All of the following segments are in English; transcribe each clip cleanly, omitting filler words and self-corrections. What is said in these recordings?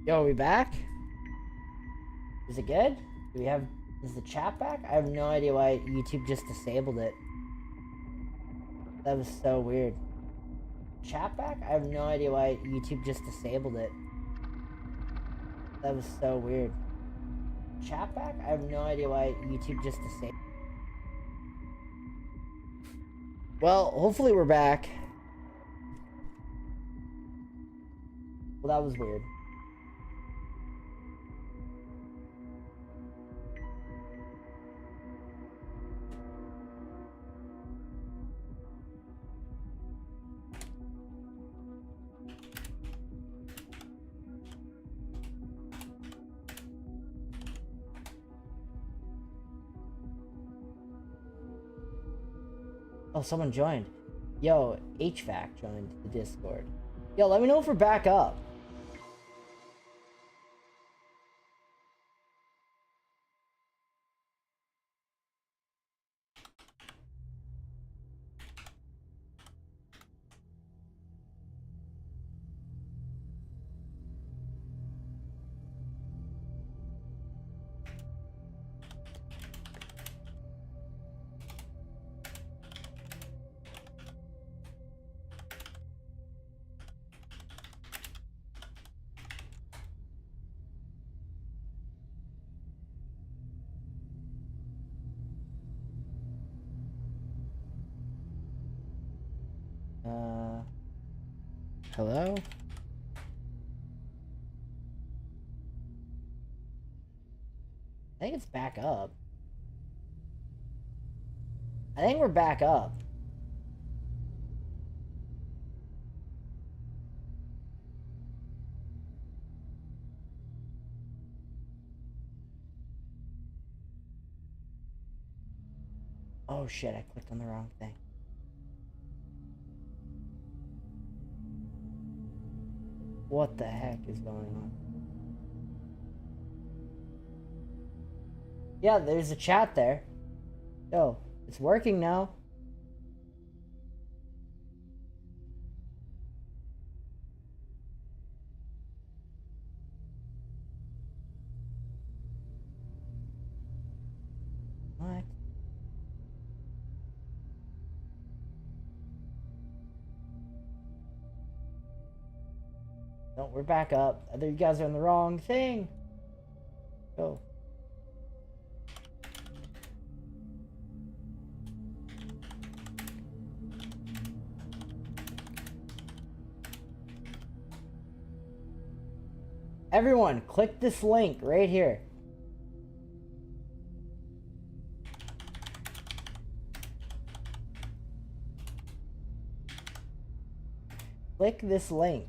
Yo, are we back? Is it good? Do we have... Is the chat back? I have no idea why YouTube just disabled it. That was so weird. Chat back? I have no idea why YouTube just disabled it. That was so weird. Chat back? I have no idea why YouTube just disabled. Well, hopefully we're back. Well, that was weird. Oh, someone joined. Yo, HVAC joined the Discord. Yo, let me know if we're back up. Hello? I think it's back up. I think we're back up. Oh shit, I clicked on the wrong thing. What the heck is going on? Yeah, there's a chat there. Yo, it's working now. What? No, we're back up. I think you guys are on the wrong thing. Go. Everyone, click this link right here. Click this link.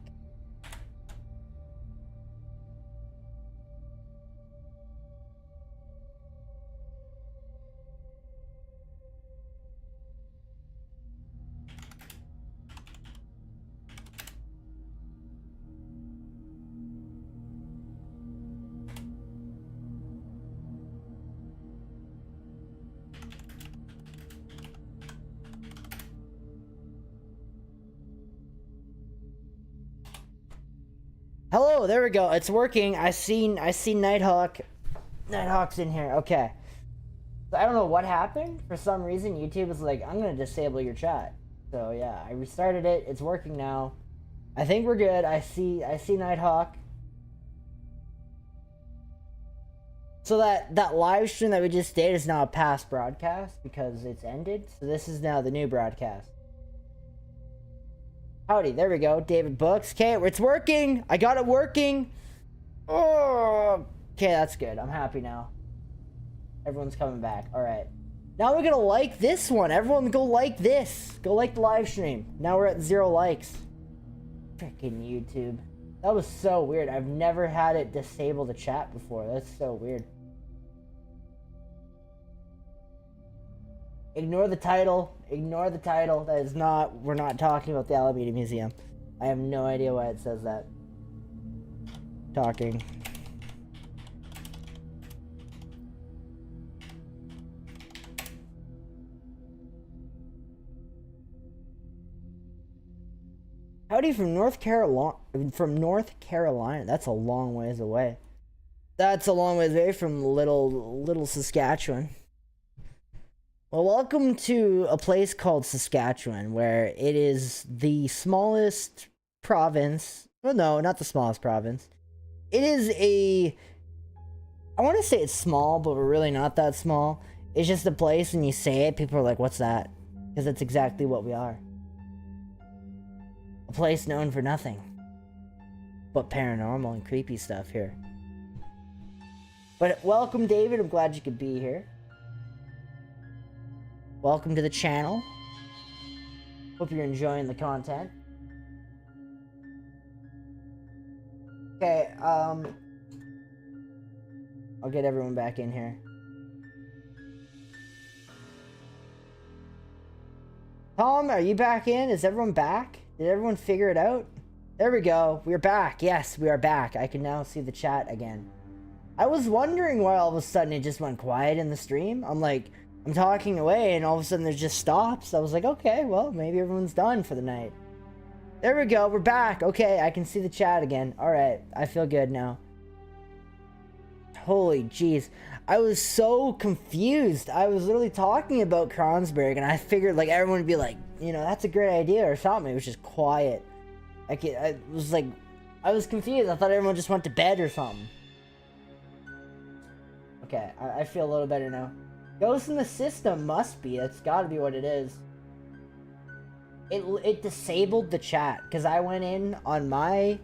Hello, there we go. It's working. I see Nighthawk. Nighthawk's in here. Okay. So I don't know what happened. For some reason, YouTube is like, I'm gonna disable your chat. So yeah, I restarted it. It's working now. I think we're good. I see Nighthawk. So that live stream that we just did is now a past broadcast because it's ended. So this is now the new broadcast. Howdy, there we go. David Books. Okay, it's working. I got it working. Oh, okay, that's good. I'm happy now. Everyone's coming back. All right. Now we're gonna like this one. Everyone go like this. Go like the live stream. Now we're at 0 likes. Freaking YouTube. That was so weird. I've never had it disable the chat before. That's so weird. Ignore the title. Ignore the title. That is not... We're not talking about the Alameda Museum. I have no idea why it says that. Talking. Howdy from North Carolina. From North Carolina. That's a long ways away. That's a long ways away from little Saskatchewan. Well, welcome to a place called Saskatchewan, where it is the smallest province. Well, no, not the smallest province. It is I want to say it's small, but we're really not that small. It's just a place, and you say it, people are like, what's that? Because that's exactly what we are. A place known for nothing but paranormal and creepy stuff here. But welcome, David. I'm glad you could be here. Welcome to the channel. Hope you're enjoying the content. Okay, I'll get everyone back in here. Tom, are you back in? Is everyone back? Did everyone figure it out? There we go. We're back. Yes, we are back. I can now see the chat again. I was wondering why all of a sudden it just went quiet in the stream. I'm like, I'm talking away and all of a sudden there's just stops. I was like, okay, well, maybe everyone's done for the night. There we go. We're back. Okay, I can see the chat again. All right, I feel good now. Holy jeez. I was so confused. I was literally talking about Kronsberg and I figured like everyone would be like, you know, that's a great idea or something. It was just quiet. I was like, I was confused. I thought everyone just went to bed or something. Okay, I feel a little better now. Ghost in the system must be. That's gotta be what it is. It disabled the chat because I went in on my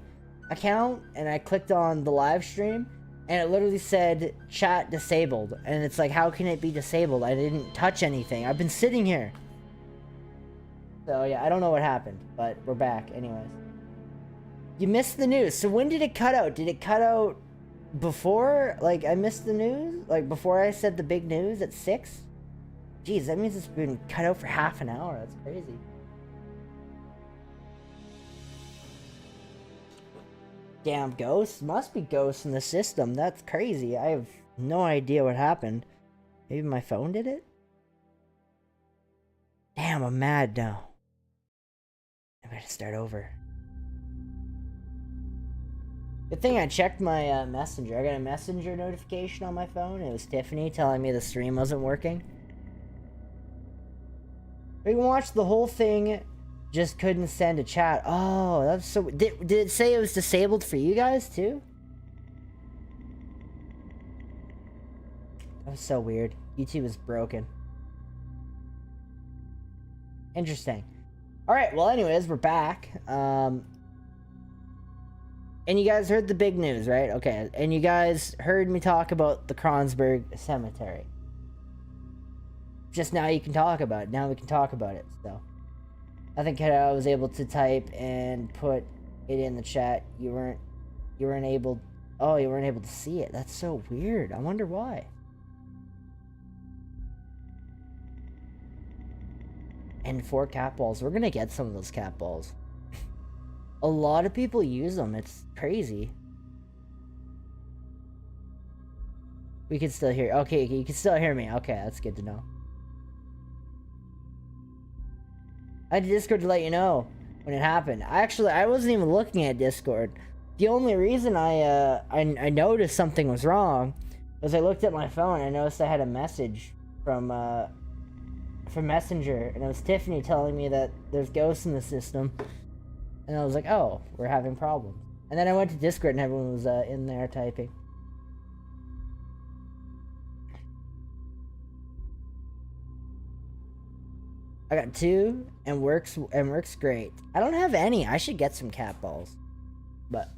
account and I clicked on the live stream and it literally said chat disabled, and it's like, how can it be disabled? I didn't touch anything. I've been sitting here. So yeah, I don't know what happened, but we're back anyways. You missed the news. So when did it cut out? Did it cut out before? Like, I missed the news? Like, before I said the big news at 6? Jeez, that means it's been cut out for half an hour. That's crazy. Damn ghosts. Must be ghosts in the system. That's crazy. I have no idea what happened. Maybe my phone did it? Damn, I'm mad now. I gotta start over. Good thing I checked my messenger. I got a messenger notification on my phone. It was Tiffany telling me the stream wasn't working. We can watch the whole thing. Just couldn't send a chat. Oh, that's so... Did it say it was disabled for you guys, too? That was so weird. YouTube is broken. Interesting. Alright, well, anyways, we're back. And you guys heard the big news, right? Okay, and you guys heard me talk about the Kronsberg Cemetery. Just now you can talk about it. Now we can talk about it, so... I think I was able to type and put it in the chat. You weren't able to see it. That's so weird. I wonder why. And 4 cat balls. We're gonna get some of those cat balls. A lot of people use them. It's crazy. We can still hear. Okay, you can still hear me. Okay, that's good to know. I had Discord to let you know when it happened. I wasn't even looking at Discord. The only reason I noticed something was wrong was I looked at my phone and I noticed I had a message from Messenger, and it was Tiffany telling me that there's ghosts in the system. And I was like, oh, we're having problems. And then I went to Discord and everyone was in there typing. I got 2 and works great. I don't have any. I should get some cat balls. But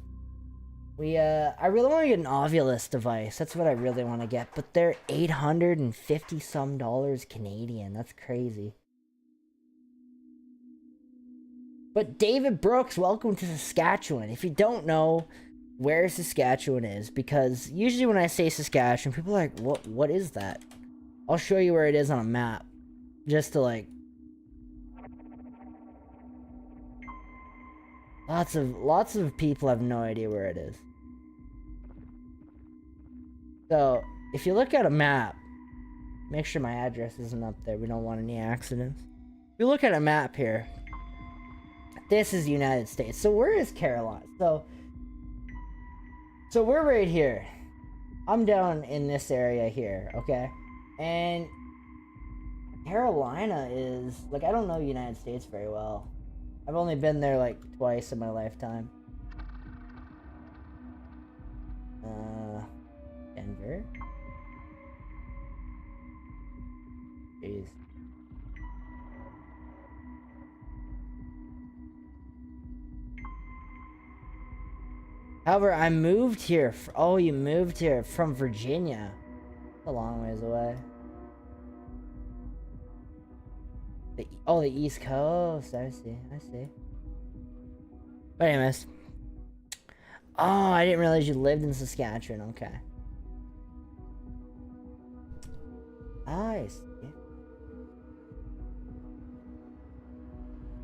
I really want to get an Ovilus device. That's what I really want to get, but they're $850 some Canadian. That's crazy. But David Brooks, welcome to Saskatchewan. If you don't know where Saskatchewan is, because usually when I say Saskatchewan, people are like, what is that? I'll show you where it is on a map. Just to like... Lots of people have no idea where it is. So, if you look at a map, make sure my address isn't up there. We don't want any accidents. If you look at a map here, This is the United States. So where is Carolina? So we're right here. I'm down in this area here, okay? And Carolina is, like, I don't know the United States very well. I've only been there, like, twice in my lifetime. Denver? Jeez. However, I moved here. Oh, you moved here from Virginia. A long ways away. The East Coast. I see. But anyways. Oh, I didn't realize you lived in Saskatchewan. Okay. I see.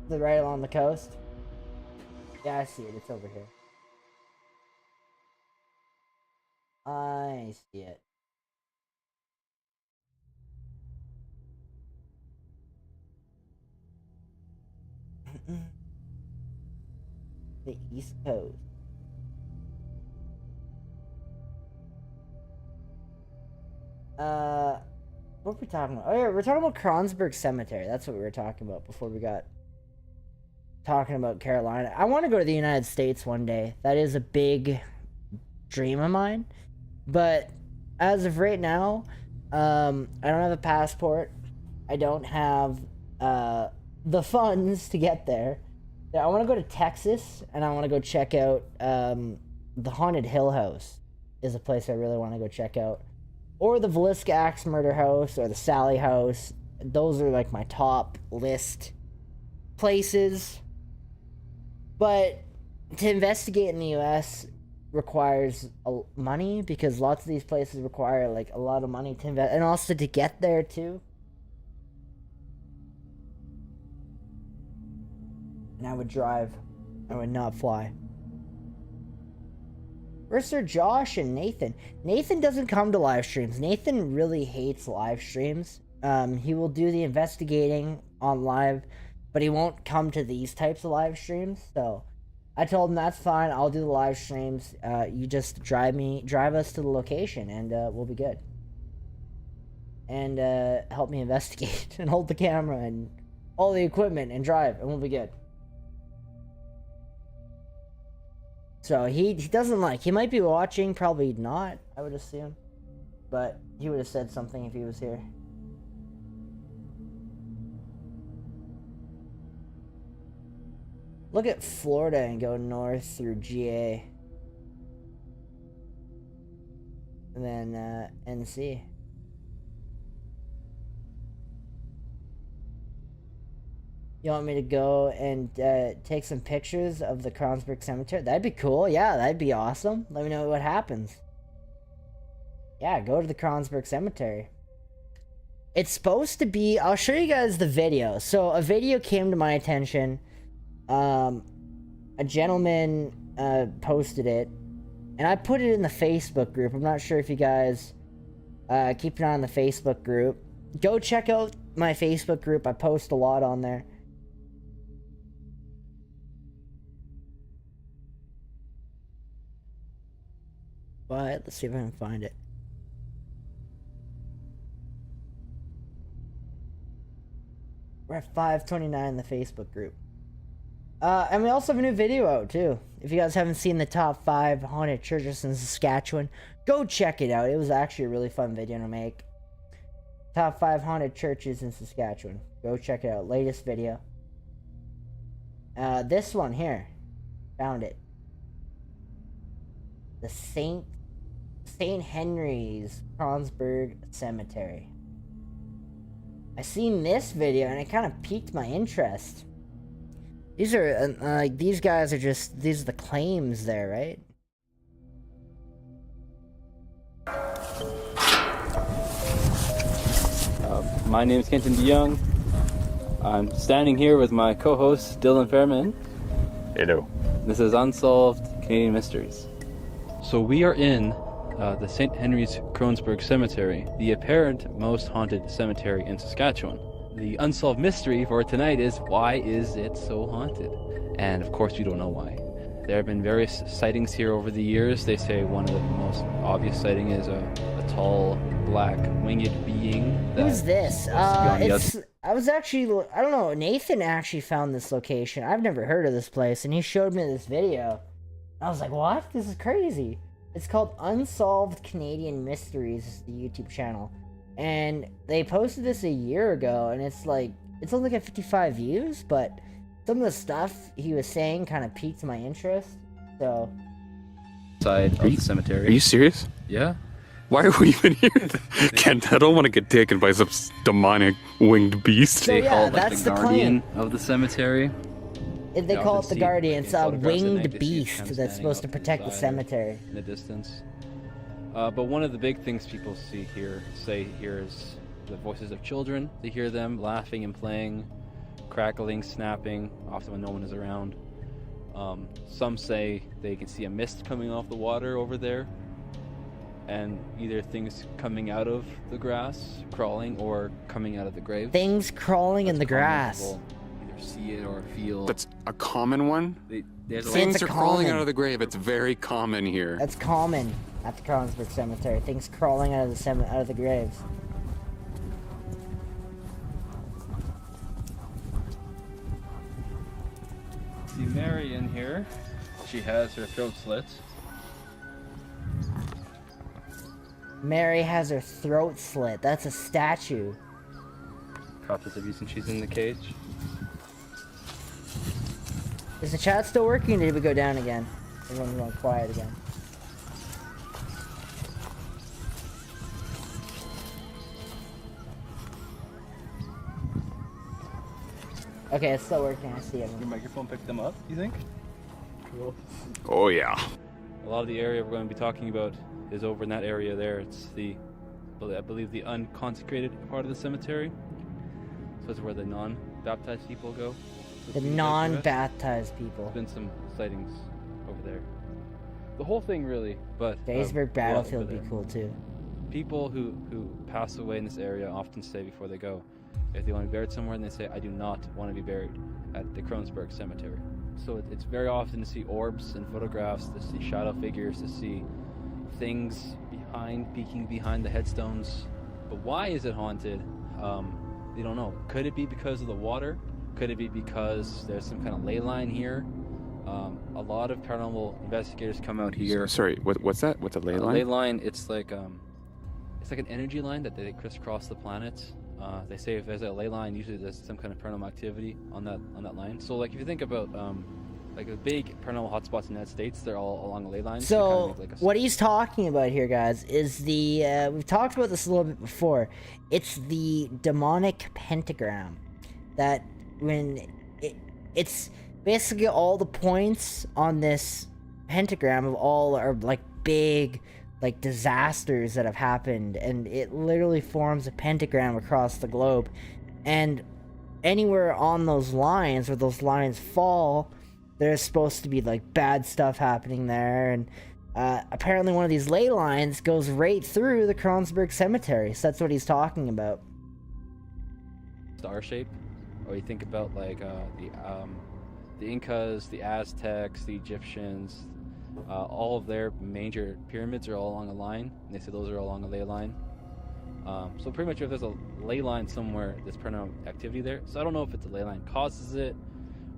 Is it right along the coast? Yeah, I see it. It's over here. I see it. The East Coast. What were we talking about? Oh yeah, we're talking about Kronsberg Cemetery. That's what we were talking about before we got talking about Carolina. I want to go to the United States one day. That is a big dream of mine. But as of right now, I don't have a passport. I don't have the funds to get there. I want to go to Texas, and I want to go check out the Haunted Hill House is a place I really want to go check out. Or the Villisca Axe Murder House, or the Sally House. Those are like my top list places. But to investigate in the U.S. requires money, because lots of these places require like a lot of money to invest, and also to get there too. And I would drive. I would not fly. Where's Sir Josh and Nathan? Nathan doesn't come to live streams. Nathan really hates live streams. He will do the investigating on live, but he won't come to these types of live streams. So I told him that's fine. I'll do the live streams. You just drive us to the location, and we'll be good. And help me investigate and hold the camera and all the equipment and drive, and we'll be good. So he doesn't like. He might be watching, probably not, I would assume. But he would have said something if he was here. Look at Florida and go north through GA. And then NC. You want me to go and take some pictures of the Kronsberg Cemetery? That'd be cool. Yeah, that'd be awesome. Let me know what happens. Yeah, go to the Kronsberg Cemetery. It's supposed to be... I'll show you guys the video. So, a video came to my attention. A gentleman posted it. And I put it in the Facebook group. I'm not sure if you guys keep an eye on the Facebook group. Go check out my Facebook group. I post a lot on there. But let's see if I can find it. We're at 529 in the Facebook group. And we also have a new video out too. If you guys haven't seen the top 5 haunted churches in Saskatchewan, go check it out. It was actually a really fun video to make. Top 5 haunted churches in Saskatchewan. Go check it out. Latest video. This one here. Found it. The St. Henry's Kronsberg Cemetery. I seen this video and it kind of piqued my interest. These are like these guys are just, these are the claims there, right? My name is Kenton DeYoung. I'm standing here with my co-host Dylan Fairman. Hello. This is Unsolved Canadian Mysteries. So we are in the St. Henry's Kronsberg Cemetery, the apparent most haunted cemetery in Saskatchewan. The unsolved mystery for tonight is, why is it so haunted? and of course we don't know why. There have been various sightings here over the years. They say one of the most obvious sighting is a tall, black, winged being. Who's this? I was actually, I don't know, Nathan actually found this location. I've never heard of this place, and he showed me this video. I was like, what? This is crazy. It's called Unsolved Canadian Mysteries, is the YouTube channel. And they posted this a year ago, and it's only got 55 views, but some of the stuff he was saying kind of piqued my interest, so... Side of the cemetery. Are you serious? Yeah. Why are we even here? Kent, I don't want to get taken by some demonic winged beast. So, They yeah, call it like that's the the guardian claim. of the cemetery. They You call often it the see Guardian. It's a photographs at night, winged they see it beast kind of that's standing supposed to up protect the inside cemetery. in the distance. But one of the big things people say here is the voices of children. They hear them laughing and playing, crackling, snapping, often when no one is around. Some say they can see a mist coming off the water over there, and either things coming out of the grass, crawling, or coming out of the grave. Things crawling in the That's common. grass. People either see it or feel. That's a common one? There's a See, Things it's a are crawling common. out of the grave. It's very common here. That's common at the Kronsberg Cemetery. Things crawling out of the graves. See Mary in here. She has her throat slit. Mary has her throat slit. That's a statue. Probably the reason she's in the cage. Is the chat still working, or did we go down again? Everyone's going quiet again. Okay, it's still working. I see Your everyone. microphone picked them up, you think? Cool. Oh, yeah. A lot of the area we're going to be talking about is over in that area there. It's I believe the unconsecrated part of the cemetery. So it's where the non-baptized people go. The So it's non-baptized people. been some sightings over there. The whole thing really, but Gettysburg a lot Battlefield over would be there. cool too. People who pass away in this area often say before they go, if they want to be buried somewhere, and they say, I do not want to be buried at the Kronsberg Cemetery. So it's very often to see orbs and photographs, to see shadow figures, to see things peeking behind the headstones. But why is it haunted? They don't know. Could it be because of the water? Could it be because there's some kind of ley line here? A lot of paranormal investigators come out here. Sorry, what's that? What's a ley line? Ley line, it's like an energy line that they crisscross the planet. They say if there's a ley line, usually there's some kind of paranormal activity on that line. So like if you think about like the big paranormal hotspots in the United States, they're all along a ley line. So they kind of make like what he's talking about here, guys, is the we've talked about this a little bit before. It's the demonic pentagram. That when it's basically all the points on this pentagram of all are like big like disasters that have happened, and it literally forms a pentagram across the globe. And anywhere on those lines where those lines fall, there's supposed to be like bad stuff happening there. And apparently one of these ley lines goes right through the Kronsberg Cemetery, so that's what he's talking about. star shape, or you think about like the Incas, the Aztecs, the Egyptians. All of their major pyramids are all along a line, and they say those are along a ley line. So pretty much if there's a ley line somewhere, there's paranormal activity there. So I don't know if it's a ley line causes it,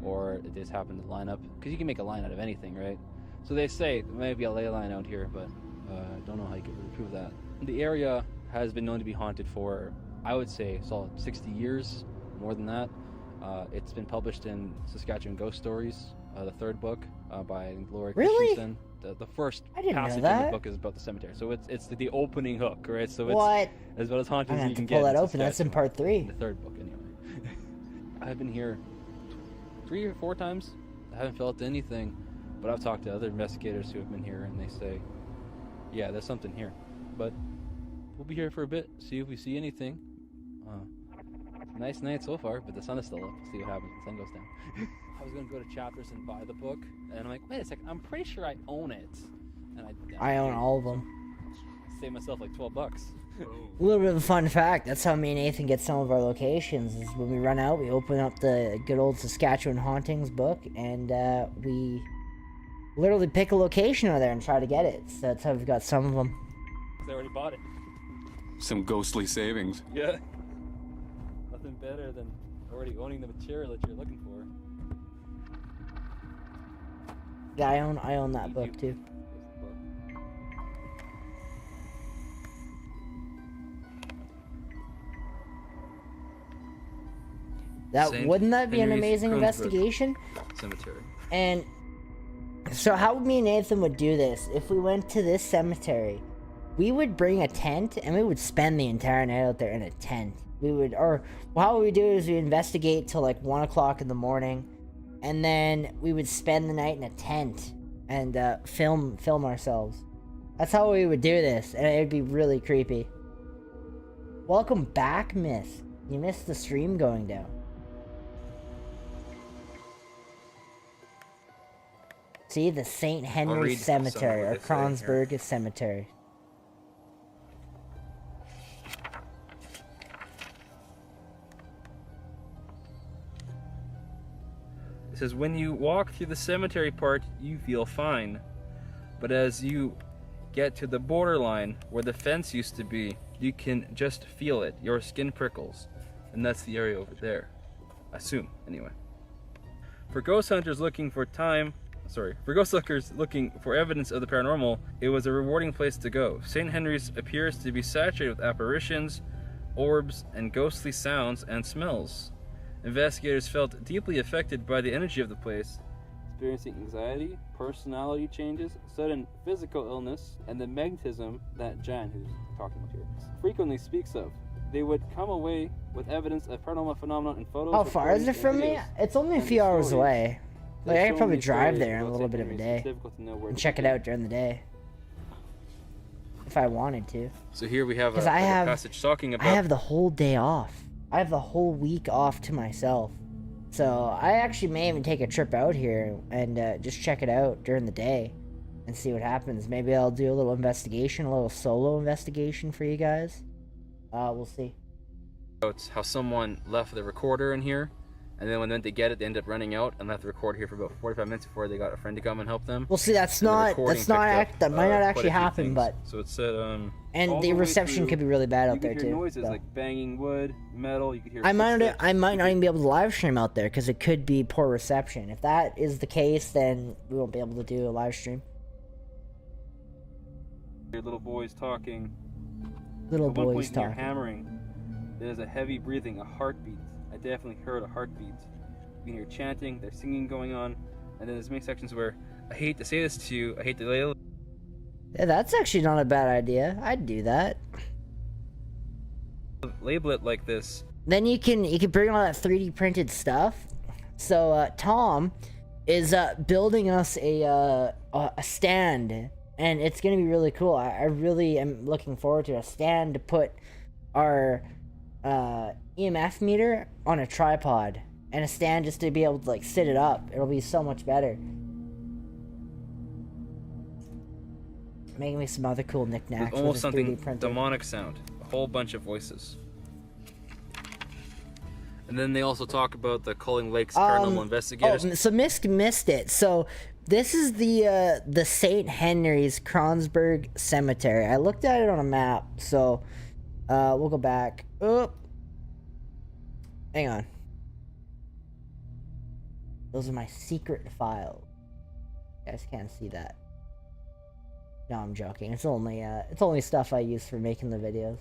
or it just happened to line up, because you can make a line out of anything, right? So they say there may be a ley line out here, but I don't know how you can really prove that. The area has been known to be haunted for, I would say, solid 60 years, more than that. It's been published in Saskatchewan Ghost Stories, the third book by Laura Really? Christensen. The first I didn't know passage in that. the book is about the cemetery, so it's the opening hook, right? So What? it's about as haunted I'm as gonna you have to can pull get. that in open. That's in Saskatchewan. part 3. The third book, anyway. I've been here 3 or 4 times. I haven't felt anything, but I've talked to other investigators who have been here, and they say, yeah, there's something here. But we'll be here for a bit, see if we see anything. Nice night so far, but the sun is still up. We'll see what happens when the sun goes down. I was going to go to Chapters and buy the book, and I'm like, wait a second, I'm pretty sure I own it. And I own all of them. save myself like $12. A little bit of a fun fact. That's how me and Nathan get some of our locations. Is when we run out, we open up the good old Saskatchewan Hauntings book, and we literally pick a location over there and try to get it. So that's how we've got some of them. I already bought it. Some ghostly savings. Yeah. Nothing better than already owning the material that you're looking for. Yeah, I own that book too. Wouldn't that be an amazing investigation? Cemetery. And so how me and Nathan would do this, if we went to this cemetery, we would bring a tent and we would spend the entire night out there in a tent. How we do is we investigate till like 1 o'clock in the morning, and then we would spend the night in a tent and film ourselves. That's how we would do this, and it'd be really creepy. Welcome back, Miss. You missed the stream going down. See, the St. Henry Cemetery, or Kronsberg Cemetery. It says, when you walk through the cemetery part, you feel fine. But as you get to the borderline where the fence used to be, you can just feel it. Your skin prickles. And that's the area over there. Assume, anyway. For ghost hunters looking for evidence of the paranormal, it was a rewarding place to go. St. Henry's appears to be saturated with apparitions, orbs, and ghostly sounds and smells. Investigators felt deeply affected by the energy of the place, experiencing anxiety, personality changes, sudden physical illness, and the magnetism that Jan, who's talking about here, frequently speaks of. They would come away with evidence of paranormal phenomena and photos. How far is it from me? It's only a few hours away. Like, I could probably drive there in a little bit of a day and check it out during the day if I wanted to. So here we have a passage talking about. I have the whole day off. I have the whole week off to myself. So I actually may even take a trip out here and just check it out during the day and see what happens. Maybe I'll do a little investigation, a little solo investigation for you guys. We'll see. It's how someone left the recorder in here, and then when they went to get it, they ended up running out and left the recorder here for about 45 minutes before they got a friend to come and help them. Well, see, that might not actually happen, but so it said and the reception could be really bad out there too. You could hear noises like banging wood, metal. You could hear. I might not even be able to live stream out there because it could be poor reception. If that is the case, then we won't be able to do a live stream. Your little boys talking. Little At one boys point, you're talking. hammering. There's a heavy breathing, a heartbeat. I definitely heard a heartbeat. You can hear chanting, there's singing going on, and then there's many sections where I hate to say this to you, I hate to label. Yeah, that's actually not a bad idea. I'd do that. Label it like this. Then you can bring all that 3D printed stuff. So Tom is building us a stand, and it's gonna be really cool. I really am looking forward to a stand to put our EMF meter on a tripod, and a stand just to be able to like sit it up. It'll be so much better. Making me some other cool knickknacks. With almost with something 3D printer. demonic sound. A whole bunch of voices. And then they also talk about the Culling Lakes paranormal investigators. Oh, so missed it. So this is the St. Henry's Kronsberg Cemetery. I looked at it on a map, so we'll go back. Oh, hang on. Those are my secret files. You guys can't see that. No, I'm joking. It's only stuff I use for making the videos.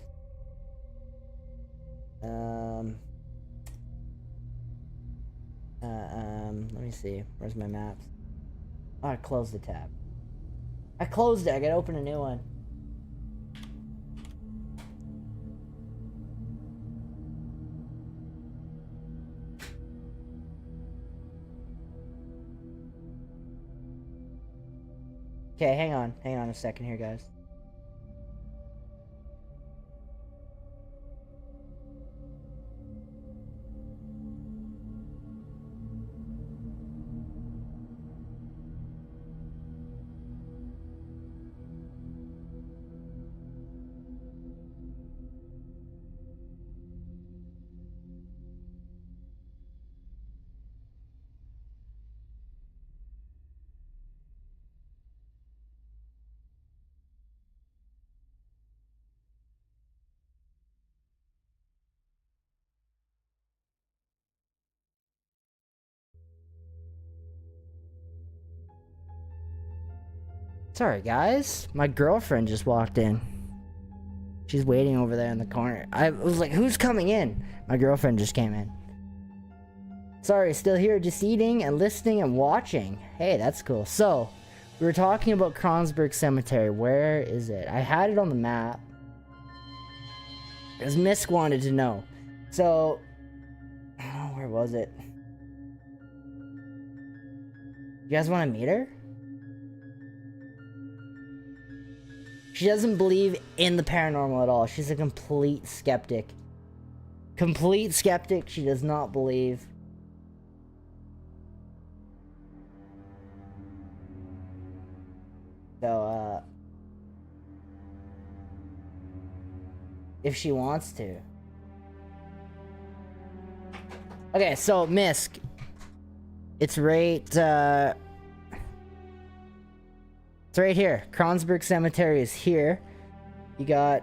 Let me see. Where's my maps? Oh, I closed the tab. I closed it. I gotta open a new one. Okay, hang on a second here, guys. Sorry, guys. My girlfriend just walked in. She's waiting over there in the corner. I was like, who's coming in? My girlfriend just came in. Sorry, still here just eating and listening and watching. Hey, that's cool. So, we were talking about Kronsberg Cemetery. Where is it? I had it on the map. Because Misk wanted to know. So, oh, where was it? You guys want to meet her? She doesn't believe in the paranormal at all. She's a complete skeptic. Complete skeptic. She does not believe. So, if she wants to. Okay, so, Misk. It's right, it's right here. Kronsberg Cemetery is here. You got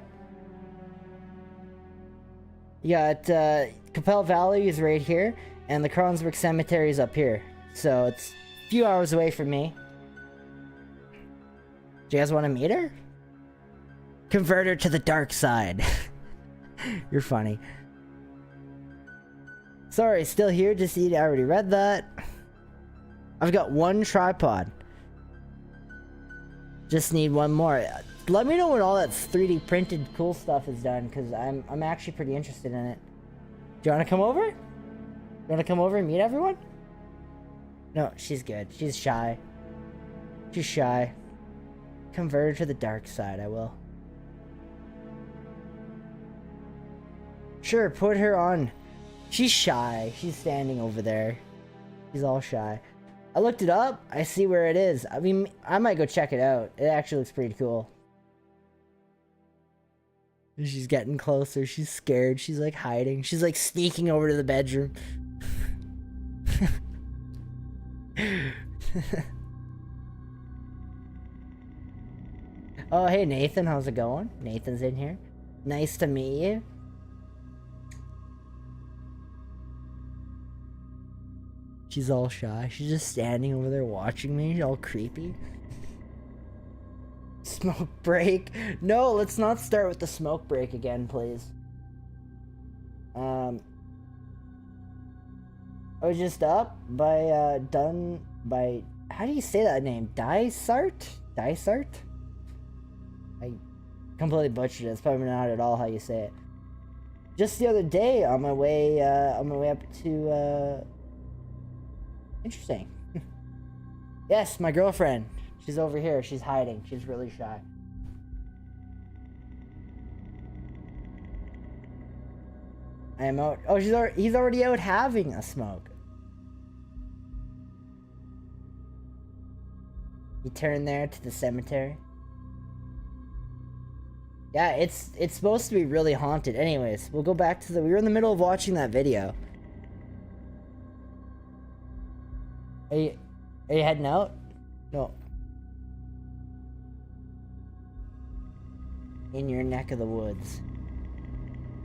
Capel Valley is right here, and the Kronsberg Cemetery is up here. So it's a few hours away from me. Do you guys want to meet her? Convert her to the dark side. You're funny. Sorry, still here, just eat. I already read that. I've got one tripod. Just need one more. Let me know when all that 3D printed cool stuff is done, because I'm actually pretty interested in it. Do you want to come over? You want to come over and meet everyone? No, she's good. She's shy. She's shy. Convert her to the dark side, I will. Sure, put her on. She's shy. She's standing over there. She's all shy. I looked it up. I see where it is. I mean, I might go check it out. It actually looks pretty cool. She's getting closer. She's scared. She's like hiding. She's like sneaking over to the bedroom. Oh, hey Nathan, how's it going? Nathan's in here. Nice to meet you. She's all shy. She's just standing over there watching me, all creepy. Smoke break. No, let's not start with the smoke break again, please. I was just up by, done by, how do you say that name? Dysart? Dysart? I completely butchered it. It's probably not at all how you say it. Just the other day, on my way up to, interesting. Yes, my girlfriend. She's over here. She's hiding. She's really shy. I am out. Oh, he's already out having a smoke. You turn there to the cemetery. Yeah, it's supposed to be really haunted. Anyways, we'll go back to we were in the middle of watching that video. Are you heading out? No. In your neck of the woods.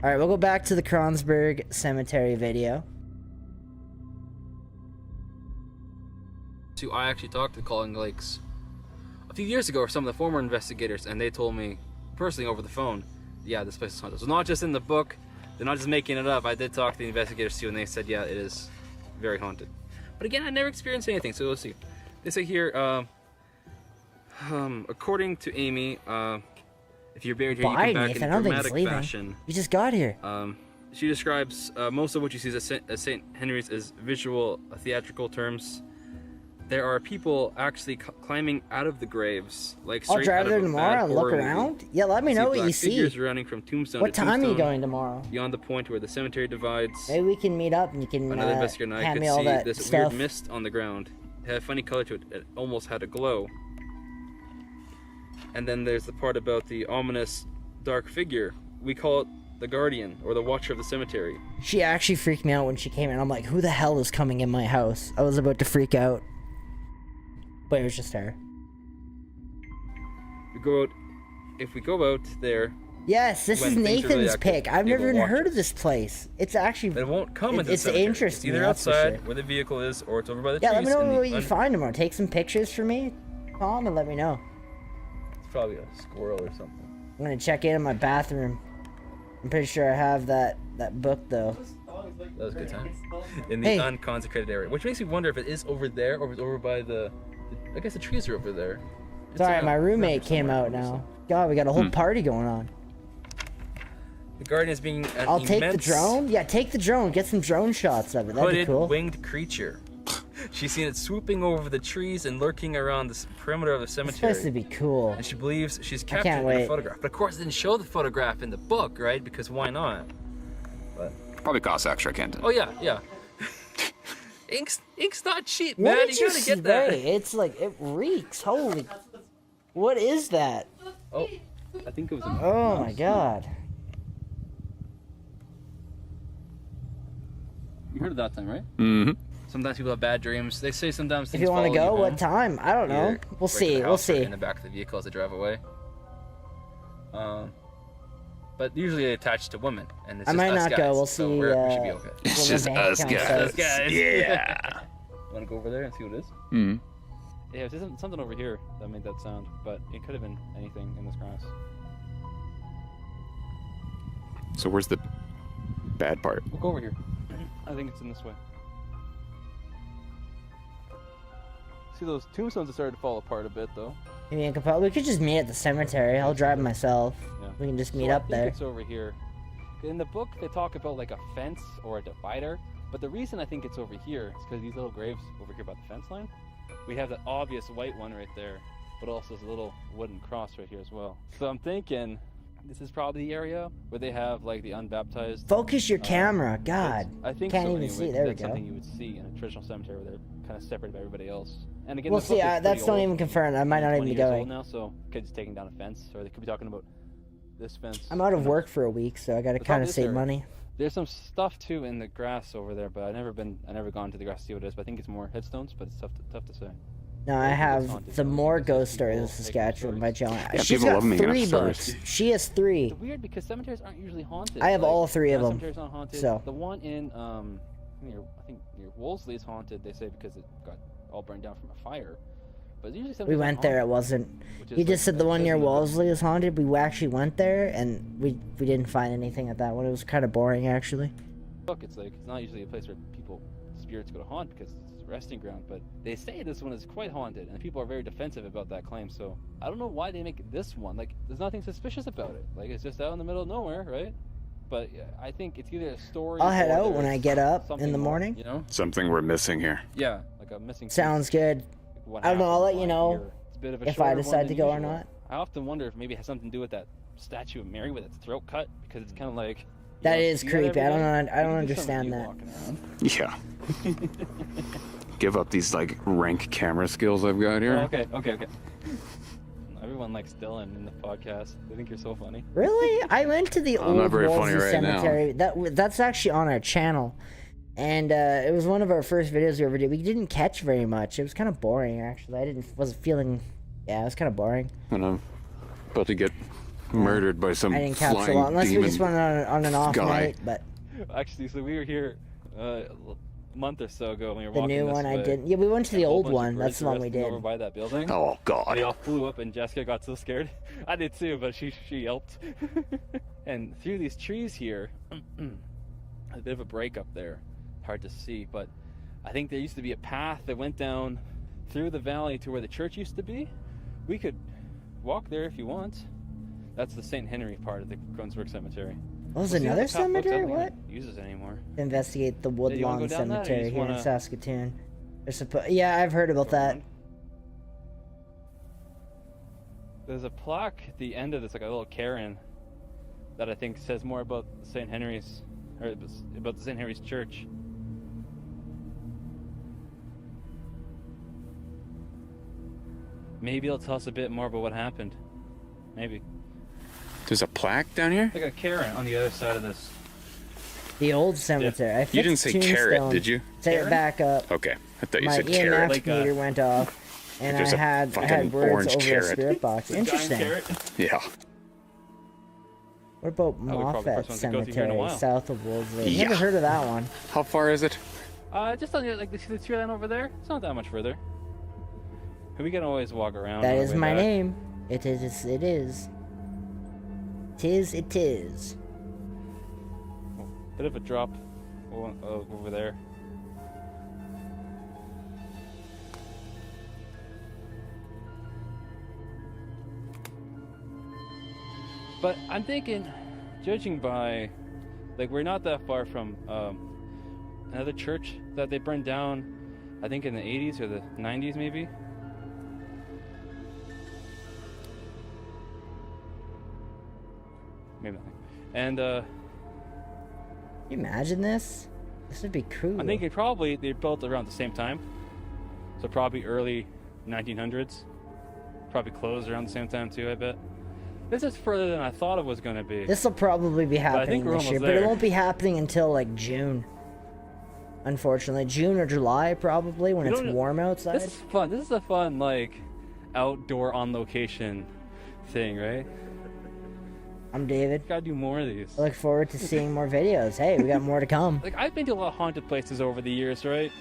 Alright, we'll go back to the Kronsberg Cemetery video. I actually talked to Colin Lakes a few years ago, or some of the former investigators, and they told me personally over the phone, yeah, this place is haunted. So not just in the book, they're not just making it up. I did talk to the investigators too, and they said, yeah, it is very haunted. But again, I never experienced anything, so we'll see. They say here, according to Amy, if you're buried here, you come back in a dramatic fashion. You just got here. She describes most of what you see at St. Henry's as visual, theatrical terms. There are people actually climbing out of the graves, like straight I'll drive there tomorrow and look movie. around. Yeah, let me know what you see. Figures running from tombstone what to time tombstone, are you going tomorrow? Beyond the point where the cemetery divides. Maybe we can meet up and you can Another investigator and I hand could me all see that this stuff. weird mist on the ground. It had a funny color to it. It almost had a glow. And then there's the part about the ominous dark figure. We call it the guardian, or the watcher of the cemetery. She actually freaked me out when she came in. I'm like, who the hell is coming in my house? I was about to freak out. But it was just her. If we go out there... Yes, this is Nathan's pick. I've never even heard of this place. It's actually... But it won't come into the cemetery. It's interesting. It's either outside, where the vehicle is, or it's over by the trees. Yeah, let me know what you find tomorrow. Take some pictures for me, Tom, and let me know. probably a squirrel or something. I'm gonna check in my bathroom. I'm pretty sure I have that book though. That was a good time. In the Hey. unconsecrated area, which makes me wonder if it is over there or if it's over by the. I guess the trees are over there. It's Sorry, around- my roommate around came somewhere, out now. obviously. God, we got a whole party going on. The guardian is being an I'll take the immense drone. Yeah, take the drone. Get some drone shots of it. That'd be hooded cool. winged creature. She's seen it swooping over the trees and lurking around the perimeter of the It's cemetery. supposed to be cool. And she believes she's can't captured in a wait. photograph. But of course, it didn't show the photograph in the book, right? Because why not? Probably costs extra, Kenton. Oh yeah, yeah. Ink's not cheap, What man. did You you gotta get that. spray? It's like it reeks. Holy. What is that? Oh, I think it was. Oh my god. You heard of that time, right? Mm-hmm. sometimes people have bad dreams. They say sometimes If things you want to follow go, home. what time? I don't know. Either We'll break the see. We'll house or see. in the back of the vehicle as they drive away. But usually they attach to women, and it's I just might us not guys, go. We'll so see. we should be okay. It's Well, just my bank us account guys. Us guys. Yeah. Want to go over there and see what it is? Mm. Yeah, there's something over here that made that sound, but it could have been anything in this grass. So where's the bad part? We'll go over here. I think it's in this way. See those tombstones have started to fall apart a bit, though. Maybe in Capella. We could just meet at the cemetery. I'll drive myself. Yeah. We can just meet So up I think there. it's over here. In the book, they talk about like a fence or a divider, but the reason I think it's over here is because these little graves over here by the fence line, we have that obvious white one right there, but also this little wooden cross right here as well. So I'm thinking this is probably the area where they have like the unbaptized. Focus your camera. God. I think Can't so even anyway, see. There we that's go. something you would see in a traditional cemetery where they're kind of separated by everybody else. And again, We'll the book see. is pretty That's not old. even confirmed. I might not even 20 be years old going. now, so kids taking down a fence, or they could be talking about this fence. I'm out of you know. work for a week, so I gotta The kind problem of is save there- money. There's some stuff too in the grass over there, but I never gone to the grass to see what it is. But I think it's more headstones, but it's tough to say. No, I It's have haunted, the though, More because Ghost Stories people of make up Saskatchewan by stories. Joanna. Yeah, She's people got love making up 3 stories. books. She has 3. It's weird because cemeteries aren't usually haunted. I have Like, all 3 of my them. Cemetery's not haunted. so. The one in I think near Wolseley is haunted. They say because it got all burned down from a fire. But usually We cemeteries went aren't there. It haunted, wasn't. which He is, just said the it one says near in the book. Wolseley is haunted. We actually went there, and we didn't find anything at that one. It was kind of boring, actually. Look, it's like it's not usually a place where spirits go to haunt because it's a resting ground, but they say this one is quite haunted, and people are very defensive about that claim. So I don't know why they make this one. Like, there's nothing suspicious about it. Like, it's just out in the middle of nowhere, right? But yeah, I think it's either a story. I'll head or out when there's I get up in something the more, morning. You know? Something we're missing here. Yeah, like a missing. piece. Sounds good. Like what I don't know, I'll let happened you know here. It's a bit of a if I shorter one decide to than go or usual. not. I often wonder if maybe it has something to do with that statue of Mary with its throat cut, because it's kind of like. That you is see creepy. every I don't day? know. I don't You could do something understand with that. you walking around. Yeah. Give up these like rank camera skills I've got here. Oh, okay. Everyone likes Dylan in the podcast. They think you're so funny. Really? I went to the I'm old not very funny Wolseley right now. Cemetery. That's actually on our channel, and it was one of our first videos we ever did. We didn't catch very much. It was kind of boring, actually. Wasn't feeling. Yeah, it was kind of boring. And I'm about to get murdered by some I didn't catch a flying lot, unless demon. we just went on an off guy. night. But Actually, so we were here a month or so ago when we were the walking new this one I way. didn't. Yeah, we went to the A whole old bunch of one. birds That's the were one we resting did. over by that building. Oh God. They all flew up, and Jessica got so scared. I did too, but she yelped. And through these trees here, a bit of a break up there. Hard to see, but I think there used to be a path that went down through the valley to where the church used to be. We could walk there if you want. That's the St. Henry part of the Kroonsburg Cemetery. Oh, there's We'll see how another the path looks. I cemetery? don't think What? it uses it anymore. Investigate the you wanna Woodlawn go down that, or you Cemetery just here in wanna- Saskatoon. Yeah, I've heard about that. There's a plaque at the end of this, like a little cairn, that I think says more about St. Henry's, or about the St. Henry's Church. Maybe it'll tell us a bit more about what happened. Maybe. There's a plaque down here? Like a cairn on the other side of this. The old cemetery. I You didn't fixed say carrot, tombstones. did you? Say it Carrot? back up. Okay. I thought you My said EMF carrot. Like a- meter went off, and There's I a had fucking words orange over a carrot. spirit box. Interesting. Yeah. What about probably the Moffat first ones to go through here in a Cemetery, while. south of Wolseley? Yeah. Never heard of that one. How far is it? Just on the, like, see the tree line over there? It's not that much further. We can always walk around. That on our is way my back. name. It is. It is. Tis. It is. Bit of a drop over there. But I'm thinking, judging by, like, we're not that far from another church that they burned down, I think in the 80s or the 90s maybe. Maybe nothing. And Can you imagine this? This would be cool. I'm thinking probably they built around the same time. So probably early 1900s. Probably closed around the same time too, I bet. This is further than I thought it was going to be. This will probably be happening we're this year, almost but it there. won't be happening until like June. Unfortunately, June or July probably when You it's don't- warm outside. This is fun. This is a fun, like, outdoor on location thing, right? I'm David. Gotta do more of these. I look forward to seeing more videos. Hey, we got more to come. Like, I've been to a lot of haunted places over the years, right?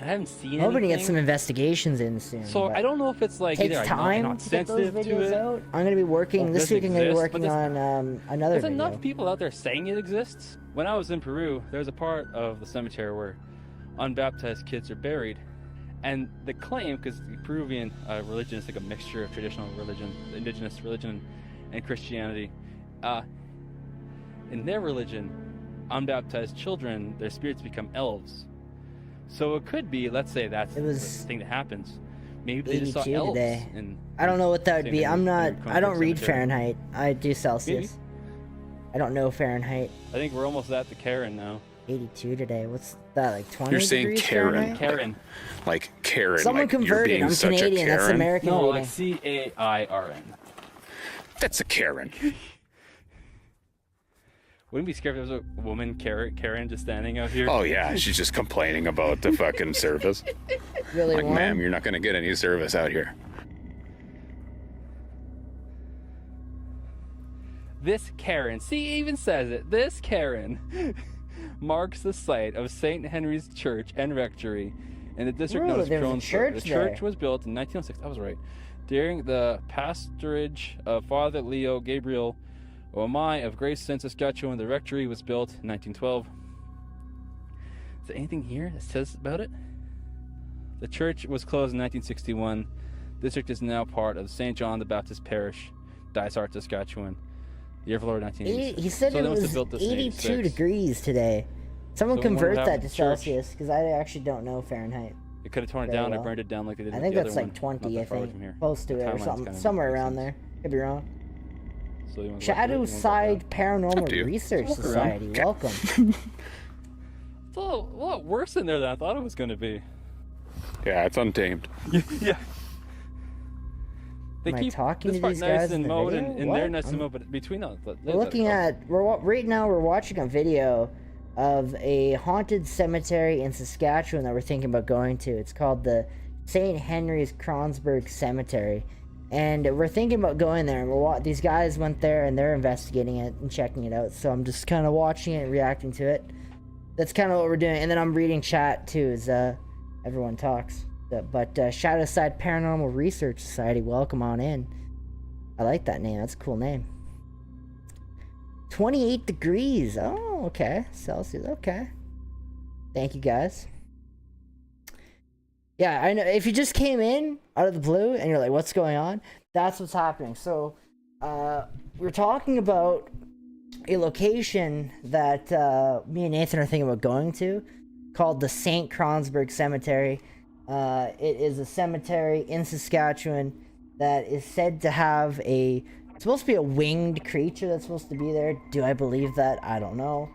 I haven't seen I'm hoping to anything. get some investigations in soon. So but I don't know if it's like it takes either I'm time not to get those sensitive to videos it. out. I'm gonna be working Or this doesn't week. I'm gonna be exist, working but on another There's video. enough people out there saying it exists. When I was in Peru, there was a part of the cemetery where unbaptized kids are buried, and the claim, because the Peruvian religion is like a mixture of traditional religion, indigenous religion, and Christianity. In their religion, unbaptized children, their spirits become elves. So it could be, let's say that's It was the thing that happens. Maybe they just saw 82 elves. today. And I don't know what that would Same be. thing I'm with not. Peru I don't Comfort read Cemetery. Fahrenheit. I do Celsius. I don't know Fahrenheit. I think we're almost at the Karen now. 82 today. What's that, like 20 You're saying degrees Karen. Fahrenheit? Karen. Like Karen. Someone like you're converted. being I'm such Canadian. A That's Karen. American No, reading. like C-A-I-R-N. That's a Karen. Wouldn't be scared if there was a woman, Karen, just standing out here. Oh yeah, she's just complaining about the fucking service. Really Like, warm? ma'am, you're not gonna get any service out here. This Karen, see, it even says it. This Karen marks the site of St. Henry's Church and Rectory in the district Ooh, known as there's a Cronesburg. church The there. church was built in 1906. I was right. During the pastorage of Father Leo Gabriel Omai of Grayson, Saskatchewan, the rectory was built in 1912. Is there anything here that says about it? The church was closed in 1961. The district is now part of St. John the Baptist Parish, Dysart, Saskatchewan. The year of the Lord 1980. He said So it they must have was built this in 82 86. degrees today. Someone So convert what that happened to to church? Celsius, because I actually don't know Fahrenheit. They could have torn it Very down well. or burned it down like they did I with think the that's other like one. 20, I Not that far away think. from here. Close to The it or timeline's something. kinda Somewhere makes around sense. there. Could be wrong. So you want to Shadow walk Side Up Paranormal to you. Research Walk around. Society. Welcome. It's a lot worse in there than I thought it was going to be. Yeah, it's untamed. Yeah. They Am I keep talking this to part these nice guys in and the mode video? and they're What? nice and mode, but between them, We're looking at right now. We're watching a video of a haunted cemetery in Saskatchewan that we're thinking about going to. It's called the St. Henry's Kronsberg Cemetery, and we're thinking about going there. And these guys went there and they're investigating it and checking it out. So I'm just kind of watching it, and reacting to it. That's kind of what we're doing. And then I'm reading chat too, as everyone talks. But Shadow Side Paranormal Research Society, welcome on in. I like that name. That's a cool name. 28 degrees. Oh, okay. Celsius. Okay. Thank you, guys. Yeah, I know. If you just came in out of the blue and you're like, what's going on? That's what's happening. So, we're talking about a location that me and Nathan are thinking about going to called the St. Kronsberg Cemetery. It is a cemetery in Saskatchewan that is said to have it's supposed to be a winged creature that's supposed to be there. Do I believe that? I don't know.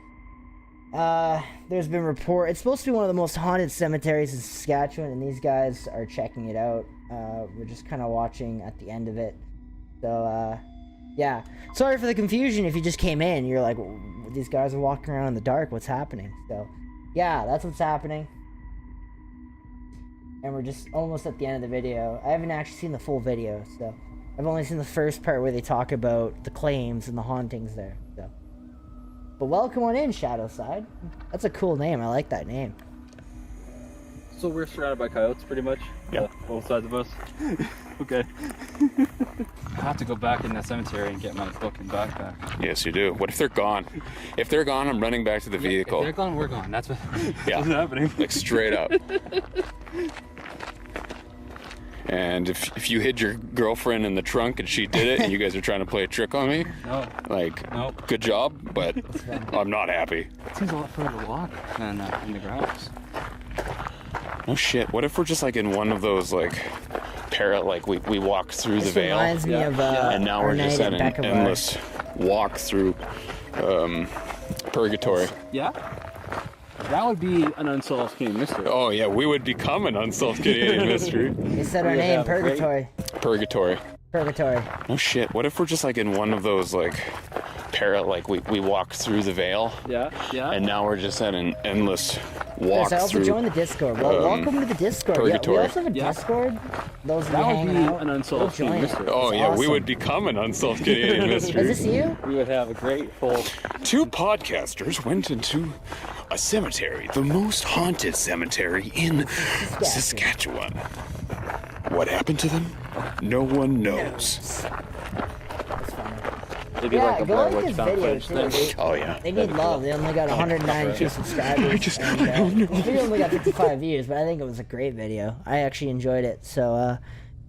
There's been it's supposed to be one of the most haunted cemeteries in Saskatchewan, and these guys are checking it out. We're just kind of watching at the end of it. So, yeah. Sorry for the confusion if you just came in. You're like, these guys are walking around in the dark. What's happening? So, yeah, that's what's happening. And we're just almost at the end of the video. I haven't actually seen the full video, so I've only seen the first part where they talk about the claims and the hauntings there. So, but welcome on in, Shadow Side. That's a cool name. I like that name. So we're surrounded by coyotes, pretty much. Yeah. Both sides of us. Okay. I have to go back in that cemetery and get my book and backpack. Yes, you do. What if they're gone? If they're gone, I'm running back to the vehicle. If they're gone, we're gone. That's what, Yeah. what's happening. Like straight up. And if you hid your girlfriend in the trunk and she did it and you guys are trying to play a trick on me, No. like, Nope. good job, but I'm not happy. It seems a lot further to walk than in the grounds. Oh shit, what if we're just like in one of those like we walk through the This veil reminds me of and now our we're just night at at an Becca Bar. endless walk through purgatory. Yeah? That would be an unsolved Canadian mystery. Oh yeah, we would become an unsolved Canadian mystery. They said our We name, have a great- Purgatory. Purgatory. Purgatory. Oh shit, what if we're just like in one of those like we walk through the veil Yeah, yeah. and now we're just at an endless walk Chris, I also through joined the Discord. Well, welcome to the Discord. Yeah, we Purgatory. also have a Yeah. Discord. Those of you That would hanging be out, an unsolved go join Canadian it. mystery. Oh It's yeah, we awesome. would become an unsolved Canadian mystery. Is this you? We would have a great full. Two podcasters went into a cemetery, the most haunted cemetery in Saskatchewan. What happened to them? No one knows. It'd be Yeah, like a go Blair like Witch this found video footage too. thing. dude. Oh yeah. They need love. They only got 192 subscribers. The video only got 55 views, but I think it was a great video. I actually enjoyed it. So,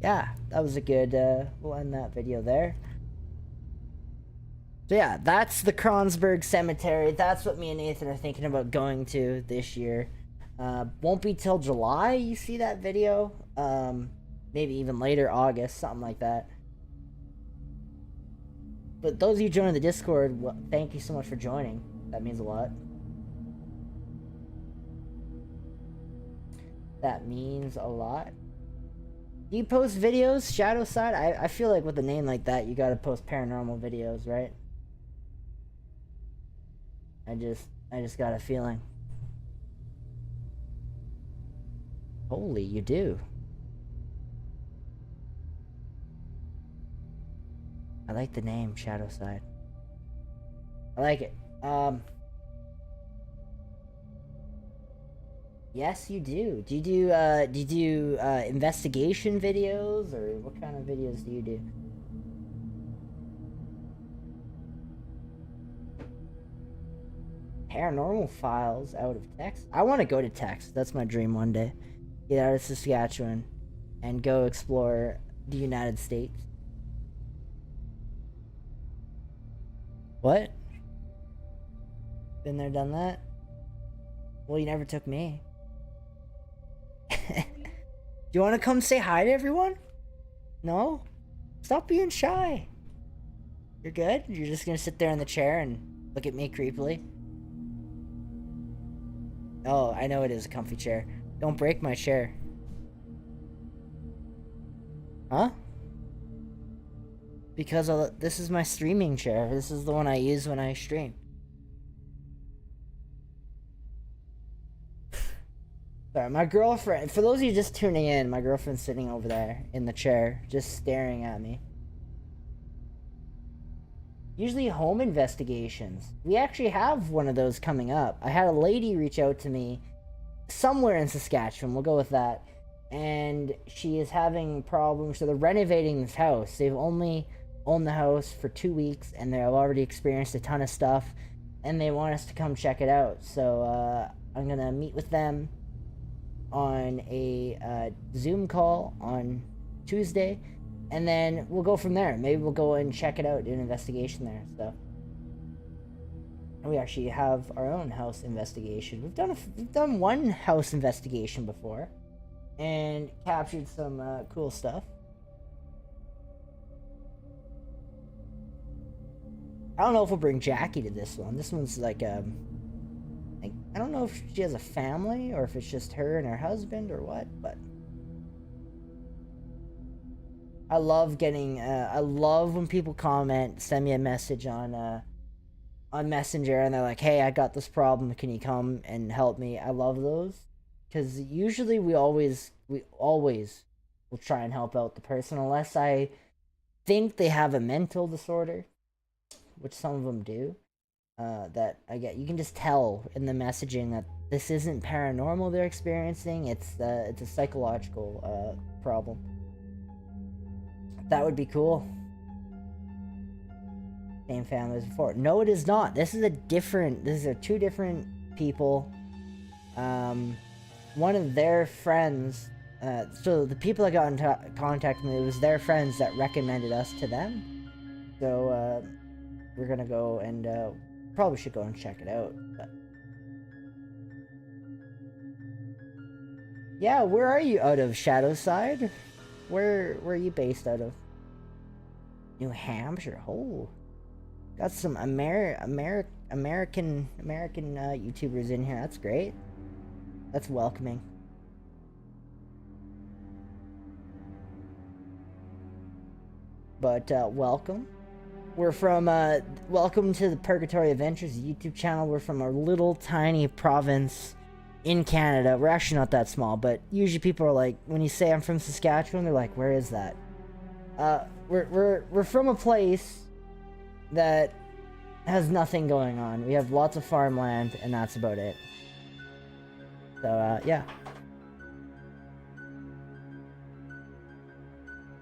yeah, that was a good. We'll end that video there. So yeah, that's the Kronsberg Cemetery. That's what me and Nathan are thinking about going to this year. Won't be till July. You see that video? Maybe even later, August, something like that. But those of you joining the Discord, thank you so much for joining. That means a lot. That means a lot. Do you post videos, Shadow Side? I feel like with a name like that, you gotta post paranormal videos, right? I just got a feeling. Holy, you do. I like the name, Shadow Side. I like it. Yes, you do. Do you do investigation videos, or what kind of videos do you do? Paranormal Files out of Texas. I want to go to Texas. That's my dream one day. Get out of Saskatchewan and go explore the United States. What? Been there, done that? Well, you never took me. Do you want to come say hi to everyone? No? Stop being shy. You're good? You're just gonna sit there in the chair and look at me creepily? Oh, I know it is a comfy chair. Don't break my chair. Huh? Because this is my streaming chair. This is the one I use when I stream. Sorry, my girlfriend, for those of you just tuning in, my girlfriend's sitting over there in the chair, just staring at me. Usually home investigations. We actually have one of those coming up. I had a lady reach out to me somewhere in Saskatchewan, we'll go with that. And she is having problems, so they're renovating this house. They've only owned the house for 2 weeks, and they've already experienced a ton of stuff, and they want us to come check it out. So I'm gonna meet with them on a Zoom call on Tuesday, and then we'll go from there. Maybe we'll go and check it out, do an investigation there and stuff. And we actually have our own house investigation. We've done one house investigation before, and captured some cool stuff. I don't know if we'll bring Jackie to this one. This one's like I don't know if she has a family or if it's just her and her husband or what, but I love getting I love when people comment, send me a message on Messenger, and they're like, "Hey, I got this problem. Can you come and help me?" I love those, because usually we always will try and help out the person, unless I think they have a mental disorder, which some of them do. that I get. You can just tell in the messaging that this isn't paranormal they're experiencing. It's a psychological problem. That would be cool. Same family as before. No, it is not. This is two different people. One of their friends. So the people that got in contact with me, it was their friends that recommended us to them. So we're gonna go and probably should go and check it out. But yeah, where are you out of? Shadowside? Where are you based out of? New Hampshire. Oh, got some American YouTubers in here. That's great. That's welcoming. But welcome. We're from welcome to the Purgatory Adventures YouTube channel. We're from a little tiny province in Canada. We're actually not that small, but usually people are like, when you say I'm from Saskatchewan, they're like, where is that? We're from a place that has nothing going on. We have lots of farmland, and that's about it. So yeah.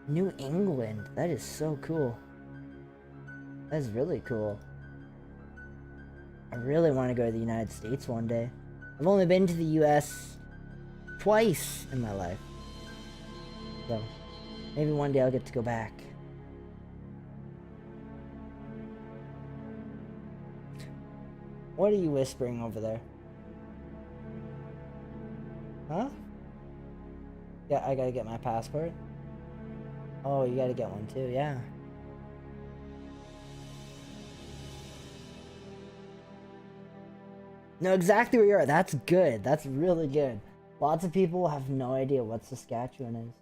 New England. That is so cool. That is really cool. I really want to go to the United States one day. I've only been to the US twice in my life. So, maybe one day I'll get to go back. What are you whispering over there? Huh? Yeah, I gotta get my passport. Oh, you gotta get one too, yeah. Know exactly where you are. That's good. That's really good. Lots of people have no idea what Saskatchewan is.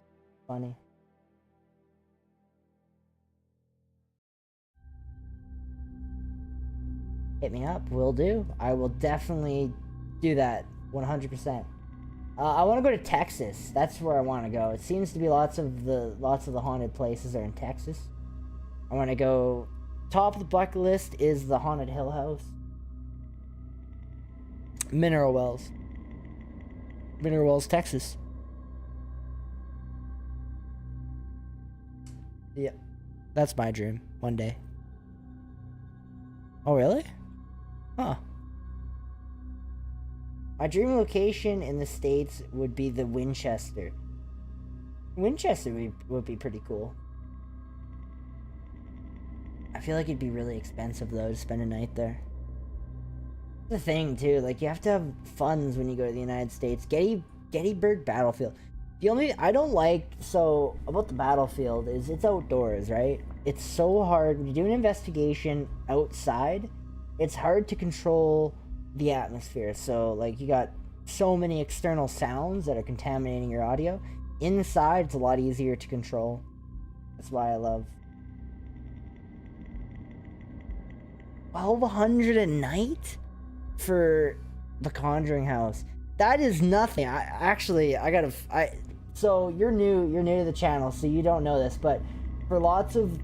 Funny. Hit me up. Will do. I will definitely do that. 100%. I want to go to Texas. That's where I want to go. It seems to be lots of the haunted places are in Texas. I want to go. Top of the bucket list is the Haunted Hill House. Mineral Wells, Texas. Yeah, that's my dream. One day. Oh, really? Huh. My dream location in the States would be the Winchester. Winchester would be pretty cool. I feel like it'd be really expensive, though, to spend a night there. The thing too, like, you have to have funds when you go to the United States. Gettysburg Battlefield. The only I don't like about the battlefield is it's outdoors, right? It's so hard when you do an investigation outside. It's hard to control the atmosphere. So like you got so many external sounds that are contaminating your audio. Inside, it's a lot easier to control. That's why I love. 1,200 a night for the Conjuring house. That is nothing. So you're new to the channel, so you don't know this, but for lots of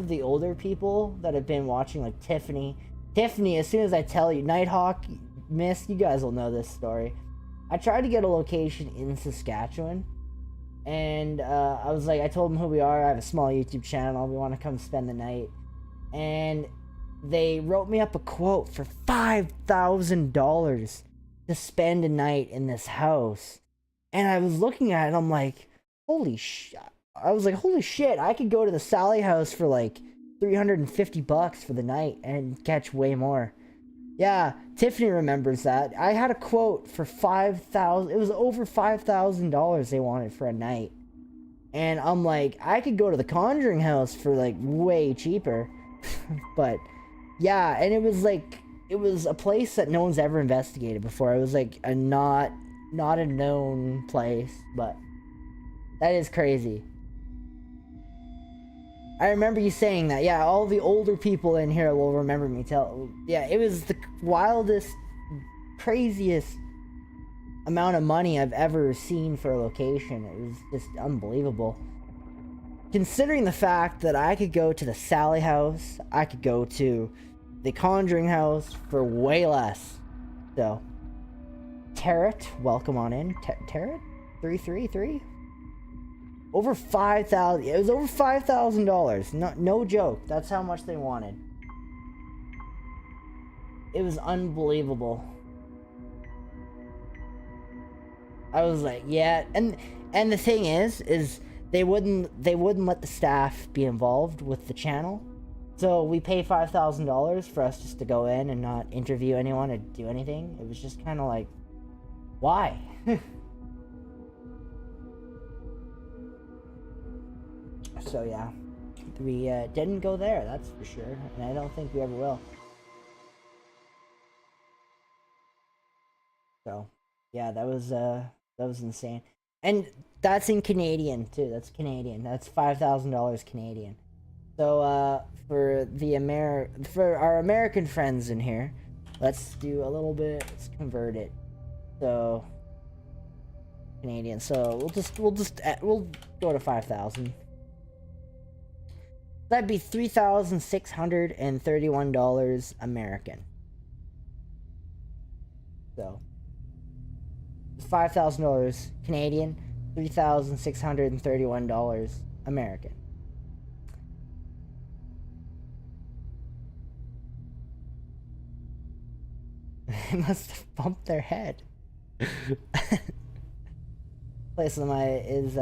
the older people that have been watching, like Tiffany, as soon as I tell you, Nighthawk, Miss, you guys will know this story. I tried to get a location in Saskatchewan, and I told them who we are. I have a small YouTube channel. We want to come spend the night, and they wrote me up a quote for $5,000 to spend a night in this house. And I was looking at it, I'm like, holy shit. I could go to the Sally house for like $350 for the night and catch way more. Yeah, Tiffany remembers that. I had a quote for $5,000. It was over $5,000 they wanted for a night. And I'm like, I could go to the Conjuring house for like way cheaper. But yeah, and it was a place that no one's ever investigated before. It was like a not a known place, but that is crazy. I remember you saying that. Yeah, all the older people in here will remember me yeah, it was the wildest, craziest amount of money I've ever seen for a location. It was just unbelievable. Considering the fact that I could go to the Sally house, I could go to the Conjuring House for way less. So, Tarot, welcome on in. Tarot? 333? Over 5,000. It was over $5,000. No joke. That's how much they wanted. It was unbelievable. I was like, yeah, and the thing is they wouldn't let the staff be involved with the channel. So we pay $5,000 for us just to go in and not interview anyone or do anything. It was just kind of like, why? So yeah, we didn't go there, that's for sure, and I don't think we ever will. So yeah, that was insane, and that's in Canadian too. That's Canadian. That's $5,000 Canadian. So for our American friends in here, let's do a little bit. Let's convert it. So Canadian. So we'll go to 5,000. That'd be $3,631 American. So $5,000 Canadian, $3,631 American. They must have bumped their head. Place is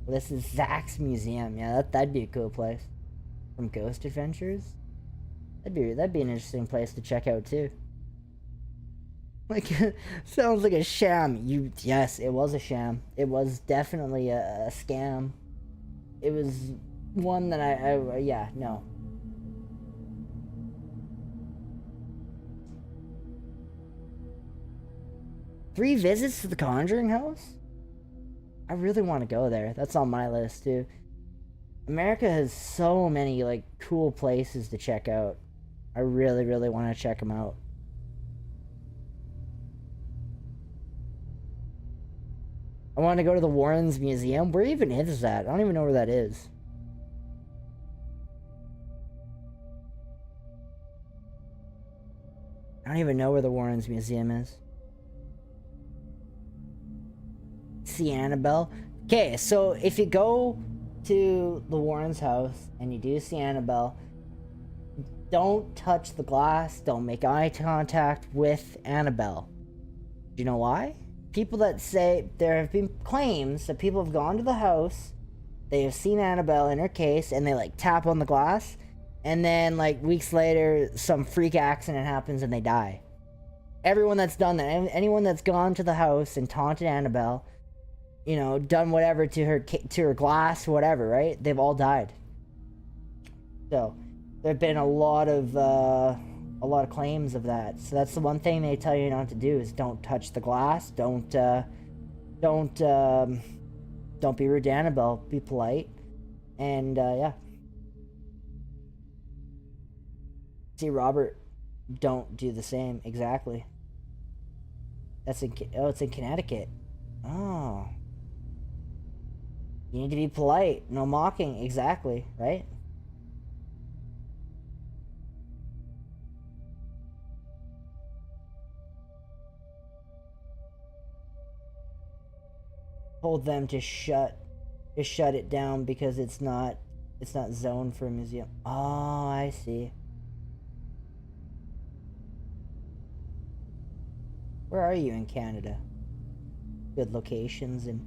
this is Zach's Museum. Yeah, that'd be a cool place. From Ghost Adventures. That'd be an interesting place to check out too. Like, sounds like a sham. Yes, it was a sham. It was definitely a scam. It was one that yeah, no. Three visits to the Conjuring House? I really want to go there. That's on my list too. America has so many like cool places to check out. I really, really want to check them out. I want to go to the Warrens Museum. Where even is that? I don't even know where that is. I don't even know where the Warrens Museum is. See Annabelle. Okay, so if you go to the Warrens' house and you do see Annabelle, don't touch the glass. Don't make eye contact with Annabelle. Do you know why? People that say there have been claims that people have gone to the house, they have seen Annabelle in her case, and they like tap on the glass, and then like weeks later, some freak accident happens and they die. Everyone that's done that, anyone that's gone to the house and taunted Annabelle, you know, done whatever to her glass, whatever, right? They've all died. So there have been a lot of claims of that. So that's the one thing they tell you not to do is don't touch the glass. Don't be rude to Annabelle. Be polite. And yeah. See, Robert, don't do the same. Exactly. It's in Connecticut. Oh. You need to be polite. No mocking. Exactly. Right? Told them to shut it down because it's not zoned for a museum. Oh, I see. Where are you in Canada? Good locations in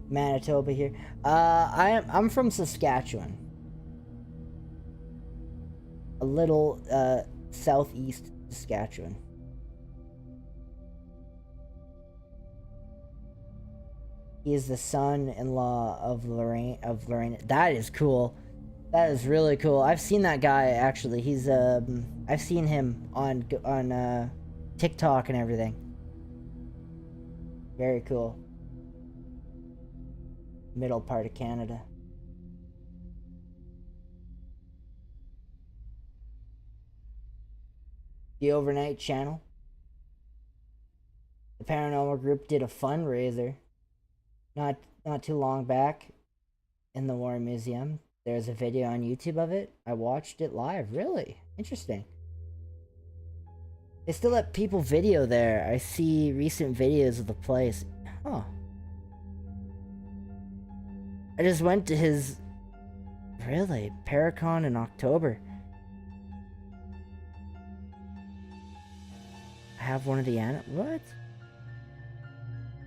Manitoba here. I'm from Saskatchewan. A little southeast Saskatchewan. He is the son-in-law of Lorraine. That is cool. That is really cool. I've seen that guy actually. He's I've seen him on TikTok and everything. Very cool. Middle part of Canada. The Overnight Channel. The Paranormal Group did a fundraiser not too long back in the War Museum. There's a video on YouTube of it. I watched it live. Really? Interesting. They still let people video there. I see recent videos of the place. Huh. I just went to his... Really? Paracon in October. I have one of the what?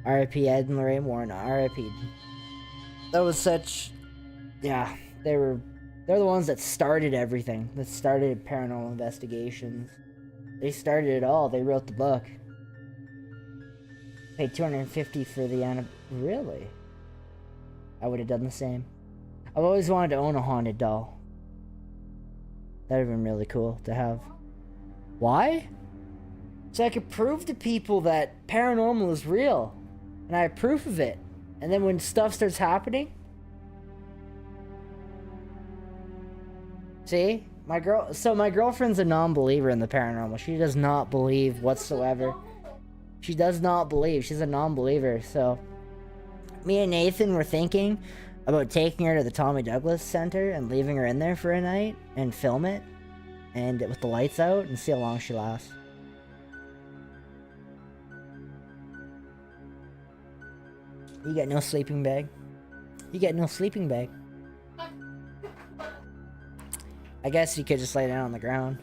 R.I.P. Ed and Lorraine Warren. R.I.P. That was such... Yeah, they're the ones that started everything. That started paranormal investigations. They started it all. They wrote the book. Paid $250 for the Really? I would have done the same. I've always wanted to own a haunted doll. That would have been really cool to have. Why? So I could prove to people that paranormal is real. And I have proof of it. And then when stuff starts happening... See? My girlfriend's a non-believer in the paranormal. She does not believe whatsoever. She does not believe. She's a non-believer. So, me and Nathan were thinking about taking her to the Tommy Douglas Center and leaving her in there for a night and film it, and with the lights out, and see how long she lasts. You got no sleeping bag. You got no sleeping bag. I guess you could just lay down on the ground.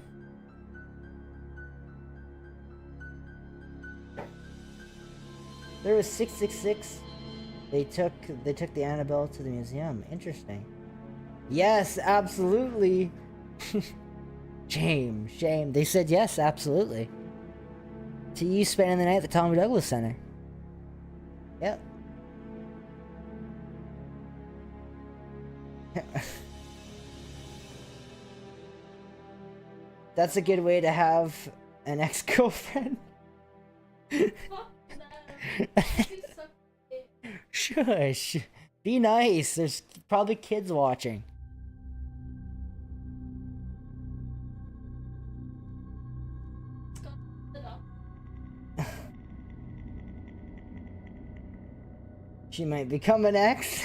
There was 666. They took the Annabelle to the museum. Interesting. Yes, absolutely. Shame. They said yes, absolutely. To you spending the night at the Tommy Douglas Center. Yep. That's a good way to have an ex-girlfriend. Shush. Be nice. There's probably kids watching. She might become an ex.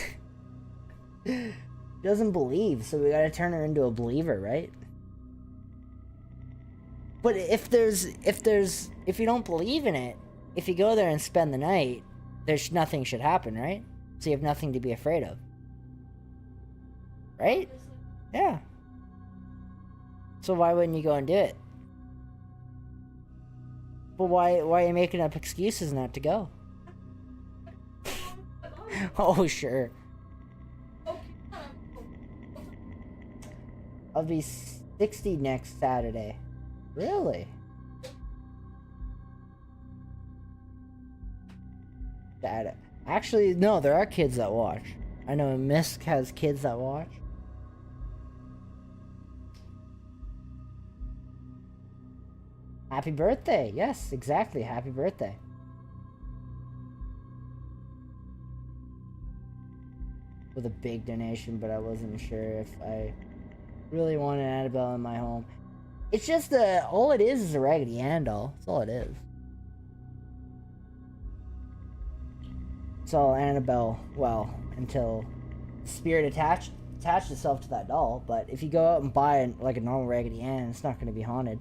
Doesn't believe, so we gotta turn her into a believer, right? But if you don't believe in it, if you go there and spend the night, nothing should happen, right? So you have nothing to be afraid of. Right? Yeah. So why wouldn't you go and do it? But why are you making up excuses not to go? Oh, sure. I'll be 60 next Saturday. Really? That actually, no, there are kids that watch. I know Misk has kids that watch. Happy birthday. Yes, exactly. Happy birthday. With a big donation, but I wasn't sure if I really wanted Annabelle in my home. It's just all it is a Raggedy Ann doll. That's all it is. It's all Annabelle, well, until spirit attached itself to that doll. But if you go out and buy like a normal Raggedy Ann, it's not going to be haunted.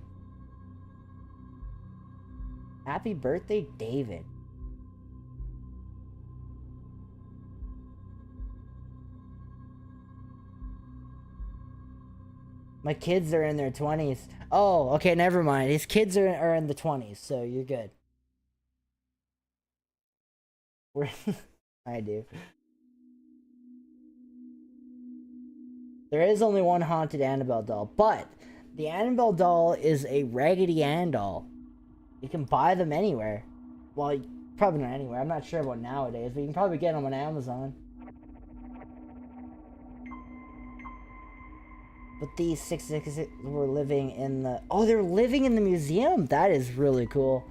Happy birthday, David. My kids are in their 20s. Oh, okay, never mind. His kids are in the 20s, so you're good. I do. There is only one haunted Annabelle doll, but the Annabelle doll is a Raggedy Ann doll. You can buy them anywhere. Well, probably not anywhere. I'm not sure about nowadays, but you can probably get them on Amazon. But these 666 were living in the... Oh, they're living in the museum? That is really cool.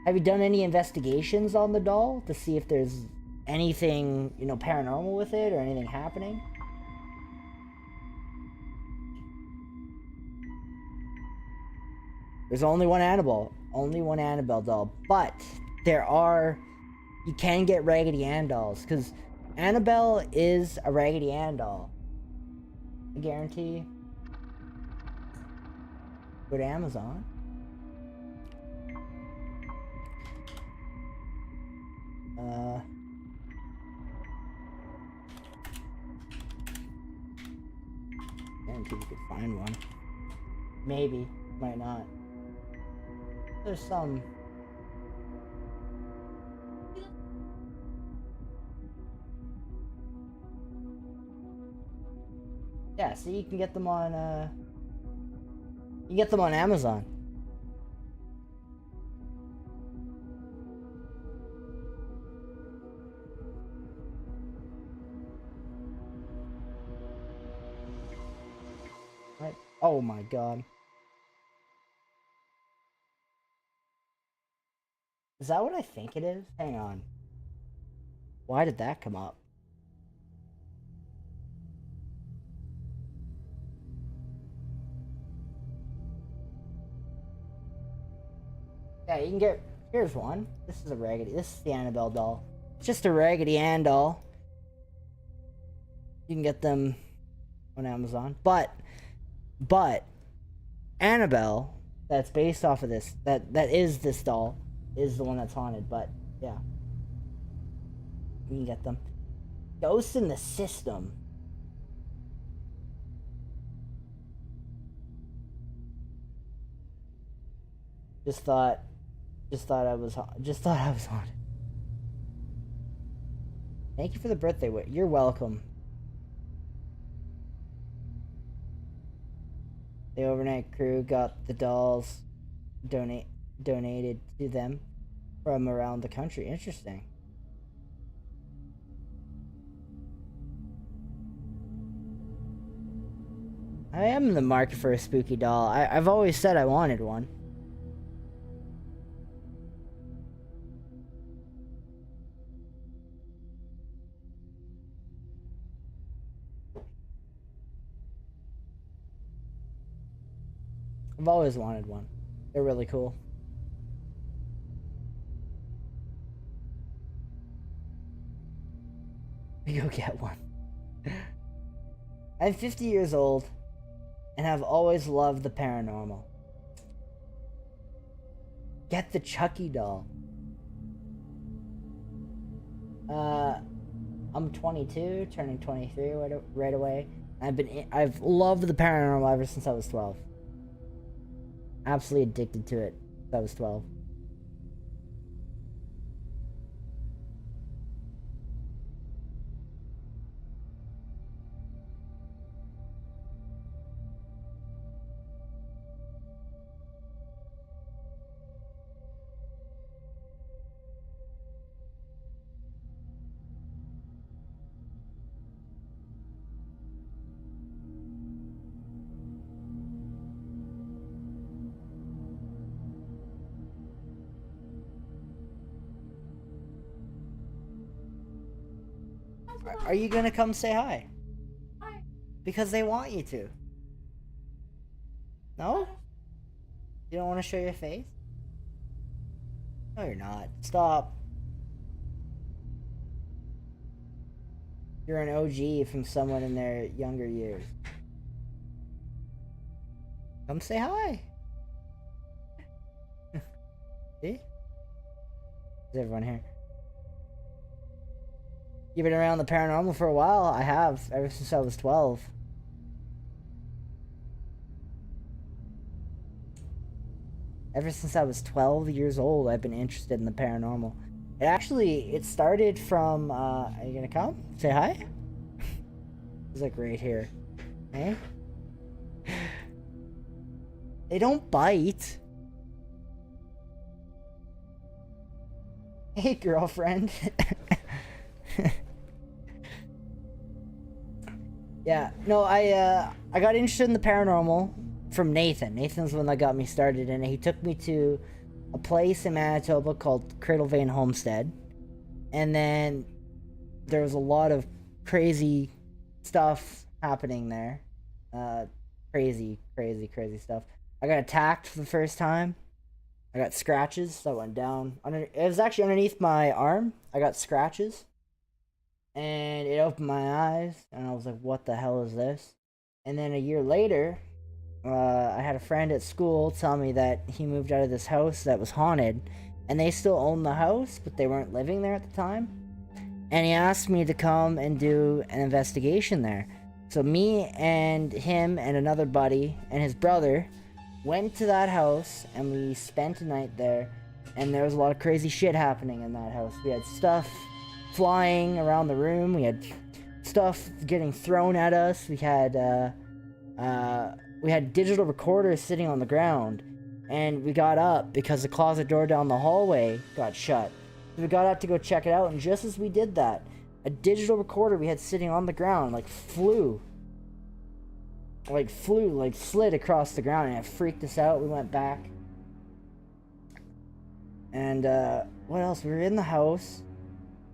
Have you done any investigations on the doll to see if there's anything, you know, paranormal with it or anything happening? There's only one Annabelle. Only one Annabelle doll. But there are... You can get Raggedy Ann dolls, because Annabelle is a Raggedy Ann doll. I guarantee. Go to Amazon. Guarantee we could find one. Maybe, might not. There's some. Yeah, so you can get them on you can get them on Amazon. Right? Oh my god. Is that what I think it is? Hang on. Why did that come up? Yeah, you can get... Here's one. This is a raggedy... This is the Annabelle doll. It's just a Raggedy Ann doll. You can get them on Amazon. But... Annabelle, that's based off of this, that is this doll, is the one that's haunted, but, yeah. You can get them. Ghost in the System. Just thought I was haunted. Thank you for the birthday wish. You're welcome. The overnight crew got the dolls donated to them from around the country. Interesting. I am in the market for a spooky doll. I've always said I wanted one. I've always wanted one. They're really cool. We go get one. I'm 50 years old and have always loved the paranormal. Get the Chucky doll. I'm 22, turning 23 right away. I've loved the paranormal ever since I was 12. Absolutely addicted to it since I was 12. Are you gonna come say hi? Hi. Because they want you to. No? You don't want to show your face? No, you're not. Stop. You're an OG from someone in their younger years. Come say hi. See? Is everyone here? You've been around the paranormal for a while. I have, ever since I was 12. Ever since I was 12 years old, I've been interested in the paranormal. It started from, are you gonna come? Say hi? He's like right here. Hey? They don't bite. Hey, girlfriend. Yeah, no, I got interested in the paranormal from Nathan. Nathan's the one that got me started in it. He took me to a place in Manitoba called Cradle Vein Homestead. And then there was a lot of crazy stuff happening there. Crazy stuff. I got attacked for the first time. I got scratches that went down. It was actually underneath my arm. I got scratches. And it opened my eyes, and I was like, what the hell is this? And then a year later, I had a friend at school tell me that he moved out of this house that was haunted, and they still owned the house, but they weren't living there at the time. And he asked me to come and do an investigation there. So me and him and another buddy and his brother went to that house, and we spent a night there. And there was a lot of crazy shit happening in that house. We had stuff flying around the room. We had stuff getting thrown at us. We had digital recorders sitting on the ground, and we got up because the closet door down the hallway got shut. So we got up to go check it out, and just as we did that, a digital recorder we had sitting on the ground slid across the ground, and it freaked us out. We went back. And what else? We were in the house.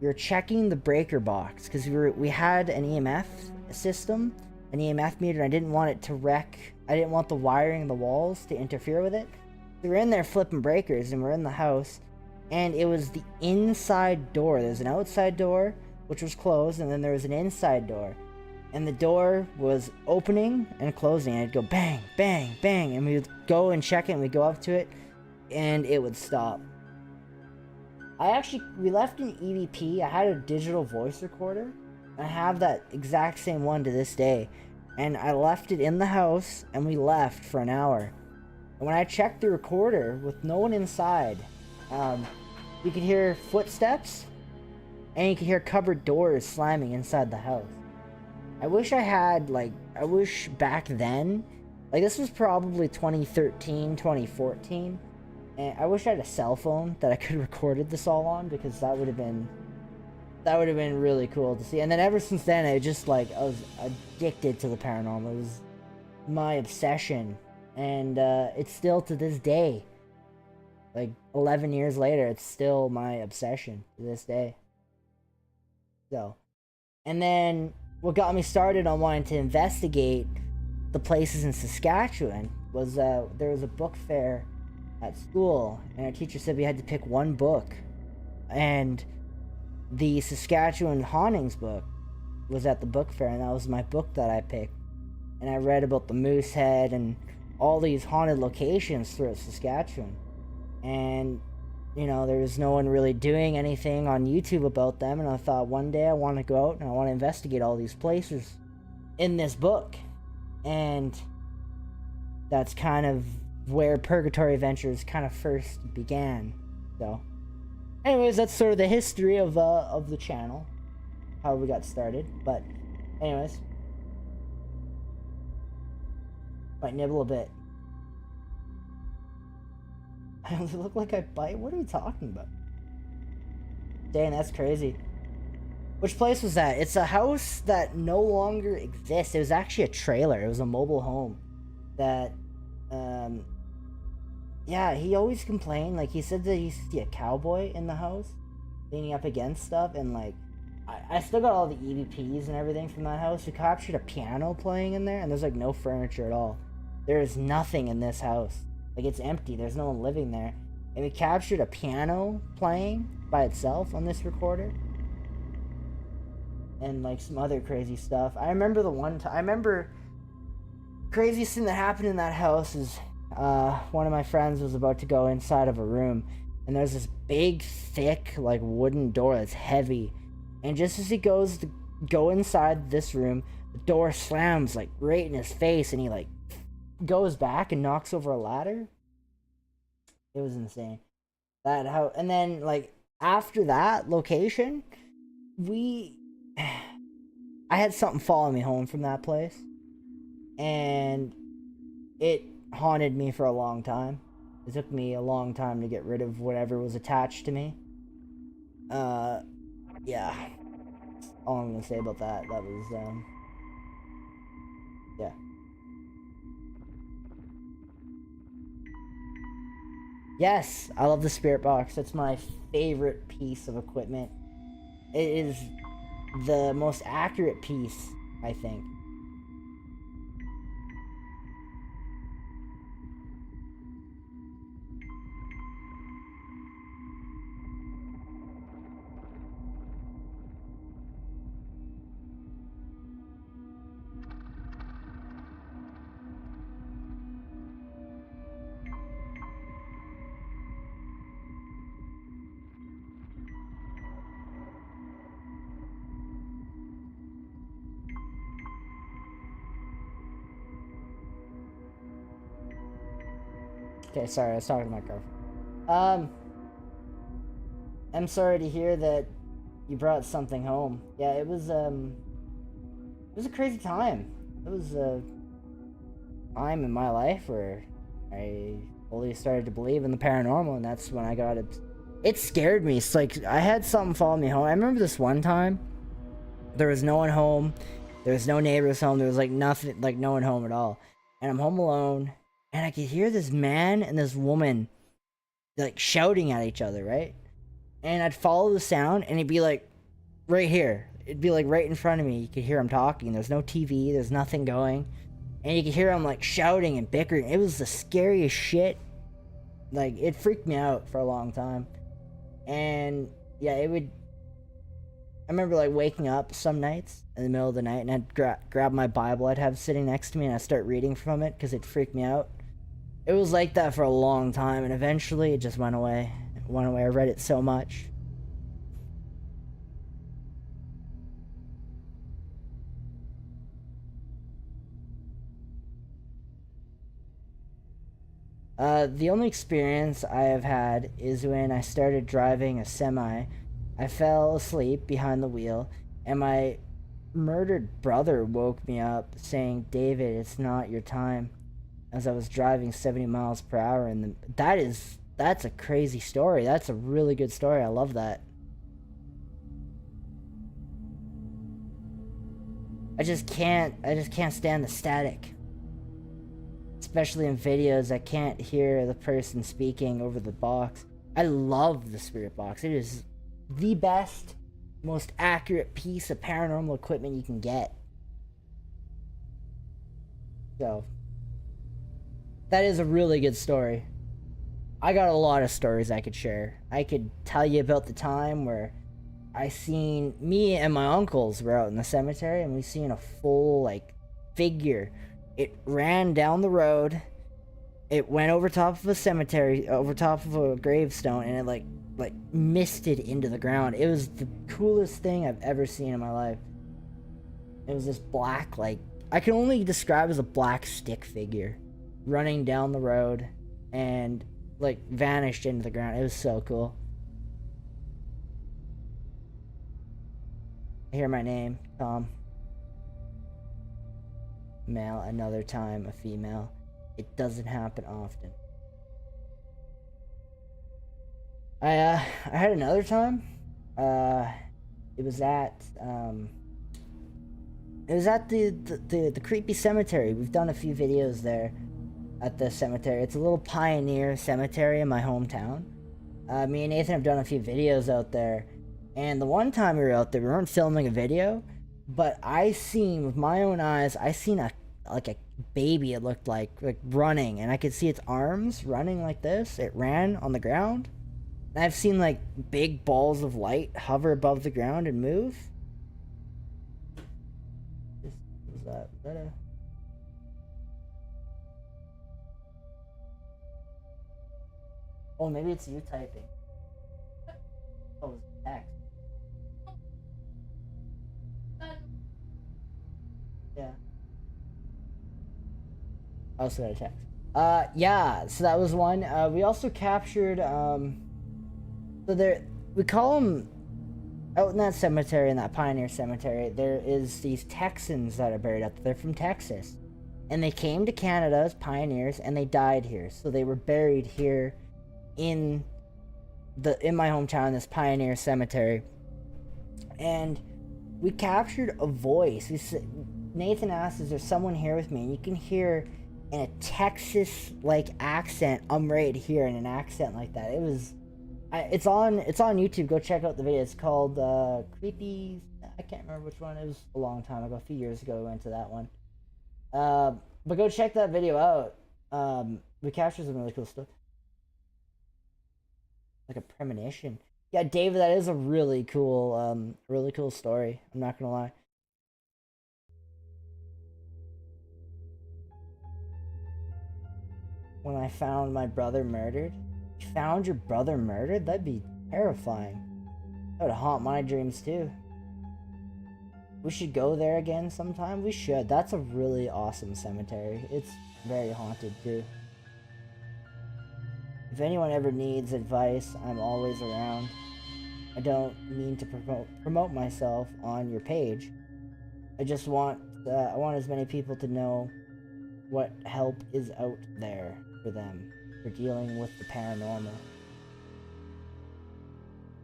We were checking the breaker box because we had an EMF system, an EMF meter, and I didn't want it to wreck. I didn't want the wiring in the walls to interfere with it. We were in there flipping breakers, and we're in the house, and it was the inside door. There's an outside door, which was closed, and then there was an inside door. And the door was opening and closing, and it'd go bang, bang, bang, and we would go and check it, and we'd go up to it, and it would stop. We left an EVP. I had a digital voice recorder. I have that exact same one to this day. And I left it in the house, and we left for an hour. And when I checked the recorder with no one inside, you could hear footsteps, and you could hear cupboard doors slamming inside the house. I wish back then, this was probably 2013, 2014, and I wish I had a cell phone that I could have recorded this all on, because that would have been really cool to see. And then ever since then, I was addicted to the paranormal. It was my obsession, and it's still to this day. 11 years later, it's still my obsession to this day. So, and then what got me started on wanting to investigate the places in Saskatchewan was there was a book fair at school, and our teacher said we had to pick one book, and the Saskatchewan Hauntings book was at the book fair, and that was my book that I picked. And I read about the Moosehead and all these haunted locations throughout Saskatchewan, and there was no one really doing anything on YouTube about them, and I thought one day I want to go out and I want to investigate all these places in this book. And that's kind of where Purgatory Adventures kind of first began. So anyways, that's sort of the history of the channel, how we got started. But anyways, might nibble a bit. Does it look like I bite? What are you talking about? Dang, that's crazy. Which place was that? It's a house that no longer exists. It was actually a trailer. It was a mobile home that, yeah, he always complained. He said that he used to see a cowboy in the house leaning up against stuff, and I still got all the EVPs and everything from that house. We captured a piano playing in there, and there's no furniture at all. There is nothing in this house. It's empty. There's no one living there. And we captured a piano playing by itself on this recorder. And some other crazy stuff. I remember craziest thing that happened in that house is one of my friends was about to go inside of a room, and there's this big, thick, wooden door that's heavy. And just as he goes to go inside this room, the door slams right in his face, and he goes back and knocks over a ladder. It was insane. And then after that location, I had something follow me home from that place, and it haunted me for a long time. It took me a long time to get rid of whatever was attached to me. Yeah. All I'm gonna say about that. That was yeah. Yes, I love the spirit box. That's my favorite piece of equipment. It is the most accurate piece, I think. Okay, sorry, I was talking to my girlfriend. I'm sorry to hear that you brought something home. Yeah, it was a crazy time. It was a time in my life where I fully started to believe in the paranormal, and that's when I got it. It scared me. It's like I had something follow me home. I remember this one time, there was no one home, there was no neighbors home, there was like nothing, like no one home at all, and I'm home alone, and I could hear this man and this woman like shouting at each other, right? And I'd follow the sound, and it'd be like right here. It'd be like right in front of me. You could hear them talking. There's no TV. There's nothing going. And you could hear them like shouting and bickering. It was the scariest shit. Like, it freaked me out for a long time. And yeah, it would. I remember like waking up some nights in the middle of the night, and I'd grab my Bible I'd have sitting next to me, and I'd start reading from it because it freaked me out. It was like that for a long time, and eventually it just went away. It went away. I read it so much. The only experience I have had is when I started driving a semi. I fell asleep behind the wheel, and my murdered brother woke me up saying, "David, it's not your time," as I was driving 70 miles per hour. And that's a crazy story. That's a really good story. I love that. I just can't stand the static. Especially in videos, I can't hear the person speaking over the box. I love the spirit box. It is the best, most accurate piece of paranormal equipment you can get. So, that is a really good story. I got a lot of stories I could share. I could tell you about the time where me and my uncles were out in the cemetery, and we seen a full, like, figure. It ran down the road. It went over top of a cemetery, over top of a gravestone, and it like misted into the ground. It was the coolest thing I've ever seen in my life. It was this black, like, I can only describe as a black stick figure running down the road and like vanished into the ground. It was so cool. I hear my name, Tom. Male, another time a female. It doesn't happen often. I had another time. It was at the creepy cemetery. We've done a few videos there at the cemetery. It's a little pioneer cemetery in my hometown. Me and Nathan have done a few videos out there, and the one time we were out there, we weren't filming a video, but I seen with my own eyes, I seen a baby, it looked like running, and I could see its arms running like this. It ran on the ground. And I've seen like big balls of light hover above the ground and move. Is that a... Oh, maybe it's you typing. Oh, it's text. Yeah. I also got a text. Yeah, so that was one. We also captured, so there, we call them, out in that cemetery, in that pioneer cemetery, there is these Texans that are buried up there. They're from Texas. And they came to Canada as pioneers, and they died here. So they were buried here in my hometown, this pioneer cemetery. And we captured a voice. Nathan asked, "Is there someone here with me?" And you can hear in a Texas-like accent, "I'm right here," in an accent like that. It was, it's on YouTube. Go check out the video. It's called Creepy. I can't remember which one. It was a long time ago, a few years ago. We went to that one. But go check that video out. We captured some really cool stuff, like a premonition. Yeah, David, that is a really cool story. I'm not gonna lie. When I found my brother murdered. You found your brother murdered? That'd be terrifying. That would haunt my dreams too. We should go there again sometime. We should. That's a really awesome cemetery. It's very haunted too. If anyone ever needs advice, I'm always around. I don't mean to promote myself on your page. I just want I want as many people to know what help is out there for them for dealing with the paranormal. What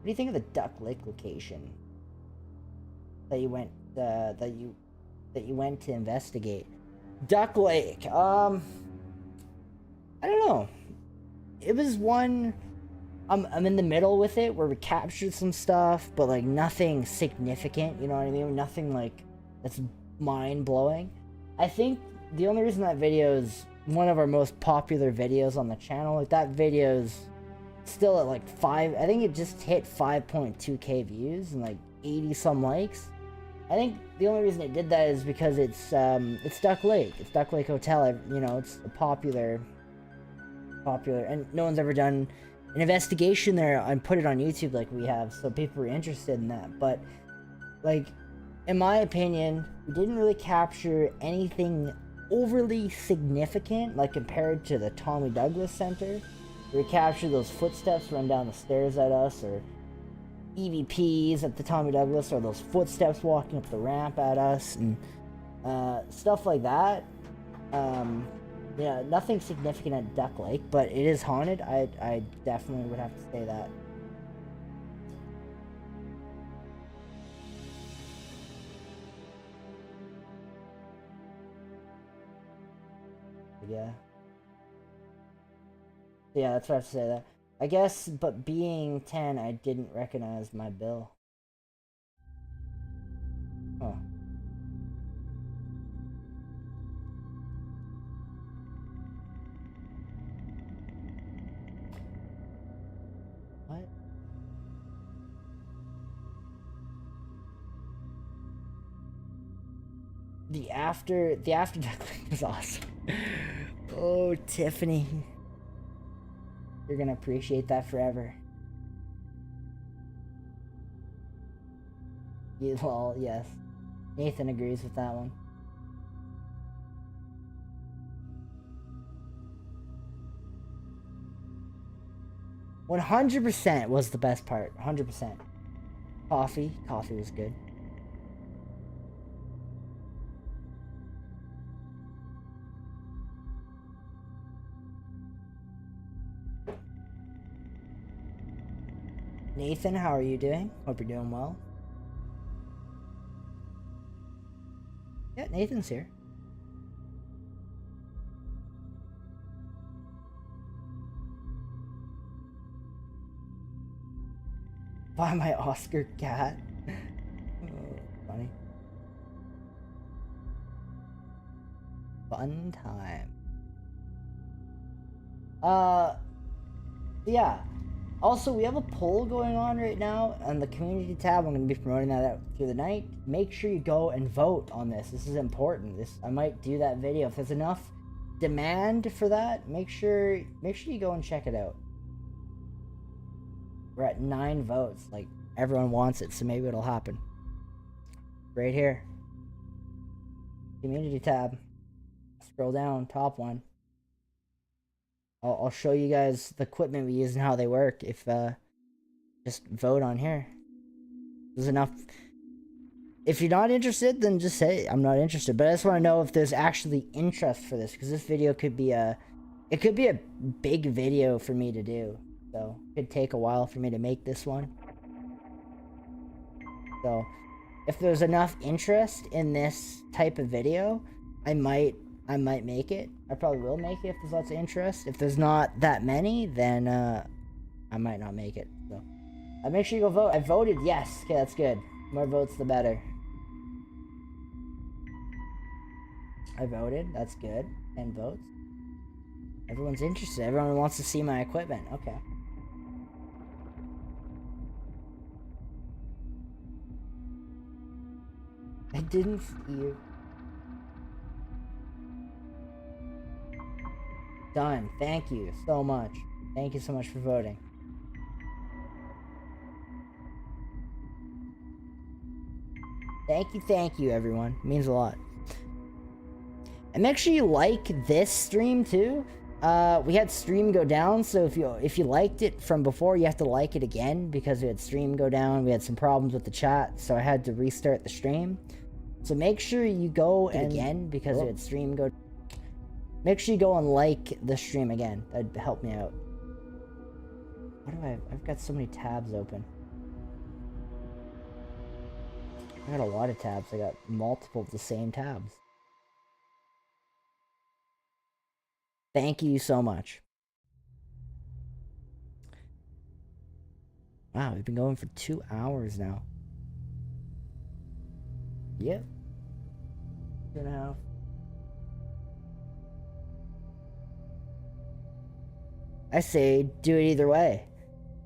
do you think of the Duck Lake location that you went that you went to investigate? Duck Lake. I don't know. It was one. I'm in the middle with it where we captured some stuff, but like nothing significant. You know what I mean? Nothing like that's mind blowing. I think the only reason that video is one of our most popular videos on the channel, like that video's still at like 5. I think it just hit 5.2k views and like 80 some likes. I think the only reason it did that is because it's Duck Lake. It's Duck Lake Hotel. You know, it's a popular, and no one's ever done an investigation there and put it on YouTube like we have, so people were interested in that. But like, in my opinion, we didn't really capture anything overly significant, like compared to the Tommy Douglas Center. We captured those footsteps run down the stairs at us, or EVPs at the Tommy Douglas, or those footsteps walking up the ramp at us, and stuff like that. Yeah, nothing significant at Duck Lake, but it is haunted. I definitely would have to say that. Yeah. Yeah, that's what I have to say that. I guess, but being 10, I didn't recognize my bill. Huh. What? The after Duck Lake is awesome. Oh, Tiffany. You're gonna appreciate that forever. Yeah, well, yes. Nathan agrees with that one. $100% was the best part. 100%. Coffee was good. Nathan, how are you doing? Hope you're doing well. Yeah, Nathan's here. Buy my Oscar cat. Oh, funny. Fun time. Yeah. Also, we have a poll going on right now on the community tab. I'm going to be promoting that out through the night. Make sure you go and vote on this. This is important. I might do that video. If there's enough demand for that, make sure you go and check it out. We're at 9 votes. Like, everyone wants it, so maybe it'll happen. Right here. Community tab. Scroll down, top one. I'll show you guys the equipment we use and how they work if just vote on here. There's enough. If you're not interested, then just say I'm not interested. But I just want to know if there's actually interest for this, because this video could be a big video for me to do. So it could take a while for me to make this one. So if there's enough interest in this type of video, I might make it. I probably will make it if there's lots of interest. If there's not that many, then I might not make it. So make sure you go vote. I voted yes. Okay, that's good. More votes, the better. I voted. That's good. 10 votes. Everyone's interested. Everyone wants to see my equipment. Okay. I didn't see you. Done. Thank you so much. Thank you so much for voting. Thank you, everyone. It means a lot. And make sure you like this stream too. We had stream go down, so if you liked it from before, you have to like it again because we had stream go down. We had some problems with the chat, so I had to restart the stream. So make sure you go and again because we had stream go. Make sure you go and like the stream again. That'd help me out. What do I've got so many tabs open. I got a lot of tabs. I got multiple of the same tabs. Thank you so much. Wow, we've been going for 2 hours now. Yep. 2.5. I say do it either way.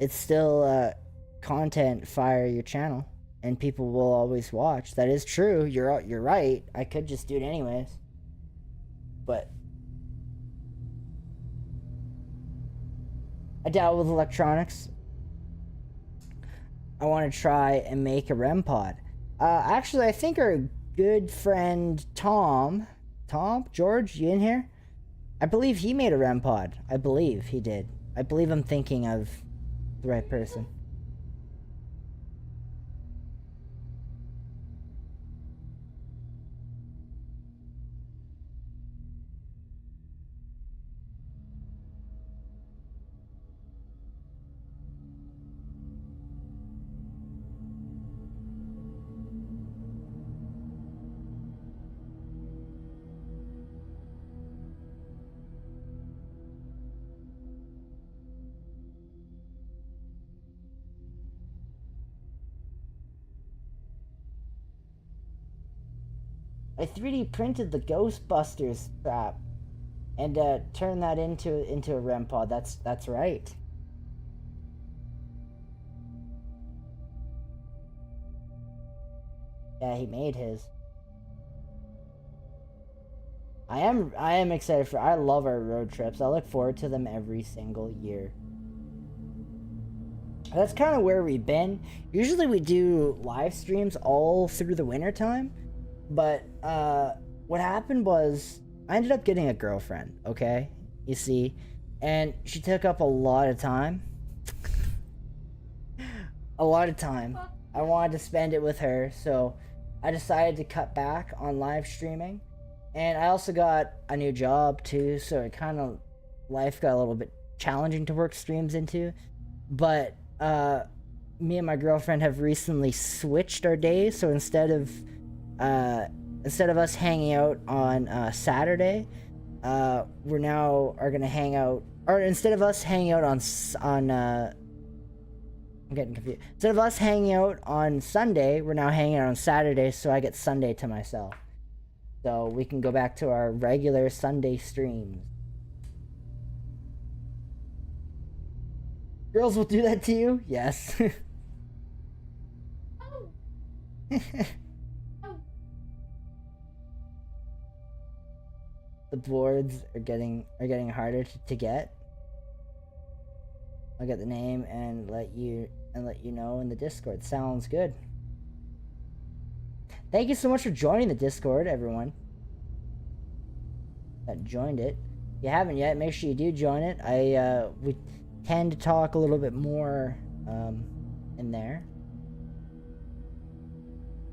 It's still content fire your channel, and people will always watch. That is true. You're right. I could just do it anyways. But I dabble with electronics. I want to try and make a REM pod. Actually, I think our good friend George, you in here? I believe he made a REM pod. I believe he did. I believe I'm thinking of the right person. I 3D printed the Ghostbusters strap and turned that into a REM pod. That's right. Yeah, he made his. I am excited I love our road trips. I look forward to them every single year. That's kind of where we've been. Usually we do live streams all through the winter time, but what happened was I ended up getting a girlfriend, okay? You see, and she took up a lot of time. A lot of time. I wanted to spend it with her, so I decided to cut back on live streaming. And I also got a new job too, so it kind of, life got a little bit challenging to work streams into. But me and my girlfriend have recently switched our days, so instead of us hanging out on Saturday, we're now are gonna hang out, or instead of us hanging out on I'm getting confused. Instead of us hanging out on Sunday, we're now hanging out on Saturday, so I get Sunday to myself. So we can go back to our regular Sunday streams. Girls will do that to you? Yes. The boards are getting harder to get. I'll get the name and let you know in the Discord. Sounds good. Thank you so much for joining the Discord, everyone that joined it. If you haven't yet, make sure you do join it. We tend to talk a little bit more in there.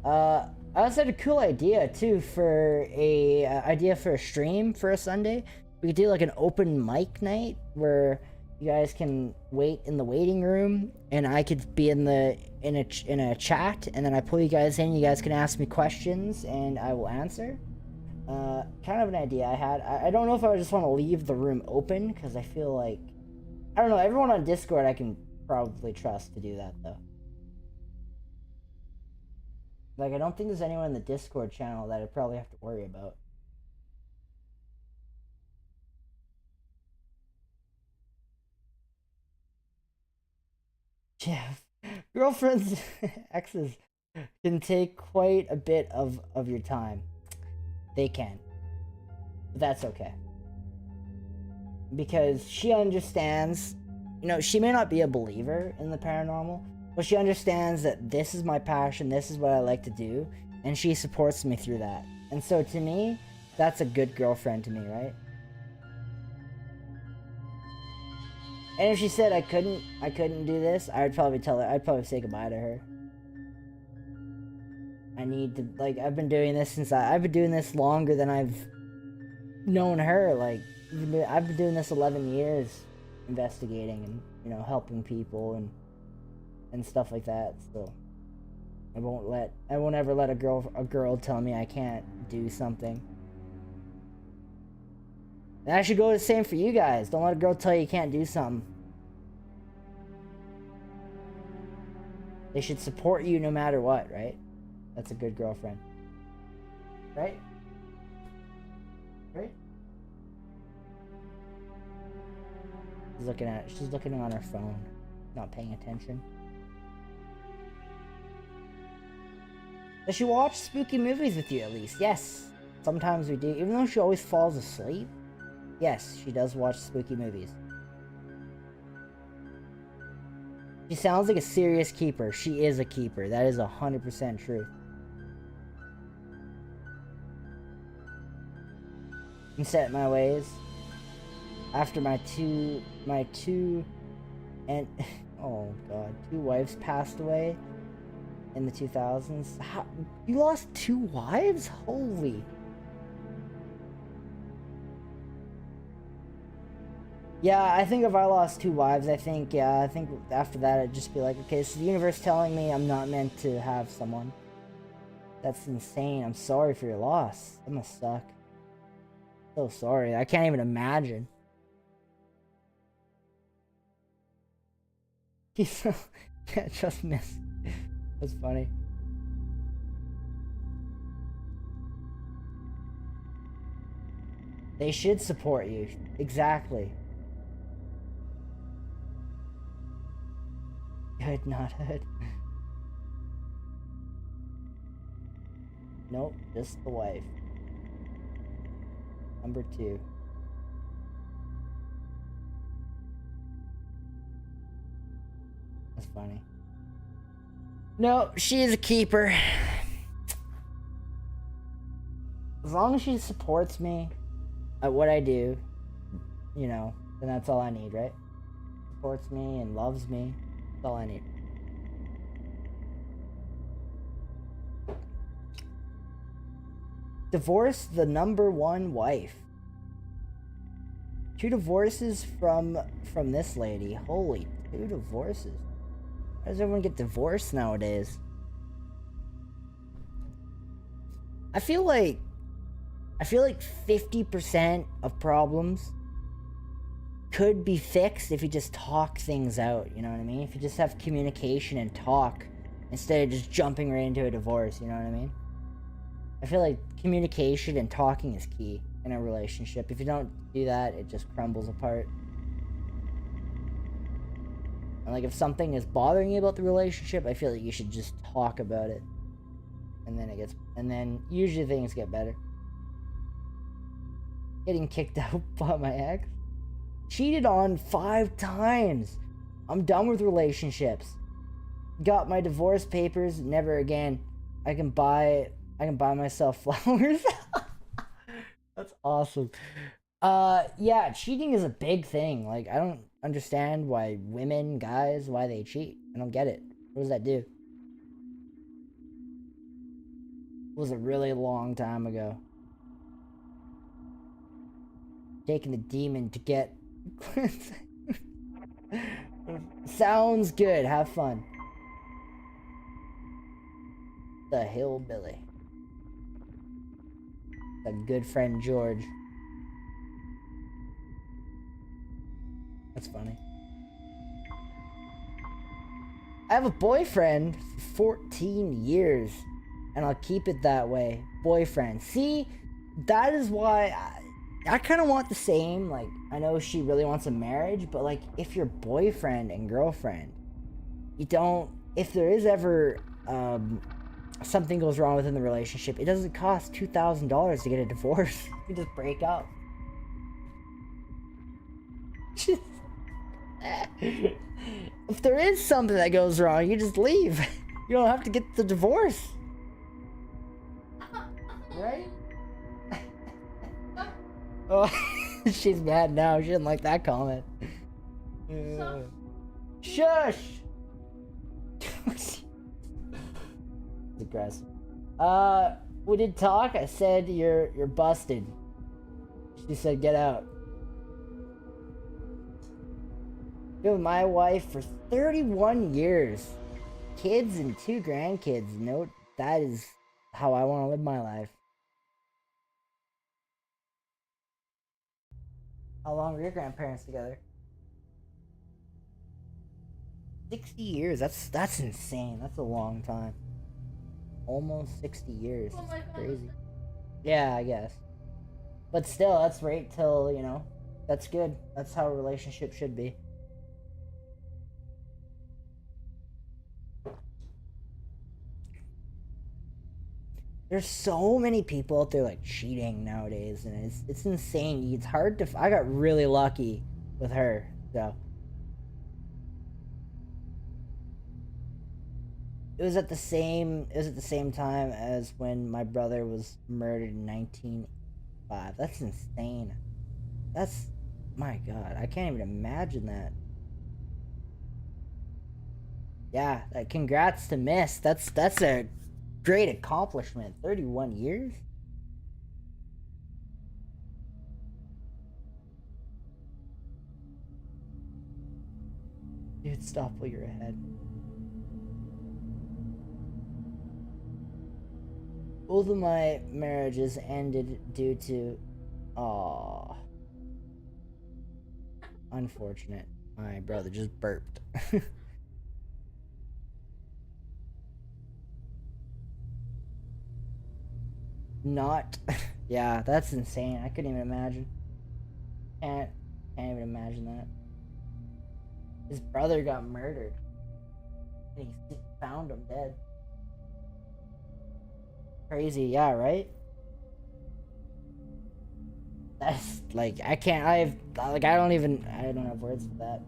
I also had a cool idea too for a stream for a Sunday. We could do like an open mic night where you guys can wait in the waiting room, and I could be in a chat, and then I pull you guys in. You guys can ask me questions, and I will answer. Kind of an idea I had. I don't know if I just want to leave the room open because I feel like, I don't know. Everyone on Discord I can probably trust to do that though. Like, I don't think there's anyone in the Discord channel that I'd probably have to worry about. Yeah, girlfriends, exes can take quite a bit of your time. They can. But that's okay. Because she understands, you know, she may not be a believer in the paranormal, but she understands that this is my passion, this is what I like to do, and she supports me through that. And so to me, that's a good girlfriend to me, right? And if she said I couldn't do this, I'd probably tell her, I'd probably say goodbye to her. I need to, like, I've been doing this since I've been doing this longer than I've known her. Like, I've been doing this 11 years, investigating and, you know, helping people and stuff like that. So I won't ever let a girl tell me I can't do something. And that should go the same for you guys. Don't let a girl tell you can't do something. They should support you no matter what, right? That's a good girlfriend. Right? Right? She's looking on her phone, not paying attention. Does she watch spooky movies with you at least? Yes. Sometimes we do. Even though she always falls asleep. Yes, she does watch spooky movies. She sounds like a serious keeper. She is a keeper. That is 100% true. I'm set in my ways. After my two and oh god, 2 wives passed away in the 2000s. How, you lost 2 wives? Holy. Yeah, I think if I lost 2 wives, I think after that I'd just be like, okay, so the universe telling me I'm not meant to have someone. That's insane. I'm sorry for your loss. That must suck. So sorry. I can't even imagine. He's so... Yeah, just missed. That's funny. They should support you. Exactly. Good, not hood. Nope, just the wife. Number 2. That's funny. No, she is a keeper. As long as she supports me at what I do, you know, then that's all I need, right? Supports me and loves me. That's all I need. Divorce the number 1 wife. 2 divorces from this lady. Holy, 2 divorces. How does everyone get divorced nowadays? I feel like 50% of problems could be fixed if you just talk things out, you know what I mean? If you just have communication and talk instead of just jumping right into a divorce, you know what I mean? I feel like communication and talking is key in a relationship. If you don't do that, it just crumbles apart. And like if something is bothering you about the relationship, I feel like you should just talk about it. And then usually things get better. Getting kicked out by my ex. Cheated on 5 times. I'm done with relationships. Got my divorce papers, never again. I can buy myself flowers. That's awesome. Yeah, cheating is a big thing. Like, I don't understand why women, guys, why they cheat. I don't get it. What does that do? It was a really long time ago. Taking the demon to get... Sounds good. Have fun. The hillbilly. A good friend George. That's funny. I have a boyfriend for 14 years, and I'll keep it that way. Boyfriend. See, that is why I kind of want the same. Like, I know she really wants a marriage, but like, if you're boyfriend and girlfriend, you don't, if there is ever something goes wrong within the relationship, it doesn't cost $2,000 to get a divorce. You just break up. If there is something that goes wrong, you just leave. You don't have to get the divorce. Right? Oh, she's mad now. She didn't like that comment. Shush! It's aggressive. We did talk. I said you're busted. She said get out. Been with my wife for 31 years. Kids and 2 grandkids. Note that is how I want to live my life. How long were your grandparents together? 60 years. That's insane. That's a long time. Almost 60 years. That's crazy. Yeah, I guess. But still, that's right till, you know, that's good. That's how a relationship should be. There's so many people out there like cheating nowadays, and it's insane. It's hard to. I got really lucky with her, so it was at the same time as when my brother was murdered in 1905. That's insane. That's, my God, I can't even imagine that. Yeah, congrats to Miss. That's a great accomplishment. 31 years? Dude, stop while you're ahead. Both of my marriages ended due to... Aww. Unfortunate. My brother just burped. Not... Yeah, that's insane. I couldn't even imagine. Can't even imagine that. His brother got murdered. And he found him dead. Crazy, yeah, right? That's like, I don't have words for that.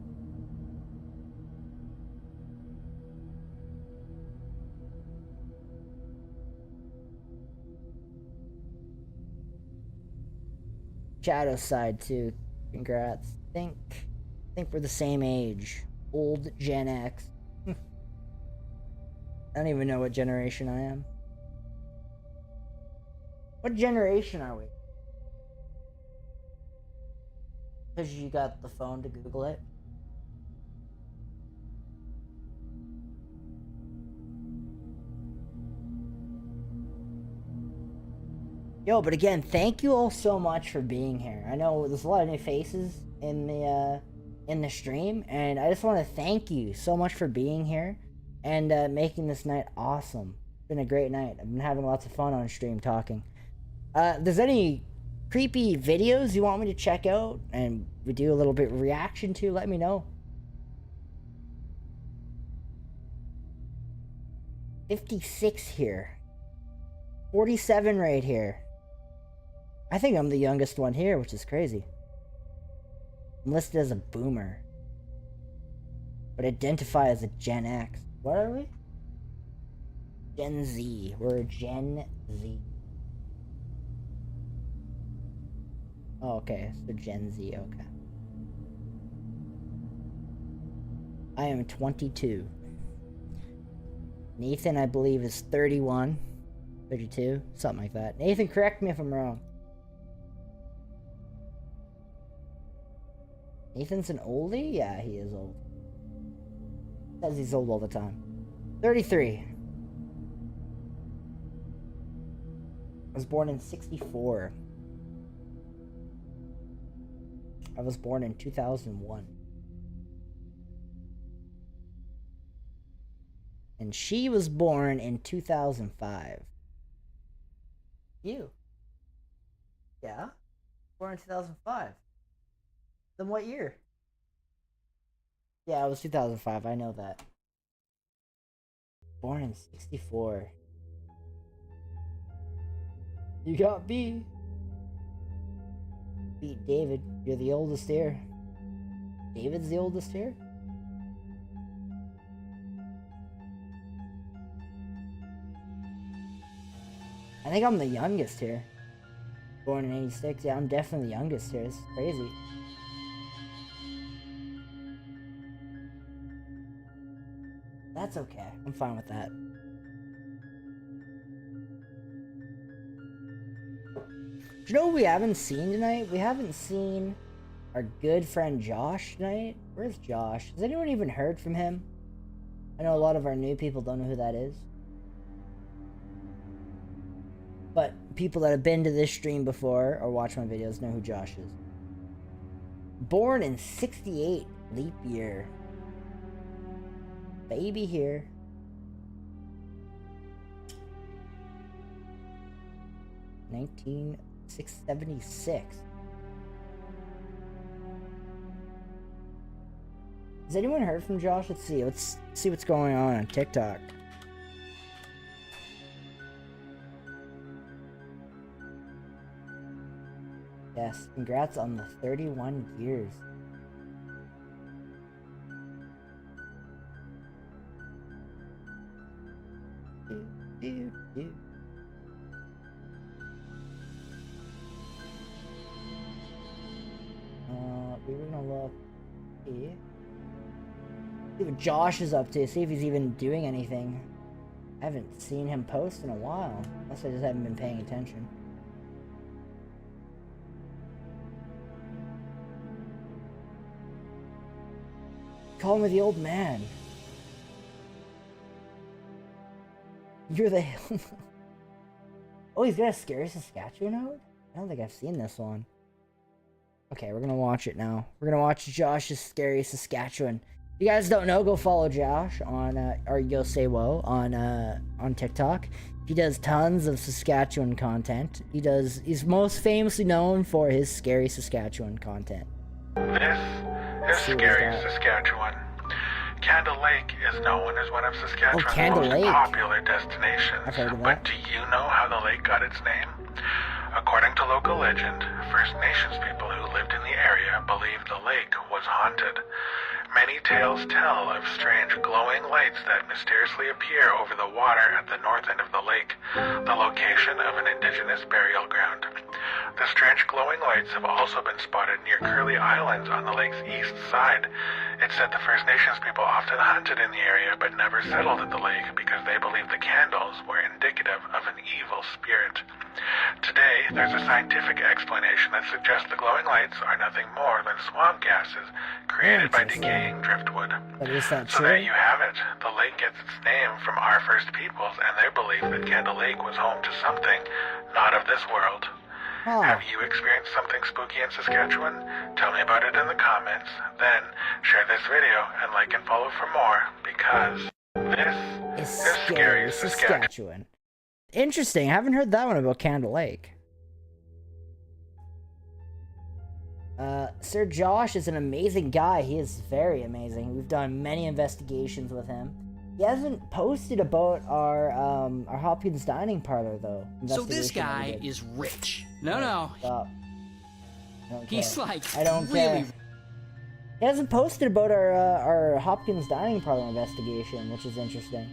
Shadow side too. Congrats. Think we're the same age. Old Gen X. I don't even know what generation I am. What generation are we? Because you got the phone to Google it. Yo, but again, thank you all so much for being here. I know there's a lot of new faces in the stream, and I just want to thank you so much for being here and making this night awesome. It's been a great night. I've been having lots of fun on stream talking. There's any creepy videos you want me to check out and we do a little bit of reaction to, let me know. 56 here. 47 right here. I think I'm the youngest one here, which is crazy. I'm listed as a boomer. But identify as a Gen X. What are we? Gen Z. We're Gen Z. Oh, okay. So Gen Z, okay. I am 22. Nathan, I believe, is 31. 32, something like that. Nathan, correct me if I'm wrong. Nathan's an oldie? Yeah, he is old. Says he's old all the time. 33. I was born in 64. I was born in 2001. And she was born in 2005. You? Yeah? Born in 2005. Then what year? Yeah, it was 2005. I know that. Born in 64. You got B. Beat David. You're the oldest here. David's the oldest here? I think I'm the youngest here. Born in 86. Yeah, I'm definitely the youngest here. This is crazy. That's okay. I'm fine with that. Do you know what we haven't seen tonight? We haven't seen our good friend Josh tonight. Where's Josh? Has anyone even heard from him? I know a lot of our new people don't know who that is. But people that have been to this stream before or watched my videos know who Josh is. Born in 68, leap year. Baby here. $19,676. Has anyone heard from Josh? Let's see. Let's see what's going on TikTok. Yes, congrats on the 31 years. Do. We were gonna look here. See what Josh is up to, see if he's even doing anything. I haven't seen him post in a while, unless I just haven't been paying attention. Call me the old man. You're the Oh, he's got a Scary Saskatchewan out? I don't think I've seen this one. Okay, we're gonna watch it now. We're gonna watch Josh's Scary Saskatchewan. If you guys don't know, go follow Josh on or Yo Say Whoa on TikTok. He does tons of Saskatchewan content. He's most famously known for his Scary Saskatchewan content. This is Scary Saskatchewan. Candle Lake is known as one of Saskatchewan's most popular destinations. I've heard of that. But do you know how the lake got its name? According to local legend, First Nations people who lived in the area believed the lake was haunted. Many tales tell of strange glowing lights that mysteriously appear over the water at the north end of the lake, the location of an indigenous burial ground. The strange glowing lights have also been spotted near Curly Islands on the lake's east side. It's said the First Nations people often hunted in the area but never settled at the lake because they believed the candles were indicative of an evil spirit. Today, there's a scientific explanation that suggests the glowing lights are nothing more than swamp gases created by decaying driftwood. But is that So true? there you have it. The lake gets its name from our first peoples and their belief that Candle Lake was home to something not of this world. Huh. Have you experienced something spooky in Saskatchewan? Tell me about it in the comments. Then, share this video and like and follow for more, because this It's is Scary Saskatchewan. Interesting. I haven't heard that one about Candle Lake. Sir Josh is an amazing guy. He is very amazing. We've done many investigations with him. He hasn't posted about our Hopkins dining parlor though. So this Investigation that we guy did. is rich. No. Stop. I don't He's care. like I don't really. care. He hasn't posted about our Hopkins dining parlor investigation, which is interesting.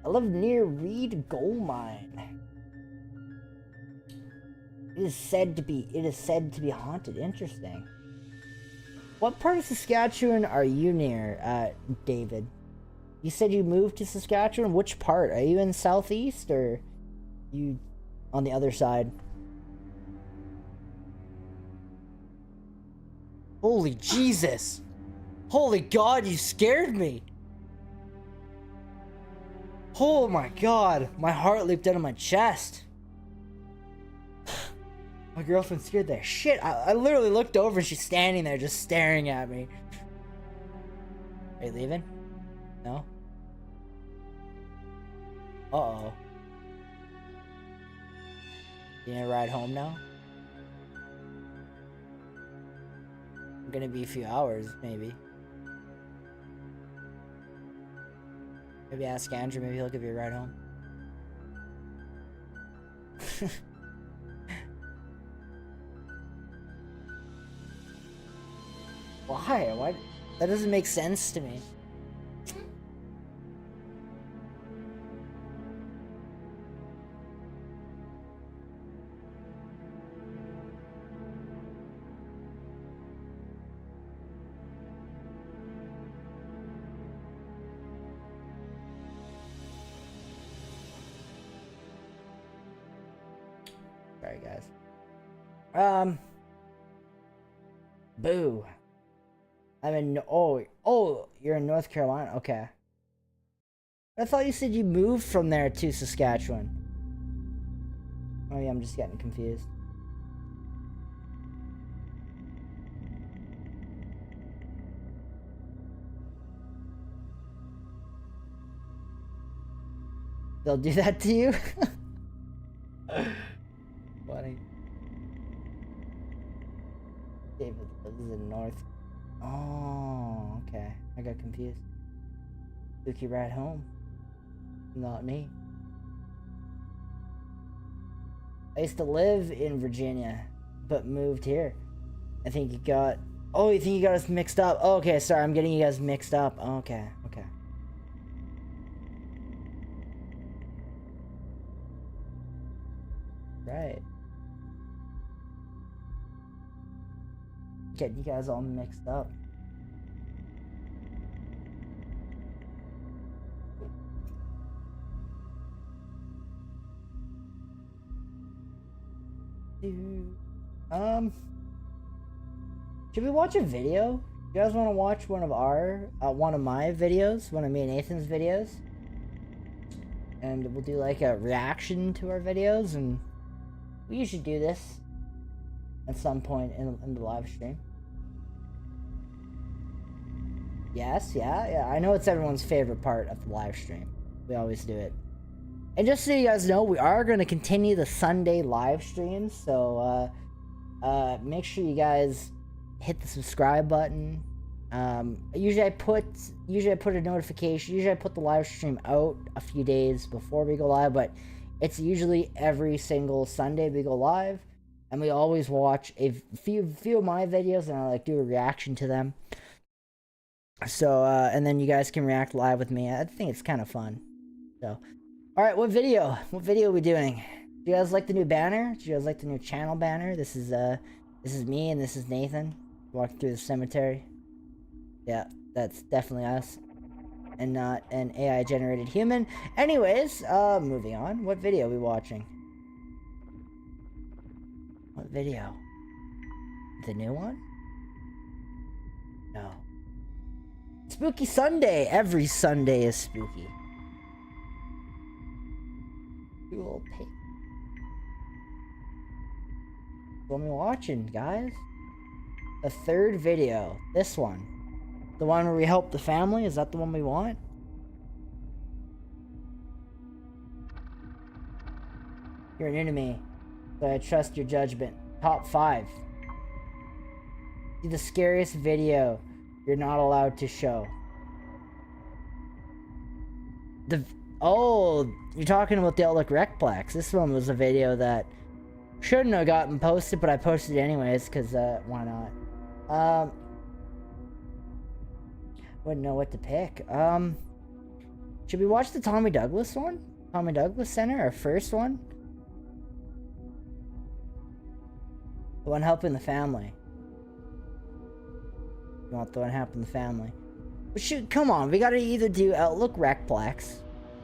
I live near Reed Gold Mine. It is said to be haunted. Interesting. What part of Saskatchewan are you near, David? You said you moved to Saskatchewan. Which part? Are you in southeast or you on the other side? Holy Jesus! Holy God, you scared me! Oh my God, my heart leaped out of my chest. My girlfriend scared the shit. I literally looked over and she's standing there just staring at me. Are you leaving? No? Uh-oh. You gonna ride home now? I'm gonna be a few hours, maybe. Maybe ask Andrew, maybe he'll give you a ride home. Why? Why? That doesn't make sense to me. Sorry, guys. Boo. I'm in. Oh, you're in North Carolina. Okay. I thought you said you moved from there to Saskatchewan. Oh yeah, I'm just getting confused. They'll do that to you? Funny. David lives in North. Oh, okay. I got confused. Spooky ride home. Not me. I used to live in Virginia, but moved here. I think you got... Oh, you think you got us mixed up? Oh, okay, sorry, I'm getting you guys mixed up. Oh, okay, okay. Right. Getting you guys all mixed up. Should we watch a video? You guys want to watch one of my videos? One of me and Nathan's videos? And we'll do like a reaction to our videos, and we usually do this at some point in the live stream. Yes, yeah. I know it's everyone's favorite part of the live stream. We always do it. And just so you guys know, we are going to continue the Sunday live streams, so make sure you guys hit the subscribe button. Usually I put a notification. Usually I put the live stream out a few days before we go live, but it's usually every single Sunday we go live, and we always watch a few of my videos, and I like do a reaction to them. So and then you guys can react live with me. I think it's kind of fun. So, all right, what video are we doing? Do you guys like the new banner? Do you guys like the new channel banner? This is me and this is Nathan walking through the cemetery. Yeah, that's definitely us, and not an AI generated human. Anyways, moving on. What video are we watching? What video? The new one? No. Spooky Sunday. Every Sunday is spooky. Cool tape. What am I watching, guys? The third video. This one. The one where we help the family. Is that the one we want? You're new to me, so I trust your judgment. Top 5. See the scariest video you're not allowed to show. Oh, you're talking about the Outlook Recplex. This one was a video that shouldn't have gotten posted, but I posted it anyways, because, why not? Wouldn't know what to pick. Should we watch the Tommy Douglas one? Tommy Douglas Center, our first one? The one helping the family. You want the one helping the family? But shoot, come on, we gotta either do Outlook Recplex,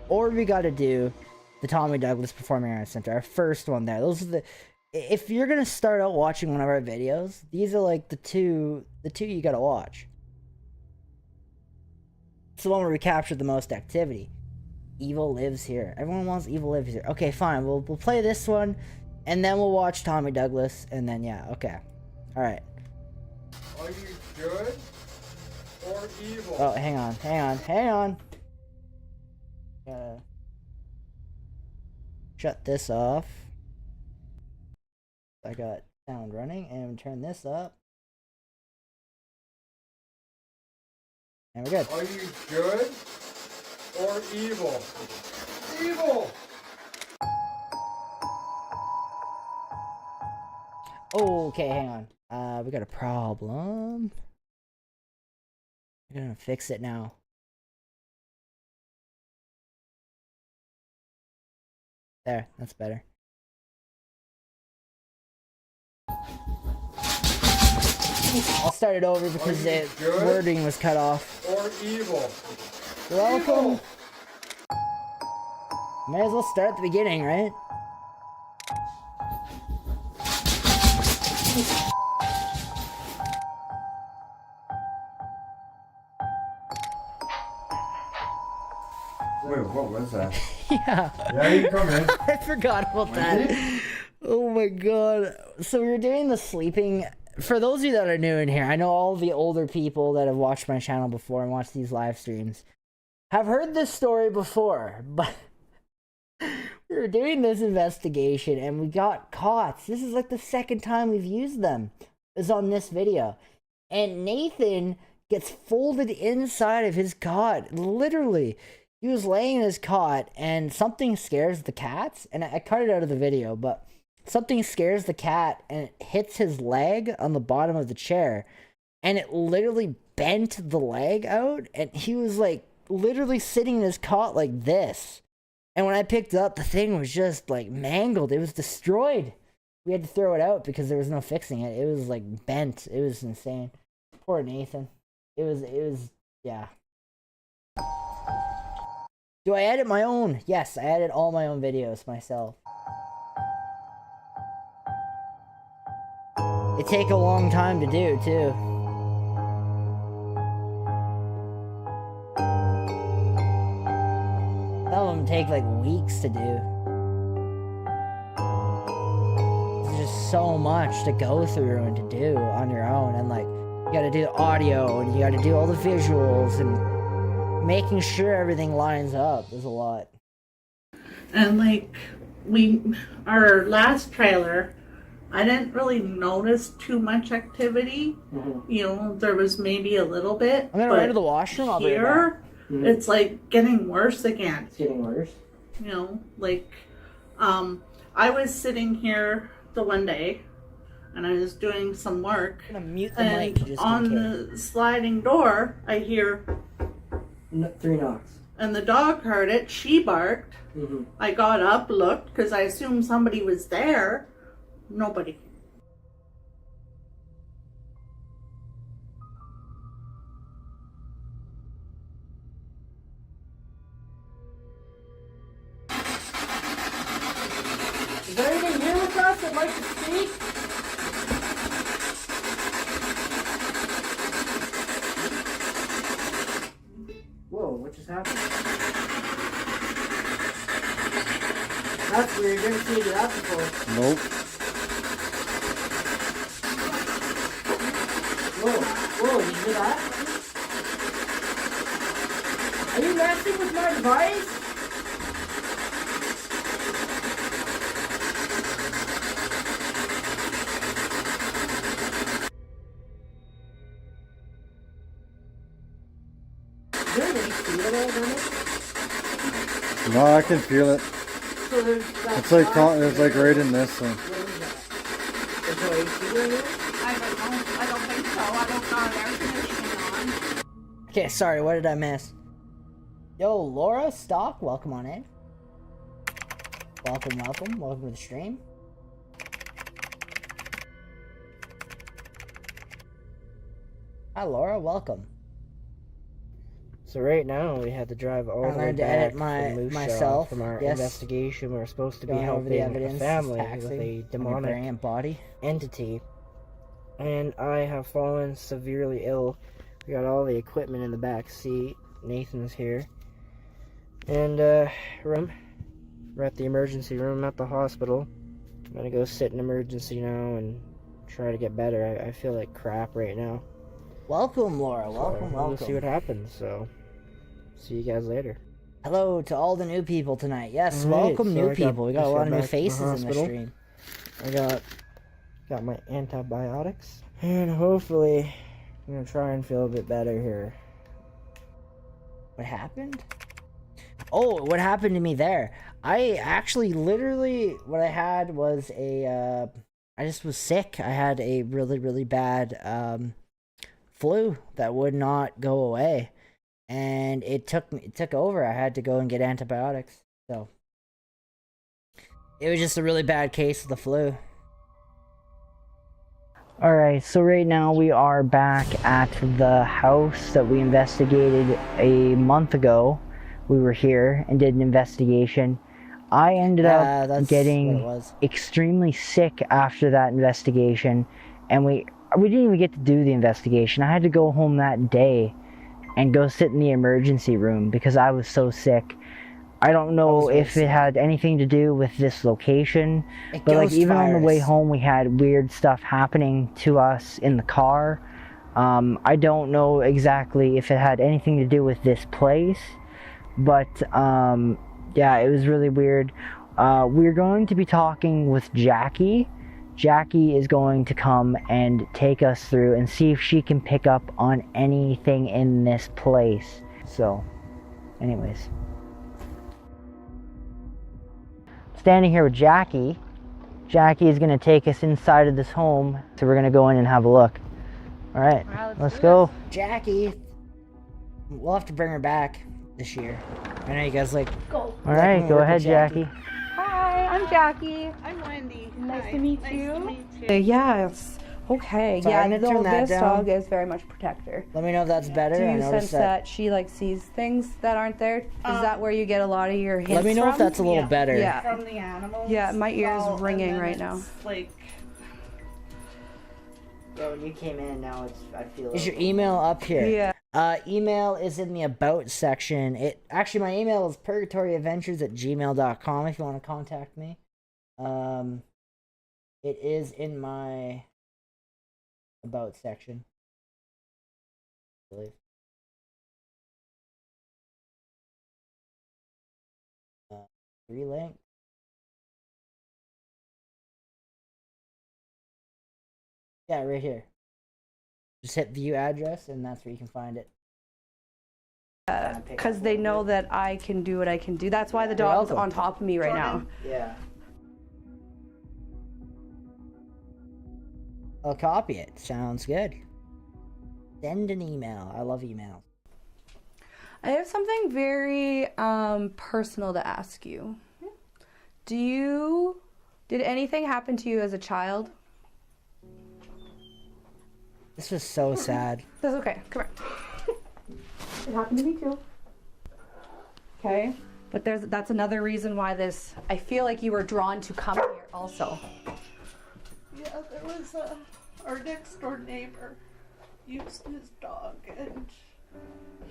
or we gotta do the Tommy Douglas Performing Arts Center, our first one there. Those are the... If you're gonna start out watching one of our videos, these are like the two you gotta watch. It's the one where we captured the most activity. Evil Lives Here. Everyone wants Evil Lives Here. Okay, fine. We'll play this one, and then we'll watch Tommy Douglas, and then yeah, okay. Alright. Are you good or evil? Oh, hang on. Shut this off. I got sound running, and turn this up. And we're good. Are you good or evil? Evil! Oh, okay, hang on. We got a problem. We're gonna fix it now. There, that's better. I'll start it over because the wording was cut off. Or evil? You're welcome. Evil. May as well start at the beginning, right? Wait, what was that? Yeah. Yeah, you can come in. I forgot about that. Oh my god. So we were doing the sleeping. For those of you that are new in here, I know all the older people that have watched my channel before and watched these live streams have heard this story before, but we were doing this investigation and we got cots. This is like the second time we've used them. It's on this video. And Nathan gets folded inside of his cot. Literally. He was laying in his cot and something scares the cats. And I cut it out of the video, but something scares the cat and it hits his leg on the bottom of the chair. And it literally bent the leg out. And he was like literally sitting in his cot like this. And when I picked it up, the thing was just like mangled. It was destroyed. We had to throw it out because there was no fixing it. It was like bent. It was insane. Poor Nathan. It was, yeah. Do I edit my own? Yes, I edit all my own videos myself. It take a long time to do, too. Some of them take like weeks to do. There's just so much to go through and to do on your own, and like you gotta do the audio and you gotta do all the visuals and making sure everything lines up is a lot. And like our last trailer, I didn't really notice too much activity. Mm-hmm. You know, there was maybe a little bit. I'm gonna run to the washroom. I'll be right back. Here, it's like getting worse again. It's getting worse. You know, like, I was sitting here the one day, and I was doing some work. I'm gonna mute the mic And just on in case. the sliding door, I hear, 3 knocks. and the dog heard it. She barked. Mm-hmm. I got up, looked, because I assumed somebody was there. Nobody. Is there anything here with us that'd like to speak? Whoa, what just happened? That's weird. Never seen that before. Nope. Whoa, did you hear that? Are you messing with my device? Is there an AC at all, Dennis? No, I can feel it. So there's that It's like spot- it's like right in this one. What is that? There's no AC right here? I don't know. I don't think so. I don't got air conditioning on. Okay, sorry, what did I miss? Yo, Laura, Stock, welcome on in. Welcome to the stream. Hi, Laura, welcome. So right now we had to drive all I the way learned to back edit from Moose Jaw myself. from our Yes. investigation. We were supposed to be Going over the helping evidence, a family taxing with a on your demonic brain and body. entity, and I have fallen severely ill. We got all the equipment in the back seat. Nathan's here, and we're at the emergency room at the hospital. I'm gonna go sit in emergency now and try to get better. I feel like crap right now. Welcome, Laura. Welcome, We'll see what welcome. happens. So, see you guys later. Hello to all the new people tonight. Yes, All right, welcome so new I got- people. We got a just lot got of new back from the faces in the hospital. stream. I got my antibiotics, and hopefully I'm gonna try and feel a bit better here. What happened? Oh, what happened to me there? I actually literally what I had was I just was sick. I had a really, really bad flu that would not go away. And it took over. I had to go and get antibiotics. So it was just a really bad case of the flu. Alright, so right now we are back at the house that we investigated a month ago. We were here and did an investigation. I ended up that's what it getting was. extremely sick after that investigation, and we didn't even get to do the investigation. I had to go home that day and go sit in the emergency room because I was so sick. I don't know if it had anything to do with this location, but like even on the way home we had weird stuff happening to us in the car. I don't know exactly if it had anything to do with this place, but yeah, it was really weird. We're going to be talking with Jackie. Jackie is going to come and take us through and see if she can pick up on anything in this place. So, anyways. Standing here with Jackie. Jackie is going to take us inside of this home, so we're going to go in and have a look. All right, let's go. Jackie, we'll have to bring her back this year. I know you guys like. All right, go ahead, Jackie. Hi, I'm Jackie. I'm Wendy. Nice to meet you. Nice to meet you. Yes. Okay. Sorry, I'm yeah, gonna turn that this down. dog is very much protector. Let me know if that's better. Do I you noticed sense that she like sees things that aren't there? Is that where you get a lot of your hints Let me know if from? that's a little better. Yeah. From the animals. Yeah, my ear's Well, ringing and then right now. it's Like, Yeah, when you came in, now I feel. Is your email up here? Yeah. Email is in the about section. Actually, my email is purgatoryadventures@gmail.com if you want to contact me. It is in my about section, I believe. Relink. Yeah, right here. Just hit view address, and that's where you can find it. Because they know that I can do what I can do. That's why the You're dog's welcome. on top of me right now. Yeah. I'll copy it. Sounds good. Send an email. I love emails. I have something very personal to ask you. Did anything happen to you as a child? This was so sad. That's okay. Come here. It happened to me too. Okay. But that's another reason why I feel like you were drawn to come here also. yeah, there was our next door neighbor used his dog and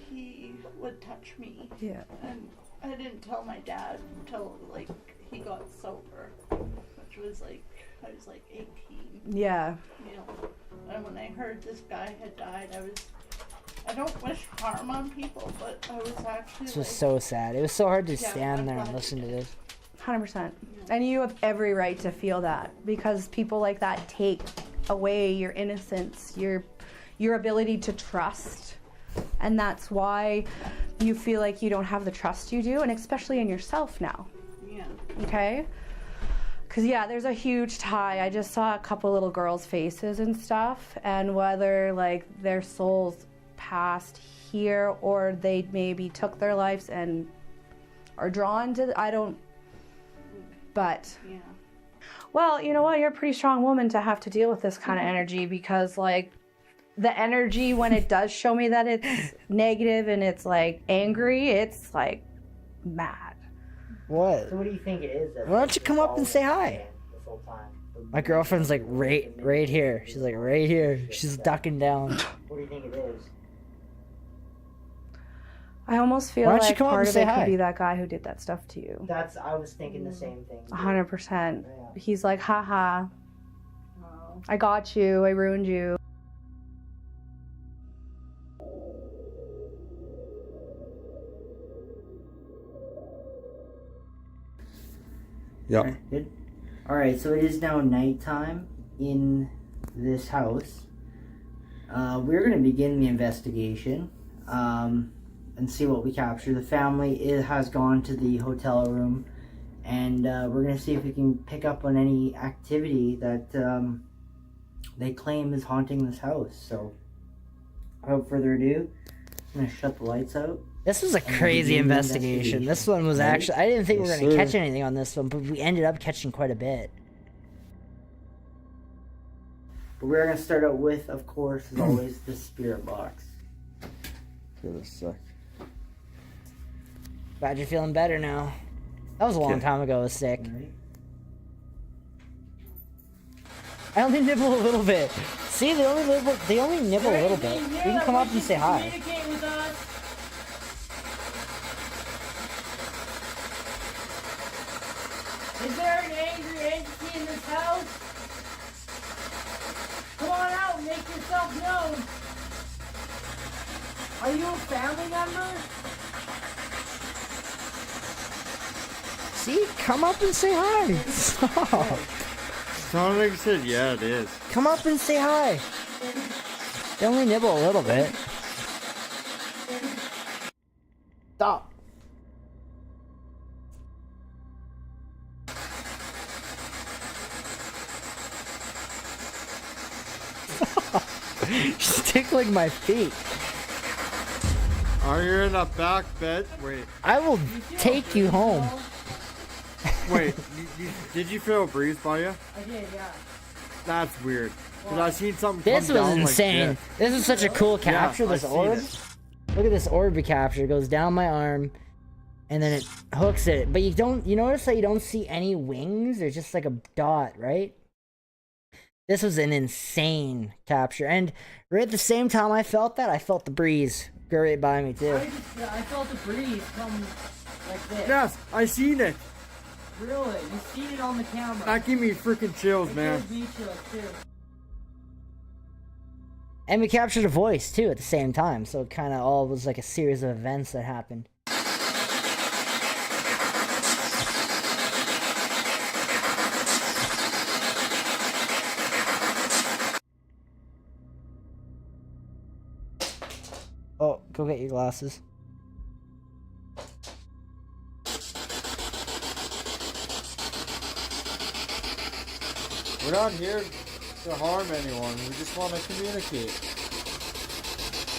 he would touch me. Yeah. And I didn't tell my dad until like he got sober, which was like I was like 18. Yeah. You know, and when I heard this guy had died, I don't wish harm on people, but I was actually This was so sad. It was so hard to Yeah, stand I'm there and glad listen you to did. this. 100%. And you have every right to feel that because people like that take away your innocence, your ability to trust. And that's why you feel like you don't have the trust you do, and especially in yourself now. Yeah. Okay? Because, yeah, there's a huge tie. I just saw a couple little girls' faces and stuff, and whether, like, their souls passed here or they maybe took their lives and are drawn to, but... Yeah. Well, you know what? You're a pretty strong woman to have to deal with this kind of energy because, like, the energy when it does show me that it's negative and it's, like, angry, it's, like, mad. What? So what do you think it is? Why don't you come up and say hi? This whole time. My girlfriend's like right here. She's like right here. She's ducking down. What do you think it is? I almost feel Why don't you like come up part and of say it hi? could be that guy who did that stuff to you. I was thinking the same thing. 100%. Yeah. He's like, haha, Oh. I got you, I ruined you. Yep. Good. Alright, so it is now nighttime in this house. We're going to begin the investigation and see what we capture. The family has gone to the hotel room, and we're going to see if we can pick up on any activity that they claim is haunting this house. So, without further ado, I'm going to shut the lights out. This was a And crazy begin the investigation. This one was Right? actually, I didn't think we were Yes, going to sir. catch anything on this one, but we ended up catching quite a bit. But we're going to start out with, of course, as always, the spirit box. Give it a sec. Glad you're feeling better now. That was a long Okay. time ago I was sick. Alright. I only nibble a little bit. See, they only nibble a little bit. You can come up and say hi. Communicate with us. Is there an angry entity in this house? Come on out and make yourself known. Are you a family member? See, come up and say hi. Stop. Sounded like you said, yeah, it is. Come up and say hi. They only nibble a little bit. Stop. She's tickling my feet. Are you in a back bed? Wait. I will take you home. Wait, did you feel a breeze by you? I did, yeah. That's weird. Because I seen something This come was down insane. Like this is such a cool capture, Yeah, this I seen orb. it. Look at this orb we captured. It goes down my arm, and then it hooks it. But you notice that you don't see any wings? There's just like a dot, right? This was an insane capture. And right at the same time I felt that, I felt the breeze go right by me too. I felt the breeze come like this. Yes, I seen it. Really? You seen it on the camera. That gave me freaking chills, man. It gives me chills, too. And we captured a voice too at the same time, so it kind of all was like a series of events that happened. Oh, go get your glasses. We're not here to harm anyone. We just want to communicate.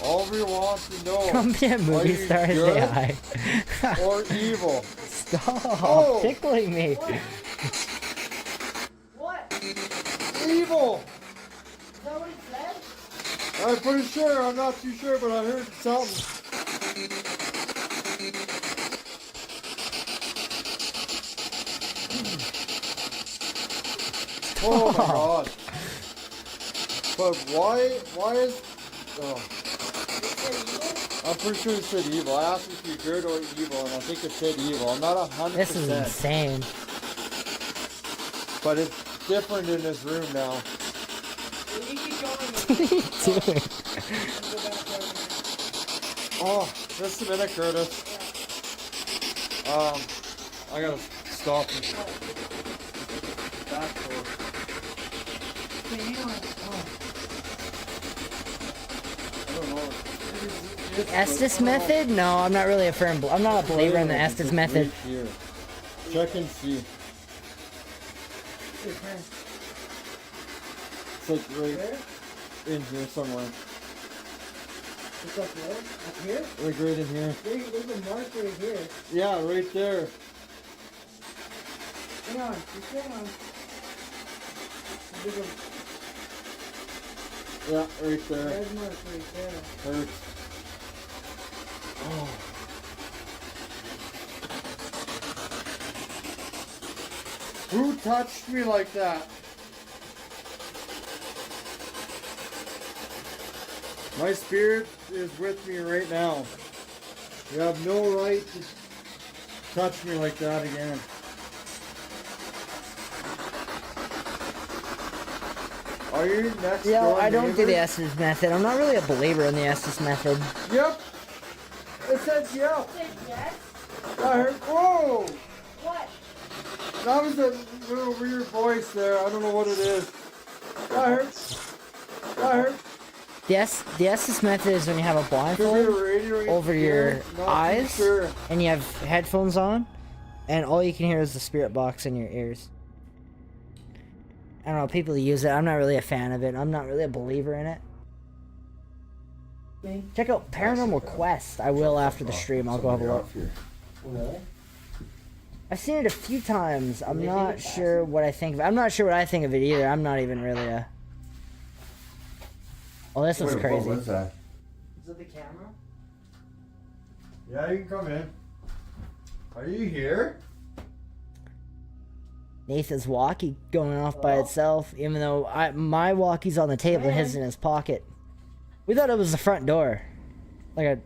All we want to know Come be a movie are you star and say good hi. or evil. Stop tickling me. What? Evil! Is that what it said? I'm pretty sure. I'm not too sure, but I heard something. Oh my god. But why is... Oh. I'm pretty sure it said evil. I asked if you're good or evil, and I think it said evil. I'm not 100%. This is insane. But it's different in this room now. What are you doing? Oh, just a minute, Curtis. I gotta stop. Back door. The Estes method? No, I'm not really I'm not a believer in the Estes method. Right here. Check and see. It's like right in here somewhere. It's up there? Up here? Like right in here. There's a mark right here. Yeah, right there. Hang on, just hang on. There's a Yeah, right there. red mark right there. Hurts. Oh. Who touched me like that? My spirit is with me right now. You have no right to touch me like that again. Are you next Yo, door I don't do neighbor? the Estes method. I'm not really a believer in the Estes method. Yep. It says yep. Say yes? I heard. Whoa! What? That was a little weird voice there. I don't know what it is. I heard. The Estes method is when you have a Could be a blindfold radio over your not too eyes sure. and you have headphones on, and all you can hear is the spirit box in your ears. I don't know, people use it. I'm not really a fan of it. I'm not really a believer in it. Check out Paranormal Quest. I will after the stream. I'll go have a look. Really? I've seen it a few times. I'm not sure what I think of it. I'm not sure what I think of it either. I'm not even really a... Oh, this looks crazy. What was that? Is it the camera? Yeah, you can come in. Are you here? Nathan's walkie going off by itself, even though my walkie's on the table and his in his pocket. We thought it was the front door. Like at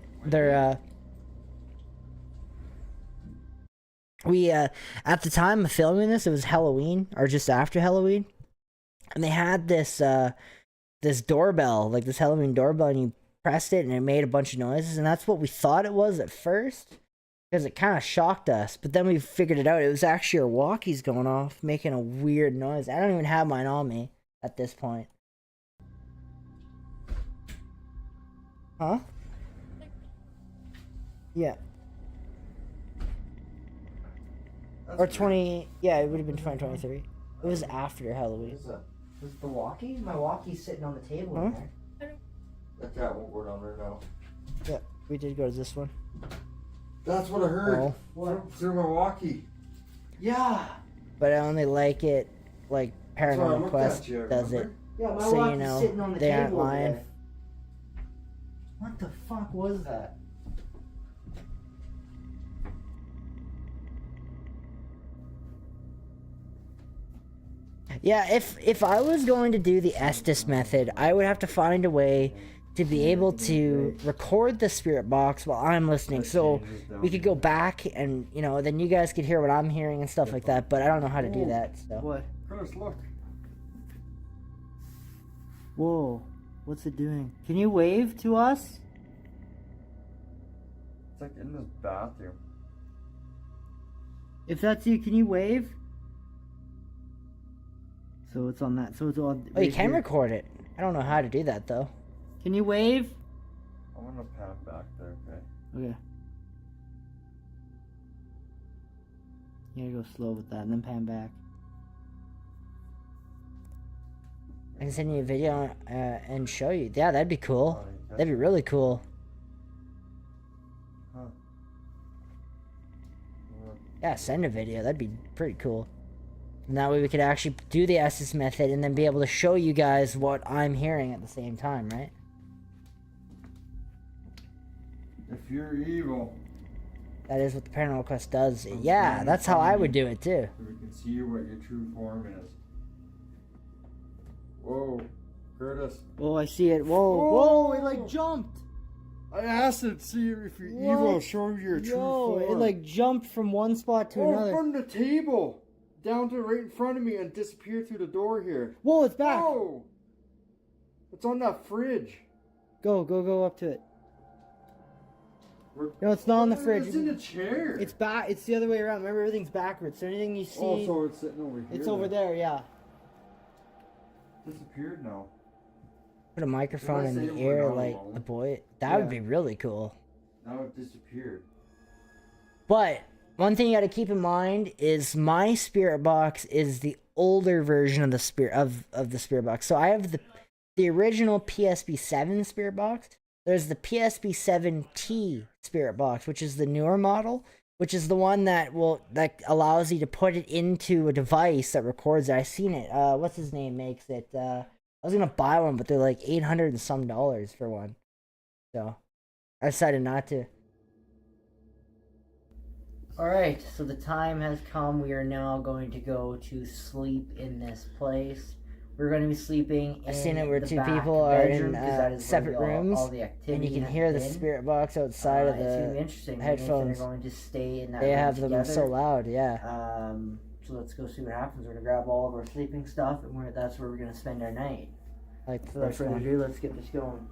the time of filming this, it was Halloween, or just after Halloween. And they had this this doorbell, like this Halloween doorbell, and you pressed it and it made a bunch of noises, and that's what we thought it was at first. Because it kind of shocked us, but then we figured it out. It was actually our walkies going off, making a weird noise. I don't even have mine on me at this point. Huh? Yeah. Or 20... Yeah, it would have been 2023. It was after Halloween. Was it the walkie? My walkie's sitting on the table in there. That cat won't go down there now. Yeah, we did go to this one. That's what I heard. Oh. What? Through my walkie. Yeah. But I only like it, like Paranormal Quest does it. Yeah, my So, walkie's you know, sitting on the they aren't table over lying. there. What the fuck was that? Yeah, if I was going to do the Estes method, I would have to find a way to be able to record the spirit box while I'm listening, so we could go back and, you know, then you guys could hear what I'm hearing and stuff like that, but I don't know how to do that, so. What? Chris, look. Whoa, what's it doing? Can you wave to us? It's like in this bathroom. If that's you, can you wave? So it's on that, so it's on... Oh, you can record it. I don't know how to do that, though. Can you wave? I'm gonna pan back there, okay? Okay. You gotta go slow with that and then pan back. I can send you a video and show you. Yeah, that'd be cool. That'd be really cool. Huh. Yeah, send a video. That'd be pretty cool. And that way we could actually do the Estes method and then be able to show you guys what I'm hearing at the same time, right? If you're evil. That is what the Paranormal Quest does. Yeah, that's how I would do it too. So we can see what your true form is. Whoa, Curtis. Oh, I see it. Whoa, whoa, it like jumped. I asked it to see if you're evil, show you your true form. It like jumped from one spot to another. From the table down to right in front of me and disappeared through the door here. Whoa, it's back. Whoa. It's on that fridge. Go up to it. No, it's not on the fridge. It's in the chair. It's back. It's the other way around. Remember, everything's backwards. So anything you see... Oh, so it's sitting over here. It's over there, yeah. Disappeared now. Put a microphone in the air like the boy. That would be really cool. Now it disappeared. But one thing you got to keep in mind is my spirit box is the older version of the spirit box. So I have the original PSP7 spirit box. There's the PSP7T spirit box, which is the newer model, which is the one that allows you to put it into a device that records it. I seen it. What's his name makes it? I was gonna buy one, but they're like $800 and some for one. So I decided not to. Alright, so the time has come. We are now going to go to sleep in this place. We're going to be sleeping in seen it where the two back people are bedroom, in separate rooms, all the and activity you can has hear the been. spirit box outside of It's gonna be the interesting. headphones. They're going to stay in that They room have them together. so loud, yeah. So let's go see what happens. We're gonna grab all of our sleeping stuff, and that's where we're gonna spend our night. Like the Without first further one. ado, let's get this going.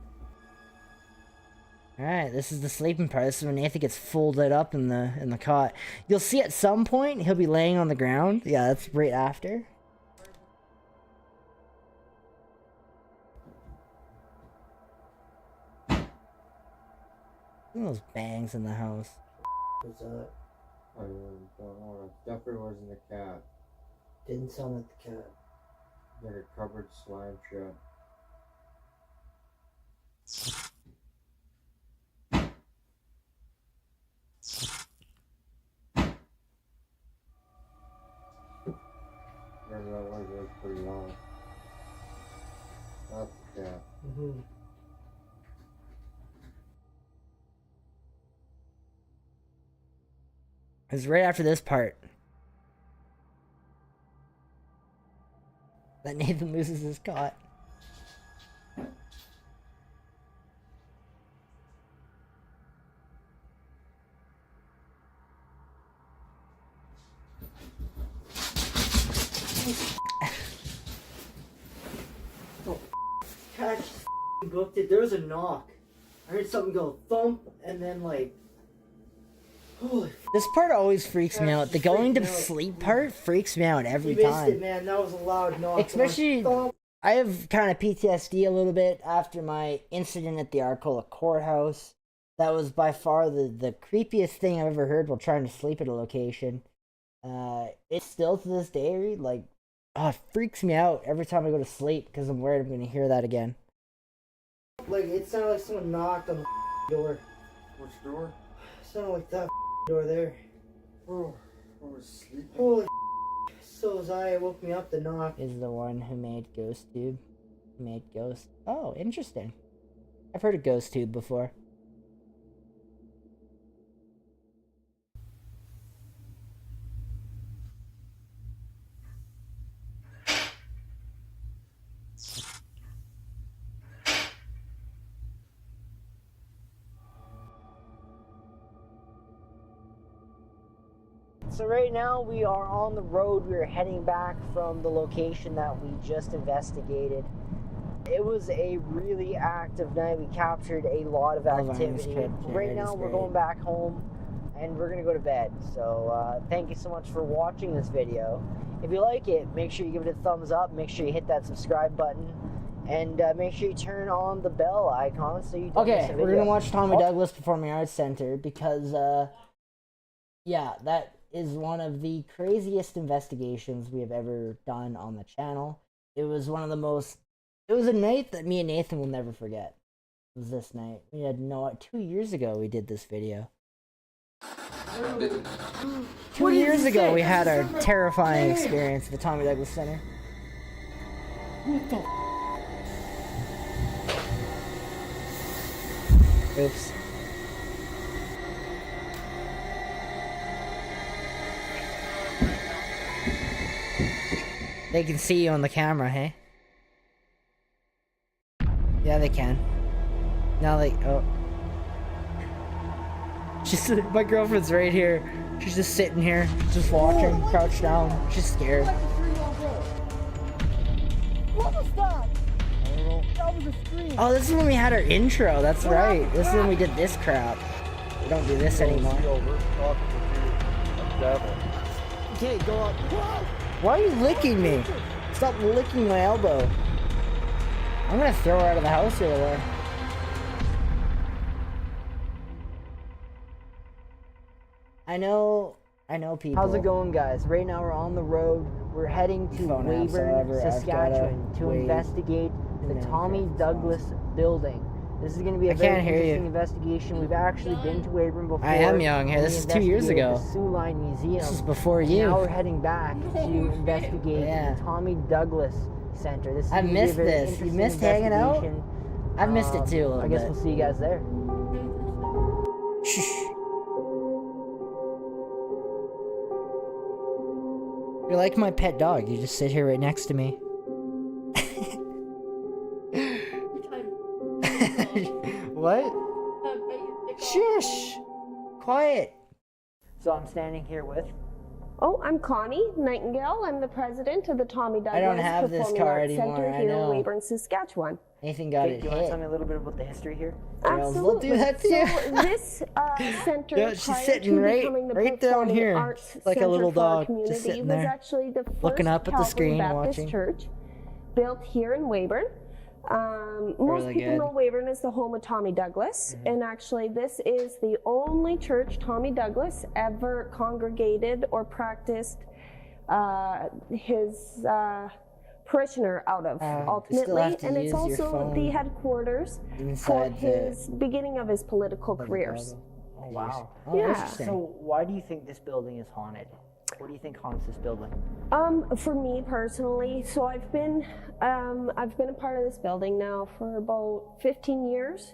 Alright, this is the sleeping part. This is when Nathan gets folded up in the cot. You'll see at some point he'll be laying on the ground. Yeah, that's right after. Look at those bangs in the house. What's that? I don't know. It definitely wasn't a cat. Didn't sound like the cat. Like a covered slime shut. Remember that was pretty long. That's the cat. Mm-hmm. It's right after this part. that Nathan loses his cot. Oh, catch booked it. There was a knock. I heard something go thump, and then like, holy. This part always freaks me out. The going to freaked me out. sleep part freaks me out every You missed time. it, man. That was a loud knock. Especially, I have kind of PTSD a little bit after my incident at the Arcola courthouse. That was by far the creepiest thing I've ever heard while trying to sleep at a location. It's still to this day, like, it freaks me out every time I go to sleep because I'm worried I'm going to hear that again. Like, it sounded like someone knocked on the door. Which door? It sounded like that door there. Oh, I was sleeping. Holy so was I. It woke me up, the knock. Is the one who made Ghost Tube. Who made Ghost. Oh, interesting. I've heard of Ghost Tube before. So right now we are on the road. We are heading back from the location that we just investigated. It was a really active night. We captured a lot of activity. Right now we're going back home and we're gonna go to bed. So thank you so much for watching this video. If you like it, make sure you give it a thumbs up. Make sure you hit that subscribe button. And make sure you turn on the bell icon so you don't miss a video. We're gonna watch Tommy Douglas Performing Arts Center because yeah, that is one of the craziest investigations we have ever done on the channel. It was one of the most... It was a night that me and Nathan will never forget. It was this night. We had 2 years ago we did this video. 2 years ago we had our terrifying experience at the Tommy Douglas Center. What the... Oops. They can see you on the camera, hey? Yeah, they can. Now they... Oh. She's... My girlfriend's right here. She's just sitting here, just watching, crouched down. She's scared. What was that? That was a scream. Oh, this is when we had our intro. That's right. This is when we did this crap. We don't do this anymore. Okay, go up. Why are you licking me? Stop licking my elbow. I'm gonna throw her out of the house here, though. I know people. How's it going, guys? Right now we're on the road. We're heading to Weyburn, Saskatchewan to investigate the Tommy Douglas building. This is going to be a very interesting investigation. We've actually been to Weyburn before. I am young here. This is 2 years ago. The Sioux Line Museum. This is before you. Now we're heading back to investigate the Tommy Douglas Center. This is I've missed this. You missed hanging out? I've missed it too a little bit. I guess we'll see you guys there. Shh. You're like my pet dog. You just sit here right next to me. What? Shush! Quiet. So I'm standing here with... Oh, I'm Connie Nightingale. I'm the president of the Tommy Douglas I don't have this car anymore, Center I here know. in Weyburn, Saskatchewan. Nathan got it hit. Do you want to tell me a little bit about the history here? Absolutely. We'll do that too. So this center, Yeah, she's prior sitting to right- becoming the right down Performing here, Arts like a Center little for our dog, community, just sitting was there, actually the first looking up at the Calvary screen, Baptist watching. church built here in Weyburn. Most Really people good. know Weyburn is the home of Tommy Douglas, and actually this is the only church Tommy Douglas ever congregated or practiced his parishioner out of, ultimately, have to and it's use your also phone the headquarters for inside his beginning of his political careers. Oh, wow. Oh, Yeah. interesting. So why do you think this building is haunted? What do you think haunts this building? For me personally, so I've been a part of this building now for about 15 years.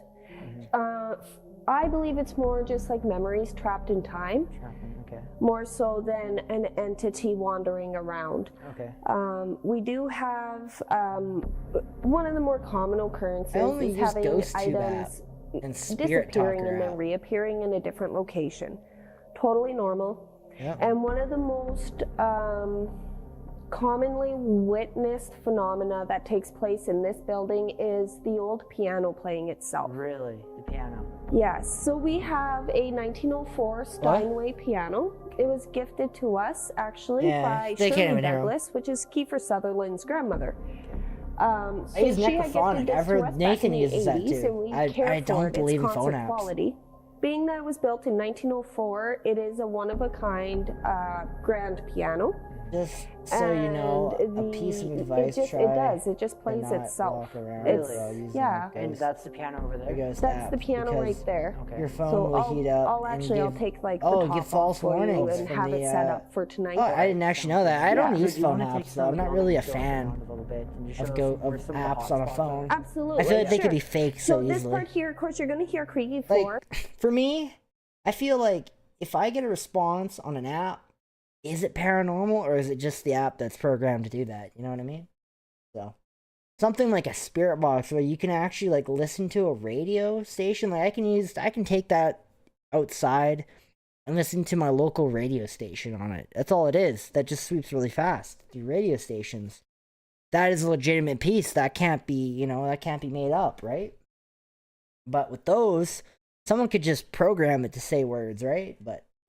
I believe it's more just like memories trapped in time, Okay. more so than an entity wandering around. Okay. We do have one of the more common occurrences I only is use having Ghost Tube items app and Spirit disappearing Talker and then app. reappearing in a different location. Totally normal. Yep. And one of the most commonly witnessed phenomena that takes place in this building is the old piano playing itself. Really? The piano? Yes. So we have a 1904 Steinway piano. It was gifted to us actually by they can't Shirley even hear 'em. Douglas, which is Kiefer Sutherland's grandmother. I use she had Necrophonic. gifted this I've to heard us back Nathan in the uses that 80s, too. and we I care don't for it, believe in its phone concert apps. quality. Being that it was built in 1904, it is a one-of-a-kind grand piano. Just so you know, a piece of advice. It just plays not itself. walk around It's, while using yeah. a And ghost- that's the piano over a there? ghost That's app, the piano because right there. Okay. Your phone So will heat up. I'll and actually give, take like the oh, top give off false for you warnings and from have the, it set up for tonight. Oh, I didn't actually know that. I don't Yeah. use So do you phone wanna take apps some though. I'm of not the really a going fan around a little bit? Can you show of us go where of some of the apps on a hotspots phone. are? Absolutely. I feel like they sure. could be fake so this easily. part here, of course, you're going to hear creaky floor. Like for me, I feel like if I get a response on an app, is it paranormal or is it just the app that's programmed to do that? You know what I mean? So something like a spirit box where you can actually like listen to a radio station. Like I can take that outside and listen to my local radio station on it. That's all it is. That just sweeps really fast through radio stations. That is a legitimate piece. That can't be, that can't be made up, right? But with those, someone could just program it to say words, right?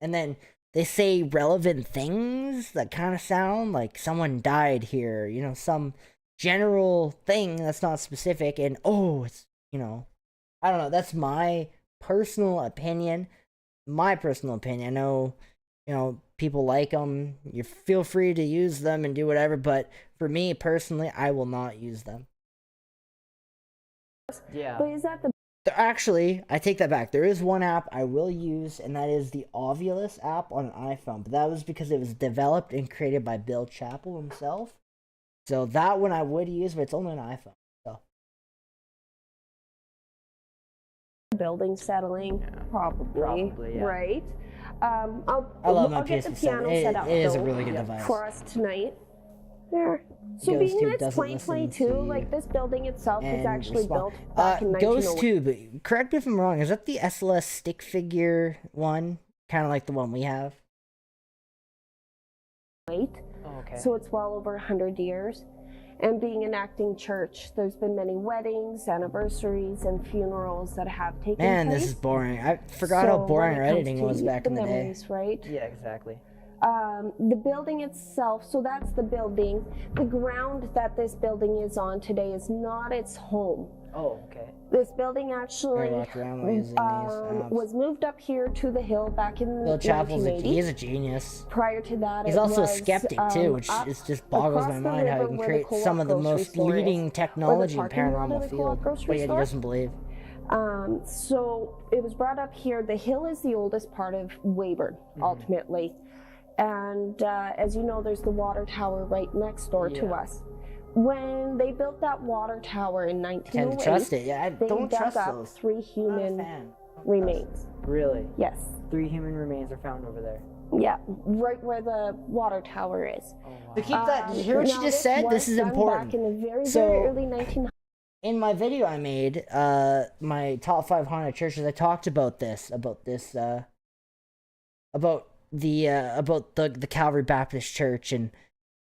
And then they say relevant things that kind of sound like someone died here, some general thing that's not specific. And it's, I don't know. That's my personal opinion. I know, people like them. You feel free to use them and do whatever. But for me personally, I will not use them. Yeah. But is that the Actually, I take that back. There is one app I will use, and that is the Ovulus app on an iPhone. But that was because it was developed and created by Bill Chappell himself. So that one I would use, but it's only an iPhone. So building settling? Probably, yeah. Right. I love my I'll get the PS7. piano set up It is a though, really good device. for us tonight. There. So Ghost being Tube that it's doesn't listen 2022, to like this building itself was and actually respond. built back in Ghost 1908. Tube, correct me if I'm wrong, is that the SLS stick figure one? Kind of like the one we have? Oh, okay. So it's well over 100 years. And being an acting church, there's been many weddings, anniversaries, and funerals that have taken Man, place. this is boring. I forgot how So boring when our it comes editing to was back the in the day. memories, right? Yeah, exactly. The building itself, so that's the building. The ground that this building is on today is not its home. Oh, okay. This building actually walk around using these apps. was moved up here to the hill back in Bill Chappell's he's 1980. a genius. Prior to that, He's it also a was, skeptic too, which up is just boggles across my the mind how river you can where create the some of the Co-op most grocery store leading is, technology in or the parking lot of paranormal the field. Co-op grocery But yet he store. doesn't believe. So it was brought up here. The hill is the oldest part of Weyburn, ultimately. And as you know, there's the water tower right next door to us. When they built that water tower in 1908, Tend to trust it. Yeah, I they don't dug trust up those. 3 human remains. Really? Yes. 3 human remains are found over there. Yeah, right where the water tower is. To keep that, did you hear what now she just said? was This is done important. Back in the very, So- very early 1900s. In my video I made, my top 5 haunted churches, I talked about the Calvary Baptist Church and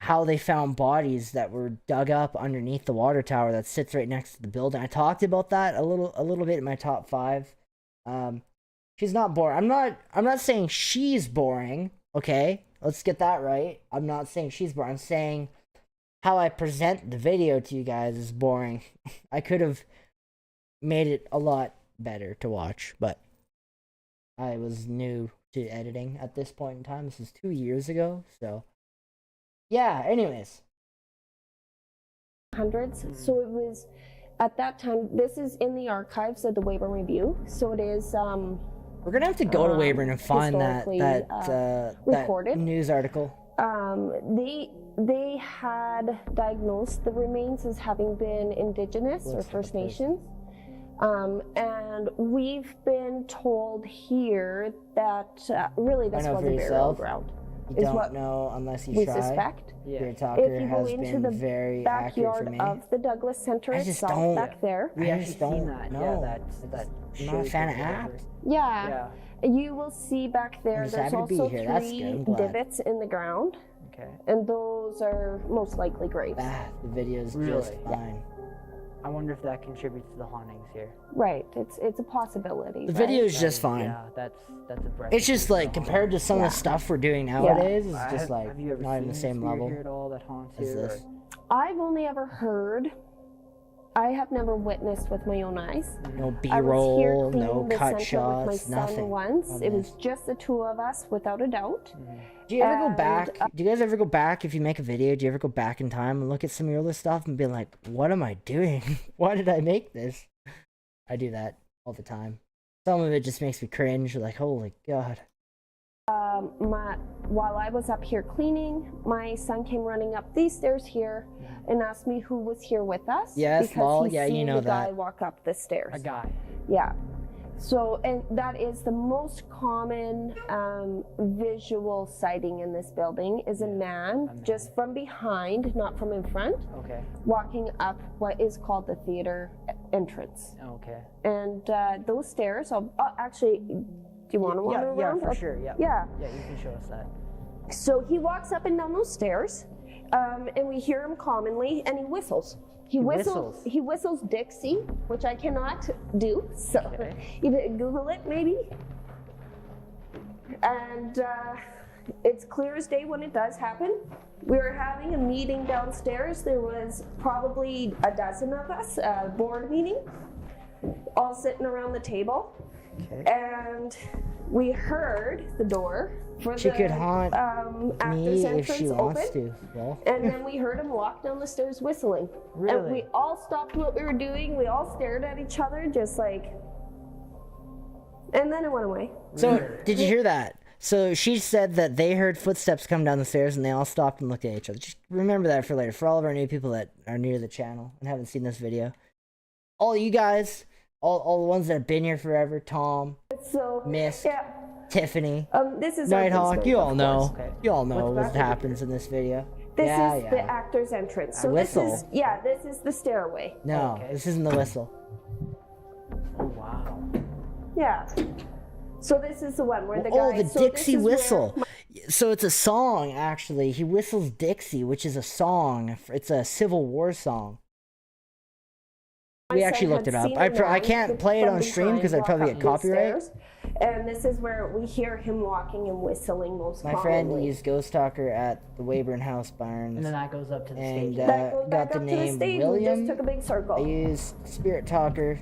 how they found bodies that were dug up underneath the water tower that sits right next to the building. I talked about that a little bit in my top 5. She's not boring. I'm not saying she's boring. Okay, let's get that right. I'm not saying she's boring. I'm saying how I present the video to you guys is boring. I could have made it a lot better to watch, but I was new to editing at this point in time. This is 2 years ago, so yeah. Anyways, hundreds. So it was at that time. This is in the archives of the Weyburn Review. So it is. we're gonna have to go to Weyburn and find that recorded news article. They had diagnosed the remains as having been Indigenous or First Nations. And we've been told here that really this I know was for a burial yourself, ground. You is don't what know unless you we try. suspect. Your If talker you go has into been the very accurate for backyard me. of the Douglas Center I just itself, don't. back there, We I actually just seen don't that. know. Yeah, that I'm not a shape fan or of whatever. apps. yeah, you will see back there. just There's happy to be also here. That's 3 good. I'm glad. divots in the ground, Okay. and those are most likely graves. The video's just Really? fine. I wonder if that contributes to the hauntings here. Right, it's a possibility. The right? video's just fine. Yeah, that's a It's just like compared to some of the stuff we're doing nowadays, it's just like have you ever not seen even the same spirit level here at all that haunts as you? this. I've only ever heard. I have never witnessed with my own eyes. No I was here B-roll, cleaning no the cut center with my shots, son nothing. once. on It was this. just the 2 of us, without a doubt. Do you ever go and, back? Do you guys ever go back if you make a video? Do you ever go back in time and look at some of your other stuff and be like, "What am I doing? Why did I make this?" I do that all the time. Some of it just makes me cringe. Like, holy god. While I was up here cleaning, my son came running up these stairs here and asked me who was here with us. Yes, because lol, he yeah, you seen know the guy that. walk up the stairs. A guy. Yeah. So, and that is the most common visual sighting in this building is a man just from behind, not from in front, Okay. walking up what is called the theater entrance. Okay. And those stairs, actually, do you want to wander Yeah, around? for sure. Yeah. Yeah. Yeah, you can show us that. So he walks up and down those stairs, and we hear him commonly, and he whistles. He whistles. He whistles Dixie, which I cannot do. So you can Google it, maybe. And it's clear as day when it does happen. We were having a meeting downstairs. There was probably a dozen of us, a board meeting, all sitting around the table. Okay. And we heard the door for She the could haunt actor's me if she entrance wants open. to. Well, And then we heard him walk down the stairs whistling. And Really? we all stopped what we were doing. We all stared at each other, just like. And then it went away. so did you hear that? So she said that they heard footsteps come down the stairs and they all stopped and looked at each other. Just remember that for later. For all of our new people that are new to the channel and haven't seen this video. All you guys, all the ones that have been here forever, Tom, So, Miss, yeah. Tiffany, This is our Nighthawk, basement, you all of know. course. You all know What's what back happens in this video. This yeah, is yeah. the actor's entrance. So Whistle. this is this is the stairway. No, Okay. this isn't the whistle. Oh wow. Yeah. So this is the one where the guy. Oh, the so this Dixie is where whistle. So it's a song, actually. He whistles Dixie, which is a song. It's a Civil War song. my We son actually looked had it up. seen I a man can't play it from on stream behind because I'd walk probably up get these copyright. stairs, and this is where we hear him walking and whistling most My friend commonly. used Ghost Talker at the Wayburn House Barns. And then that goes up to the And stage. That goes got back the up to the name stage. We William. just took a big circle. I used Spirit Talker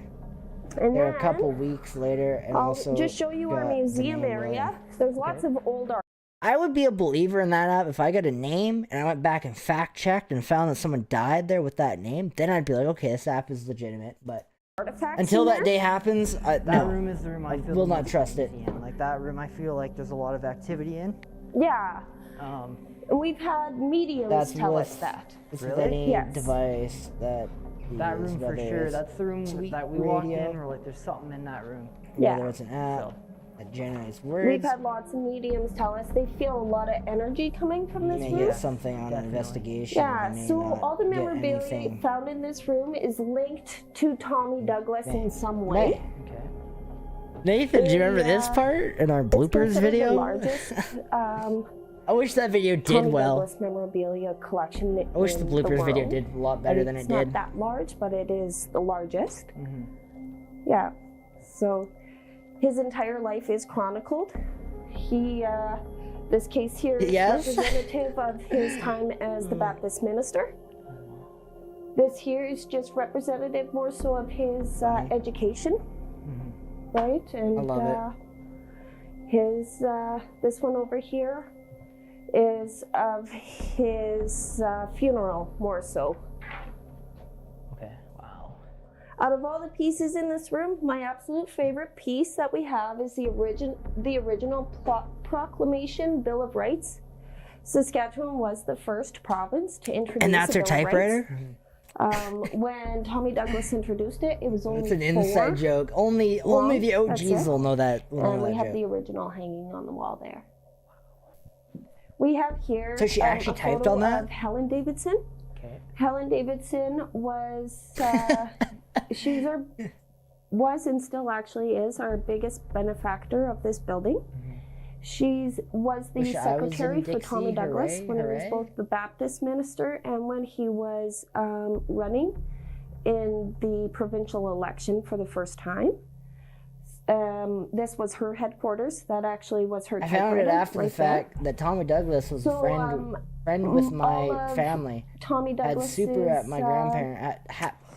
And there a then couple weeks later, and I'll also just show you our got the museum name area. William. There's lots of old art. I would be a believer in that app if I got a name and I went back and fact checked and found that someone died there with that name. Then I'd be like, okay, this app is legitimate. But Artifacts until in that there. day happens, That no. room is the room I feel will the not most trust it. safety in. Like that room, I feel like there's a lot of activity in. Yeah. Um, And we've had mediums That's tell with- us that. It's Really? with any Yes. device that you that use, room for whether sure. it's That's the room tweet that we walked radio, in. We're like, there's something in that room. Yeah. whether it's an app So. that generates We've words. had lots of mediums tell us they feel a lot of energy coming from You this may room. get something on an Definitely. investigation. Yeah, you may so not all the get memorabilia anything. found in this room is linked to Tommy Douglas in some way. Hey, Nathan, do you remember this part in our bloopers It's considered video? The largest I wish that video did Tommy well. Douglas memorabilia collection. I wish the in bloopers video world. did a lot better than it It's did. not that large, but it is the largest. Mm-hmm. Yeah. So his entire life is chronicled. He, this case here is Yes. representative of his time as the Baptist minister. This here is just representative more so of his education, right? And I love his this one over here is of his funeral more so. Okay. Wow. Out of all the pieces in this room, my absolute favorite piece that we have is the original Proclamation Bill of Rights. Saskatchewan was the first province to introduce And that's a her Bill of Rights. typewriter? When Tommy Douglas introduced it, it was only It's an 4 inside joke. Only the That's OGs it. will know that. Will know And we that have joke. the original hanging on the wall there. We have here So she actually a typed photo on that? of Helen Davidson. Okay. Helen Davidson was was and still actually is our biggest benefactor of this building. She was the Wish I was in secretary for Tommy Dixie. Douglas Hooray, when he was hooray. both the Baptist minister and when he was running in the provincial election for the first time. This was her headquarters. That actually was her I found it typewriter after the right there. fact that Tommy Douglas was So, a friend with all my of family. Tommy Had Douglas's super at my grandparent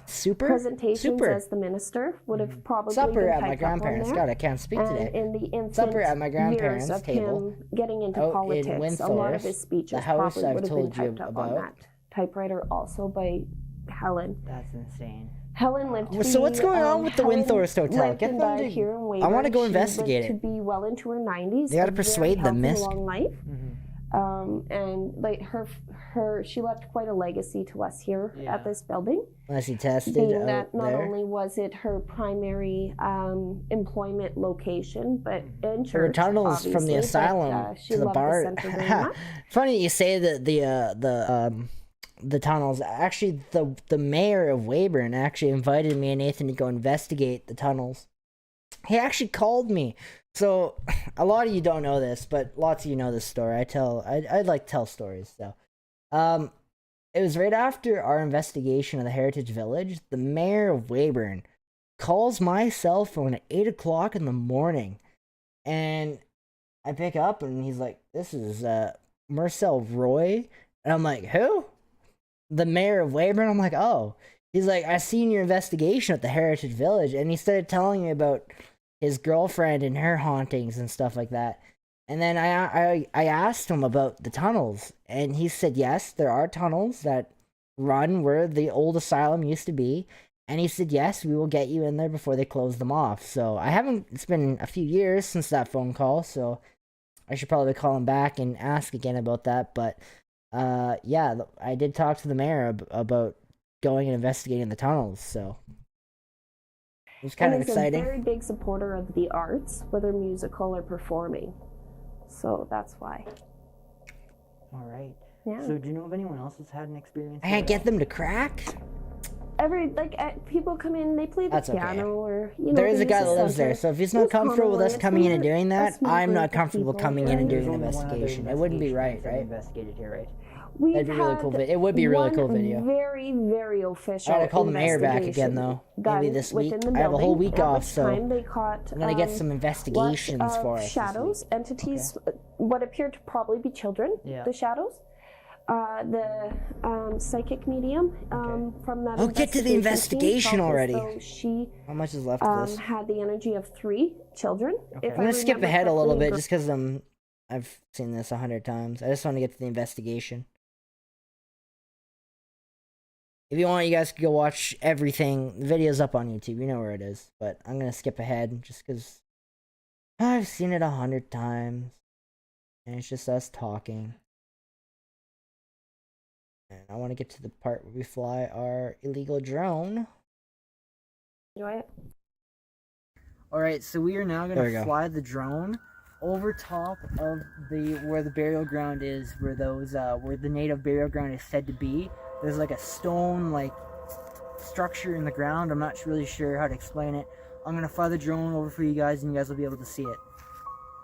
super presentations super as the minister would have probably supper been at my typed up on grandparents. there. God, I can't speak And today. in the infant Supper at my years grandparents' of table him getting into out in politics, a lot of Windthorst, his speeches the house probably I've would have been told you typed up on about. that typewriter, also by Helen. That's insane. Helen lived to So be, what's going on with the Helen Windthorst Hotel? lived Get and them died to- here in I Weyburn. wanna go She investigate lived it. to be well into her 90s. They gotta a very persuade them, healthy, miss. long life. And like she left quite a legacy to us here at this building. Unless he tested Being out that not there. only was it her primary employment location, but in There were church, tunnels from the obviously, asylum but, she to the loved bar. center very much. Funny you say that the tunnels. Actually, the mayor of Weyburn actually invited me and Nathan to go investigate the tunnels. He actually called me. So a lot of you don't know this, but lots of you know this story. I'd like to tell stories. So, it was right after our investigation of the Heritage Village. The mayor of Weyburn calls my cell phone at 8:00 in the morning, and I pick up, and he's like, "This is Marcel Roy," and I'm like, "Who?" The mayor of Weyburn. I'm like, "Oh." He's like, "I seen your investigation at the Heritage Village," and he started telling me about his girlfriend and her hauntings and stuff like that. And then I asked him about the tunnels, and he said, yes, there are tunnels that run where the old asylum used to be. And he said, yes, we will get you in there before they close them off. So it's been a few years since that phone call, so I should probably call him back and ask again about that. But yeah, I did talk to the mayor about going and investigating the tunnels, so it was kind of he's exciting. a very big supporter of the arts, whether musical or performing. So that's why. All right. Yeah. So do you know if anyone else has had an experience? I can't get them to crack. People come in, they play the That's okay. piano, or you know. There is they a guy use that the lives there, center. so if he's not Most comfortable with commonly, us it's coming in and more doing a that, small I'm group not of comfortable people. coming in and doing an There's only one other investigation. It wouldn't be right, investigation right? Investigated here, right? We've That'd be really had cool. It would be a really cool video. Very, very official. I gotta call the mayor back again investigation though. done Maybe this week. within the I have a whole building, week at off, which so time they caught, I'm gonna get some lots investigations of for us. this shadows, week. entities, what appear to probably be children. Yeah. The shadows. The psychic medium from that. Oh, get to the investigation investigation team felt as already. though she How much is left of this? had the energy of 3 children. I'm gonna skip ahead a little bit just because I've seen this 100 times. I just want to get to the investigation. If you want, you guys can go watch everything. The video's up on YouTube. You know where it is. But I'm gonna skip ahead just because I've seen it 100 times, and it's just us talking. And I want to get to the part where we fly our illegal drone. Enjoy it. Alright, so we are now There we gonna go. fly the drone over top of where the burial ground is, where the native burial ground is said to be. There's like a stone structure in the ground. I'm not really sure how to explain it. I'm gonna fly the drone over for you guys, and you guys will be able to see it.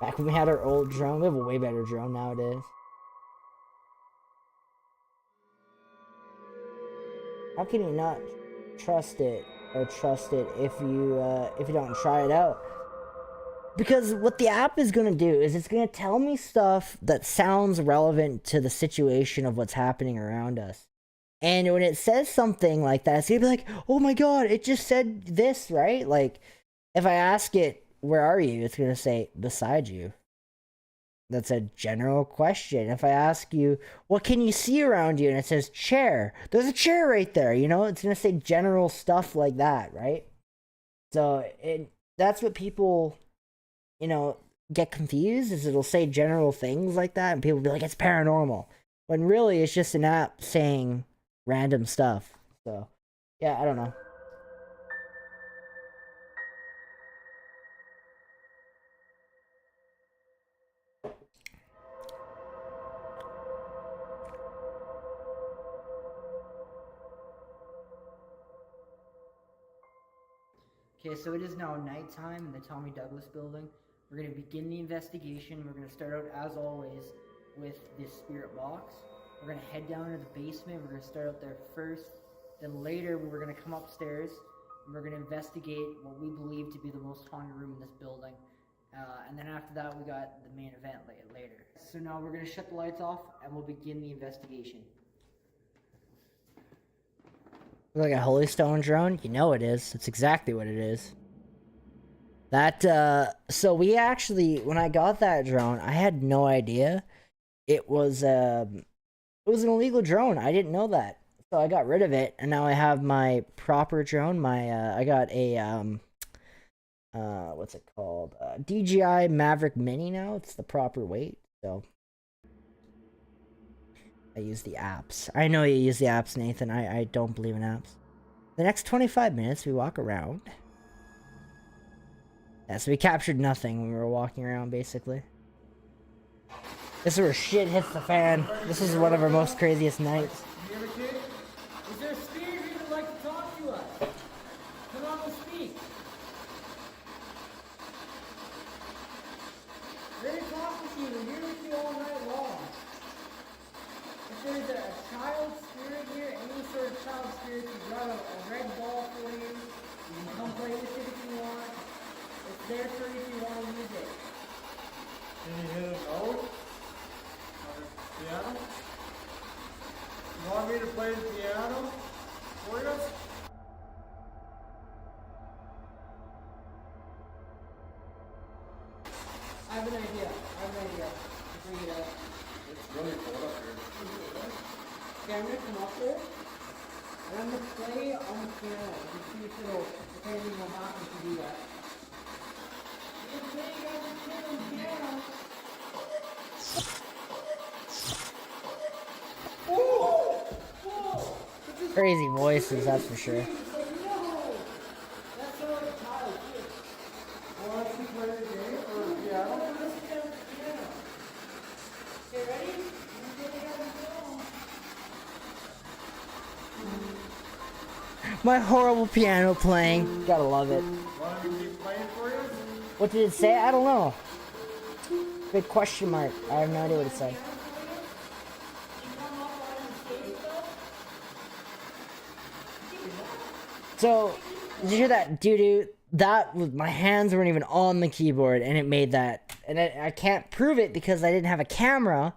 Back when we had our old drone, we have a way better drone nowadays. How can you not trust it if you don't try it out? Because what the app is gonna do is it's gonna tell me stuff that sounds relevant to the situation of what's happening around us. And when it says something like that, it's gonna be like, oh my god, it just said this, right? Like, if I ask it, where are you? It's gonna say, beside you. That's a general question. If I ask you, what can you see around you? And it says chair. There's a chair right there, you know? It's going to say general stuff like that, right? So that's what people, get confused, is it'll say general things like that, and people will be like, it's paranormal. When really it's just an app saying random stuff. So, yeah, I don't know. Okay, so it is now nighttime in the Tommy Douglas building. We're going to begin the investigation. We're going to start out, as always, with this spirit box. We're going to head down to the basement. We're going to start out there first. Then later, we're going to come upstairs, and we're going to investigate what we believe to be the most haunted room in this building. And then after that, we got the main event later. So now we're going to shut the lights off, and we'll begin the investigation. Like a Holy Stone drone? You know it is. That's exactly what it is. That, so we actually, when I got that drone, I had no idea it was an illegal drone. I didn't know that. So I got rid of it, and now I have my proper drone. I got a, what's it called? DJI Maverick Mini now. It's the proper weight, so. I use the apps. I know you use the apps, Nathan. I don't believe in apps. The next 25 minutes, we walk around. Yeah, so we captured nothing when we were walking around, basically. This is where shit hits the fan. This is one of our most craziest nights. Is there a spirit here that would like to talk to us? Come on, we'll speak. Ready to talk with you. We're here with you all night long. If there's a child spirit here, any sort of child spirit, we've got a red ball for you. You can come play with it if you want. It's there for you if you want to use it. Can you hit a note? On the piano? You want me to play the piano for you? I have an idea. Bring it up. It's really cold up here. Okay, I'm gonna come up there, and I'm gonna play on the piano and see if anything will happen to do that. I'm playing on the piano. Whoa! Whoa! Crazy voices, that's for sure. No! That's not like a child, too. Want to play the game or the piano? Let's play on the piano. Okay, ready? I'm gonna get it on the piano. My horrible piano playing. Gotta love it. Want me to keep playing for you? What did it say? I don't know. Big question mark. I have no idea what it said. So, did you hear that doo-doo? That was, my hands weren't even on the keyboard, and it made that. And I can't prove it because I didn't have a camera,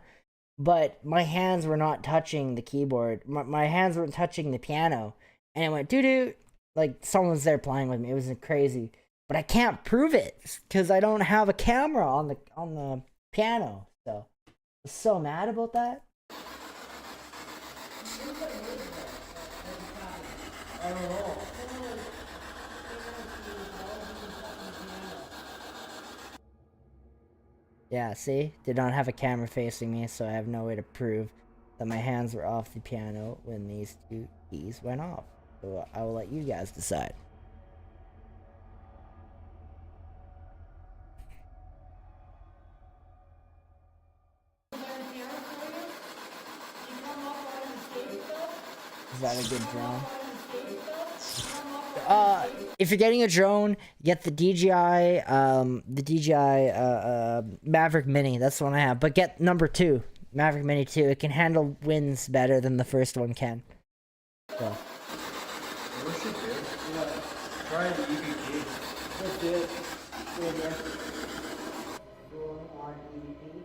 but my hands were not touching the keyboard. My hands weren't touching the piano, and it went doo-doo. Like someone was there playing with me. It was crazy, but I can't prove it because I don't have a camera on the piano. So, I was so mad about that. I don't know. Yeah, see? Did not have a camera facing me, so I have no way to prove that my hands were off the piano when these two keys went off. So I will let you guys decide. Is that a good drone? If you're getting a drone, get the DJI Maverick Mini. That's the one I have. But get number 2, Maverick Mini 2. It can handle winds better than the first one can. So. What should do? Yeah. Try the EVP. Let's do it. Going on EVP.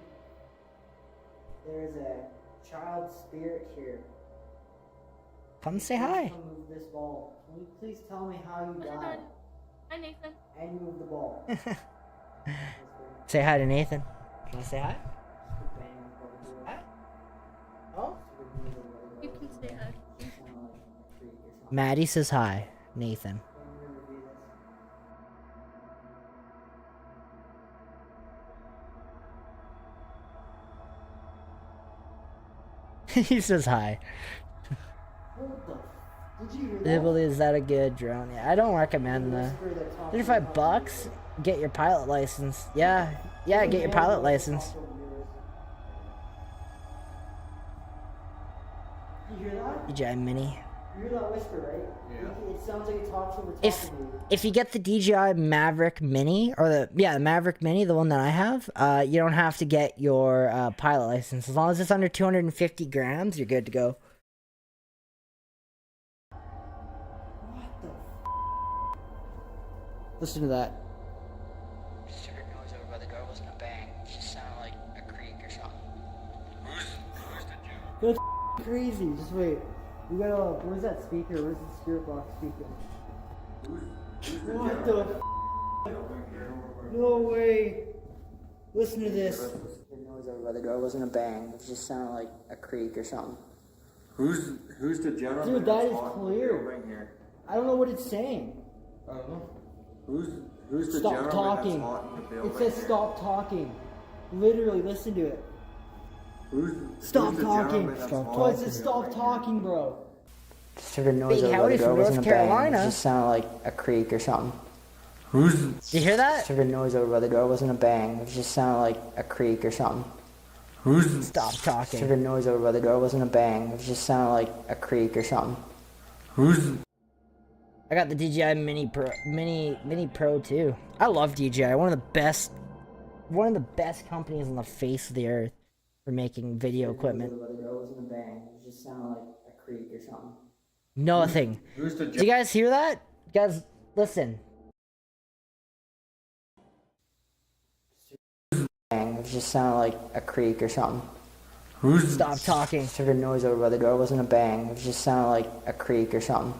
There's a child spirit here. Come say hi. Come move this ball. Can you please tell me how you died? Hi, Nathan. And move the ball. Say hi to Nathan. Can you say hi? Hi? Oh? You can say hi. Maddie says hi. Nathan. He says hi. Hold the... Did Is that a good drone? Yeah, I don't recommend the $35. Get your pilot license. Yeah, get your pilot license. You hear that? DJI Mini. You hear that whisper, right? Yeah. It sounds like it talks over top If of you. if you get the DJI Maverick Mini or the Maverick Mini, the one that I have, you don't have to get your pilot license. As long as it's under 250 grams, you're good to go. Listen to that. Just heard noise over by the door. It wasn't a bang. It just sounded like a creak or something. That's crazy. Just wait. We got where's that speaker? Where's the spirit box speaker? What the No way. Listen to this. The noise over by the door wasn't a bang. It just sounded like a creak or something. Who's the gentleman? Dude, that is that's clear. right here? I don't know what it's saying. I don't know. Who's the Stop gentleman talking. that's haunting the building? It says stop talking. Literally, listen to it. Stop who's the talking. gentleman that's Stop haunting talking. the Stop building? talking, bro. Just heard a noise Big over by howdy the door. from It wasn't North a bang. Carolina. It just sounded like a creak or something. Did you hear that? Just heard a noise over by the door. It wasn't a bang. It just sounded like a creak or something. Stop Just talking. heard a noise over by the door. It wasn't a bang. It just sounded like a creak or something. I got the DJI Mini Pro too. I love DJI. One of the best companies on the face of the earth for making video equipment. Over by the door. It wasn't a bang. It just sounded like a creak or something. Nothing. Do you guys hear that? Guys, listen. Bang. It just sounded like a creak or something. Stop talking. Just heard a noise over by the door. It wasn't a bang. It just sounded like a creak or something.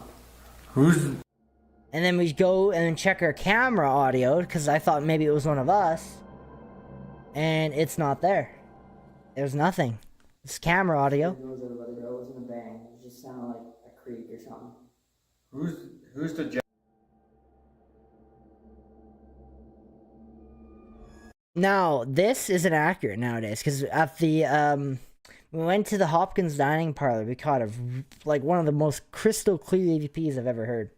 And then we go and check our camera audio because I thought maybe it was one of us. And it's not there. There's nothing. It's camera audio. Noise over by the door. It wasn't a bang. It just sounded like a creak or something. Who's the gentleman? Now, this isn't accurate nowadays because at the we went to the Hopkins dining parlor. We caught one of the most crystal clear EVPs I've ever heard,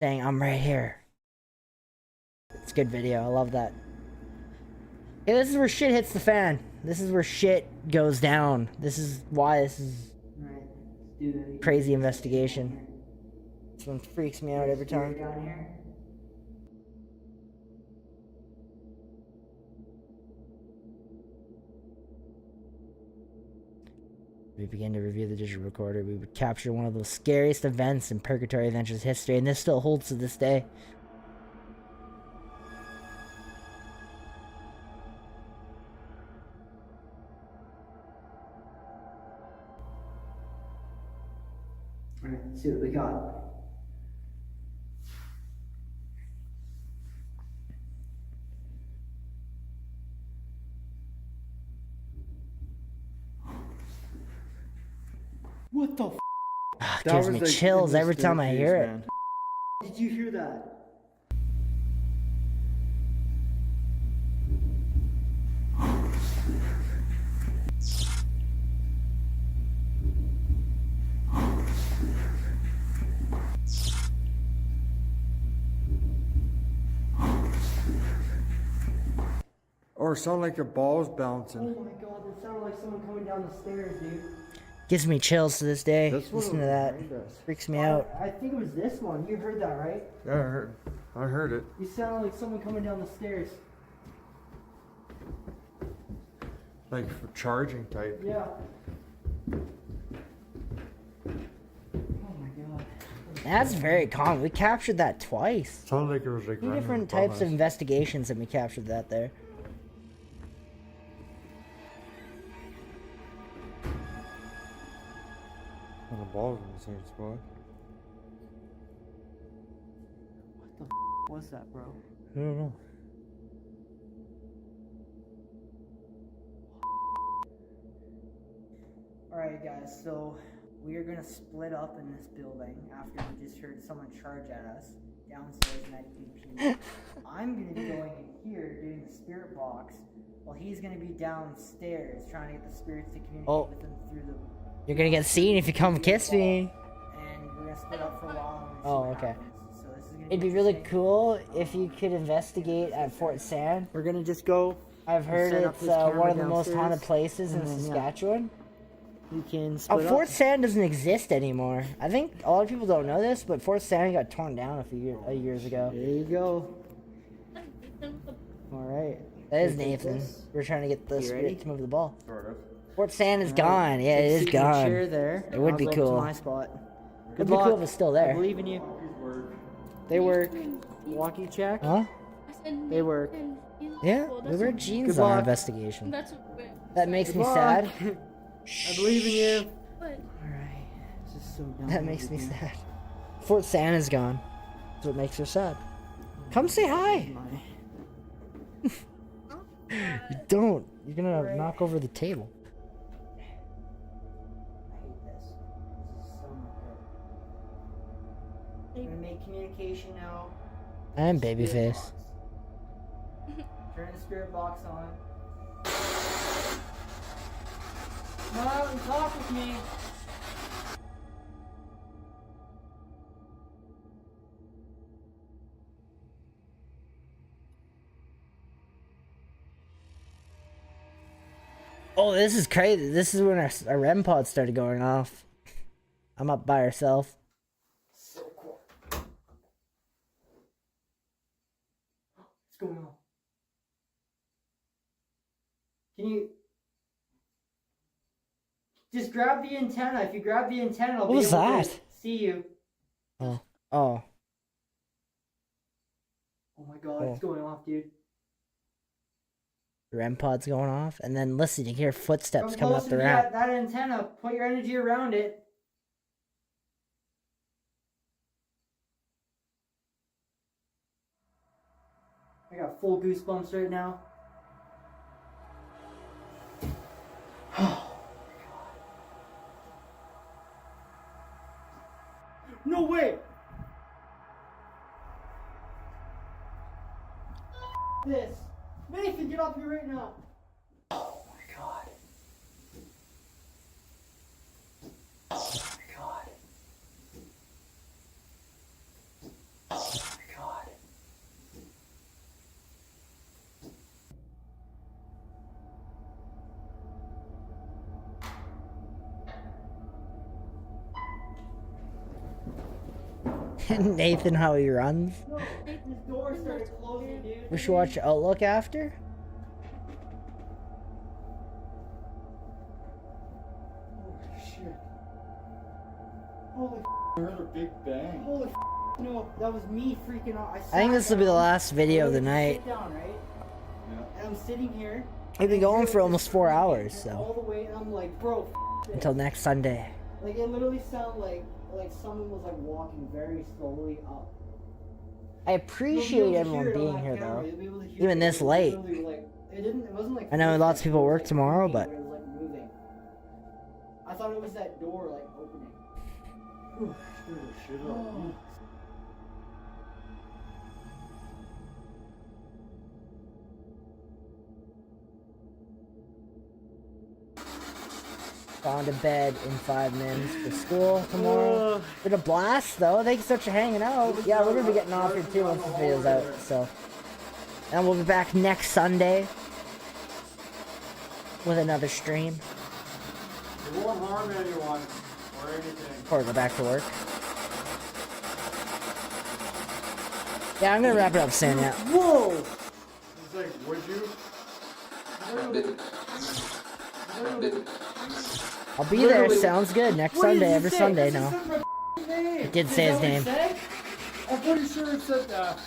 saying, "I'm right here." It's a good video. I love that. Hey, this is where shit hits the fan. This is where shit goes down. This is why this is crazy investigation. This one freaks me out every time. We began to review the digital recorder. We would capture one of the scariest events in Purgatory Adventures history, and this still holds to this day. Alright, let's see what we got. What the? Gives me chills every time I hear it. Did you hear that? Or sound like your balls bouncing. Oh my god, that sounded like someone coming down the stairs, dude. Gives me chills to this day. This one Listen to was that. horrendous. Freaks me out. I think it was this one. You heard that, right? Yeah, I heard it. You sounded like someone coming down the stairs. Like for charging type. Yeah. Oh my god. That's very common. We captured that twice. Sounded like it was like Two running different above types of us. investigations, and we captured that there. And the balls in the same spot. What was that, bro? I don't know. Alright guys, so we are gonna split up in this building after we just heard someone charge at us downstairs in that EP. I'm gonna be going in here doing the spirit box while he's gonna be downstairs trying to get the spirits to communicate with him through the... You're gonna get seen if you come kiss me. And we're gonna split up for a while. And see Oh, what okay. happens. So this is gonna It'd be really cool if you could investigate at Fort Sand. We're gonna just go. I've heard set up it's this camera one of the most downstairs, haunted places in and then, yeah. Saskatchewan. We can Oh, split Fort up. Sand doesn't exist anymore. I think a lot of people don't know this, but Fort Sand got torn down a few years ago. There you go. All right. That is Can you take Nathan. this? We're trying to get the You ready? spirit to move the ball. Sort of. Fort Sand is All right. gone. Yeah, it Take a is seat in the gone. chair there. It would I'll be go up to cool. my spot. It'd Good be cool luck. if it's still I there. believe in you. They work. Walkie check. Huh? They work. Yeah, we wear jeans Good on our luck. investigation. That's That makes Good me luck. sad. I believe in you. What? Alright. This is so dumb. That makes me sad. Fort Sand is gone. That's what makes her sad. Come say hi. You don't. You're gonna knock over the table. I hate this. This is so not good. I'm gonna make communication now. I am Spirit babyface. box. Turn the spirit box on. Come out and talk with me. Oh, this is crazy. This is when our REM pod started going off. I'm up by herself. So cool. What's going on? Can you just grab the antenna? If you grab the antenna, I'll What be was able that? to see you. Oh. Oh my god, Oh. it's going off, dude. REM pod's going off, and then listen, you hear footsteps Come coming up closer the to ramp. that antenna. Put your energy around it. I got full goosebumps right now. No way! This. Nathan, get up here right now. Oh my god. Oh my god. Oh my god. Nathan, how he runs. No, this door started closing, dude. We should watch Outlook after. Holy shit. Holy I heard a big bang. Holy no, that was me freaking out. I think this will be the last video of the Sit night. down, right? And I'm sitting here. We've been going for almost 4 hours, All so the way, and I'm like, bro, this. until next Sunday. Like it literally sounded like someone was like walking very slowly up. I appreciate everyone being here though, even this late. It wasn't like I know lots of people work tomorrow, but it was like moving. I thought it was that door like opening. Ooh, Shit up. gone to bed in 5 minutes for school tomorrow. Been a blast though. Thank you so much for hanging out. Yeah, we're gonna be getting off here too once this video's out. So, and we'll be back next Sunday with another stream. It won't harm anyone or anything. Before I go back to work. Yeah, I'm gonna wrap it up soon. Yeah. Whoa! It's like, would you? I'll be there. Sounds good. Next Sunday, every Sunday now. It did say his name. I'm pretty sure it said that.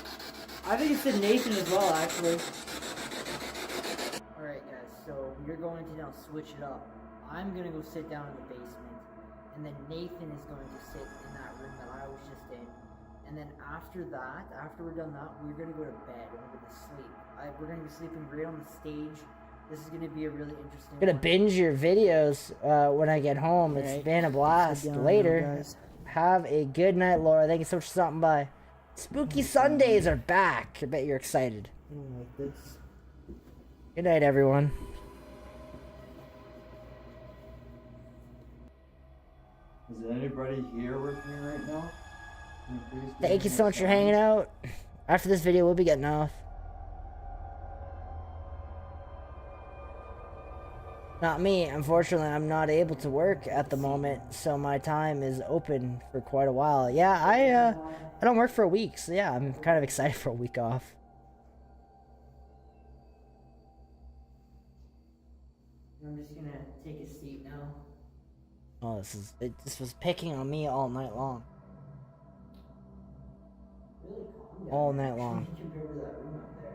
I think it said Nathan as well, actually. Alright, guys, so we're going to now switch it up. I'm gonna go sit down in the basement, and then Nathan is going to sit in that room that I was just in. And then after that, after we're done that, we're gonna go to bed and we're gonna sleep. We're gonna be sleeping right on the stage. This is gonna be a really interesting Gonna one. binge your videos when I get home. It's Alright. been a blast. Sit down now, Later. guys. Have a good night, Laura. Thank you so much for stopping by. Spooky Sundays are back. I bet you're excited. I don't like this. Good night, everyone. Is anybody here with me right now? Can you please give Thank me you so a much for sign? hanging out. After this video, we'll be getting off. Not me. Unfortunately, I'm not able to work at the moment, so my time is open for quite a while. Yeah, I don't work for a week, so yeah, I'm kind of excited for a week off. I'm just gonna take a seat now. Oh, this was picking on me all night long. Really calm down. All night long. You can go to that room up there.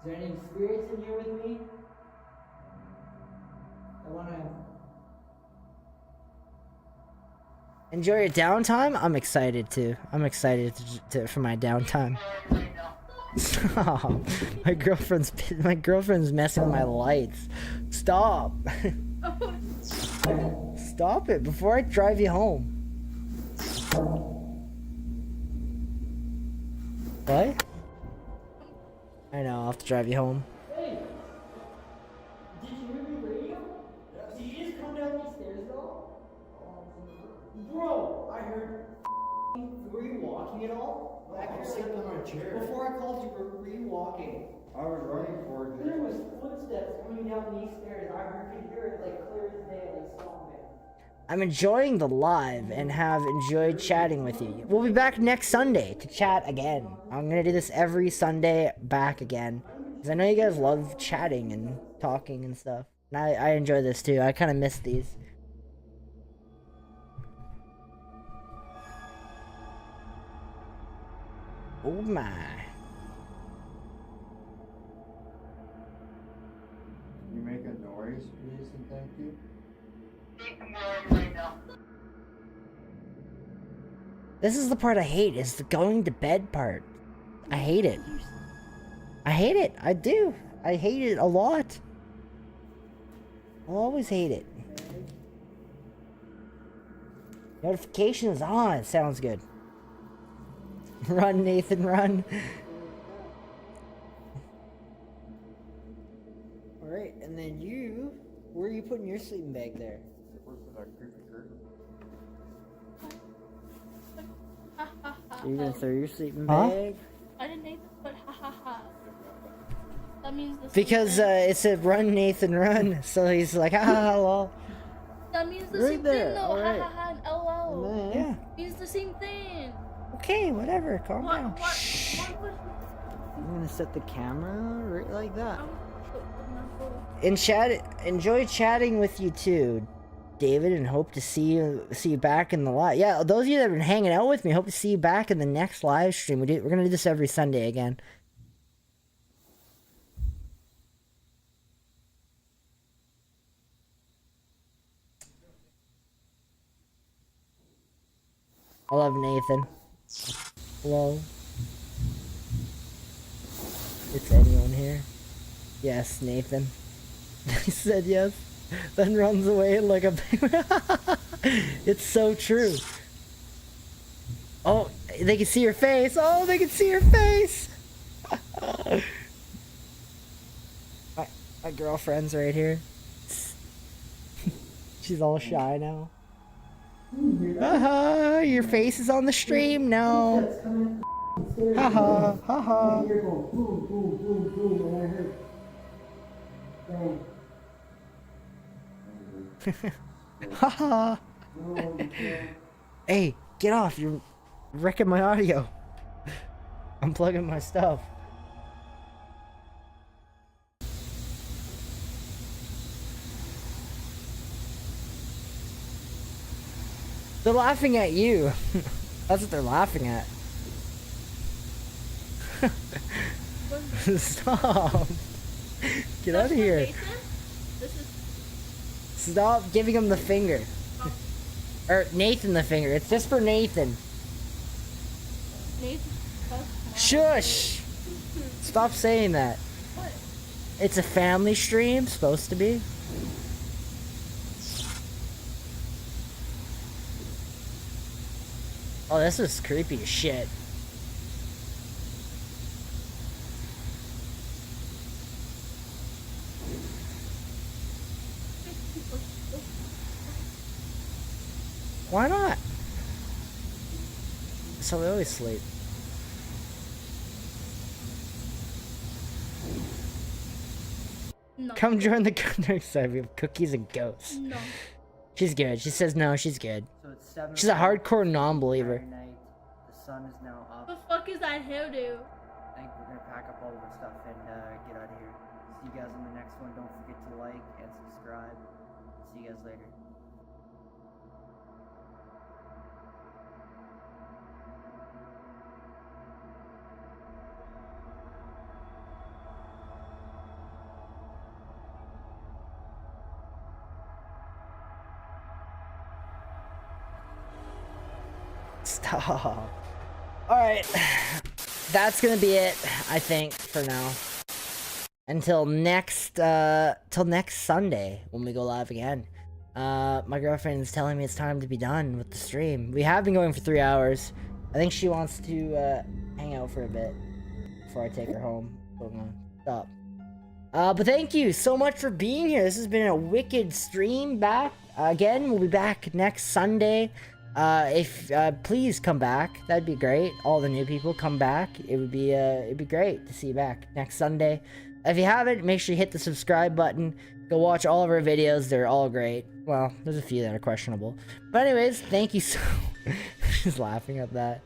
Is there any spirits in here with me? I wanna. Enjoy your downtime. I'm excited to. I'm excited for my downtime. Stop. My girlfriend's messing with my lights. Stop. Stop it before I drive you home. What? I know, I'll have to drive you home. Hey! Did you hear me radio? Did you just come down these stairs at all? Bro, I heard. Were you walking at all? I was sitting in my chair. Before I called you, were you walking? I was running for it. There was footsteps coming down these stairs. I could hear it like clear as day, like stomping. I'm enjoying the live and have enjoyed chatting with you. We'll be back next Sunday to chat again. I'm gonna do this every Sunday back again. Because I know you guys love chatting and talking and stuff. And I enjoy this too. I kind of miss these. Oh my. Can you make a noise, please, and thank you? This is the part I hate, is the going to bed part. I hate it. I hate it. I do. I hate it a lot. I'll always hate it. Notifications on. Sounds good. Run, Nathan, run. Alright, and then you... Where are you putting your sleeping bag there? So you're gonna throw your sleeping bag? I didn't Nathan put ha ha ha. That means the Because it said run, Nathan, run. So he's like, ha ha ha, lol. That means the Right same there, thing though. alright. Ha ha ha and lol. Yeah. Means the same thing. Okay, whatever, calm down. I'm gonna set the camera right like that. Enjoy chatting with you too, David, and hope to see you back in the live. Yeah, those of you that have been hanging out with me, hope to see you back in the next live stream. We're gonna do this every Sunday again. I love Nathan. Hello. Is anyone here? Yes, Nathan. He said yes, then runs away like a It's so true. Oh, they can see your face. Oh, they can see your face. My girlfriend's right here. She's all shy now. Haha, your face is on the stream now. Haha, haha. Haha. Hey, get off. You're wrecking my audio. I'm plugging my stuff. They're laughing at you. That's what they're laughing at. Stop. Get out of here. Stop giving him the finger. Or Nathan the finger. It's just for Nathan. Shush! Stop saying that. What? It's a family stream, supposed to be. Oh, this is creepy as shit. Why not? So we always sleep. No. Come join the dark side. We have cookies and ghosts. No. She's good. She says no, she's good. So it's 7 She's a o'clock hardcore non-believer. Friday night. The sun is now up. What the fuck is that hairdo? I think we're gonna pack up all of our stuff and get out of here. See you guys in the next one. Don't forget to like and subscribe. See you guys later. Stop. Alright. That's gonna be it, I think, for now. Until next Sunday when we go live again. My girlfriend is telling me it's time to be done with the stream. We have been going for 3 hours. I think she wants to hang out for a bit before I take her home. Hold on. Stop. But thank you so much for being here. This has been a wicked stream back. Again, we'll be back next Sunday. If please come back, that'd be great. All the new people come back. It'd be great to see you back next Sunday. If you haven't, make sure you hit the subscribe button. Go watch all of our videos. They're all great. Well, there's a few that are questionable. But anyways, thank you so... She's laughing at that.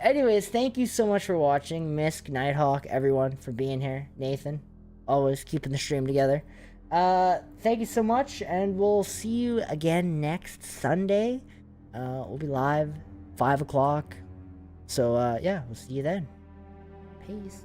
Anyways, thank you so much for watching. Misk, Nighthawk, everyone for being here. Nathan, always keeping the stream together. Thank you so much, and we'll see you again next Sunday. We'll be live 5 o'clock. So, yeah, we'll see you then. Peace.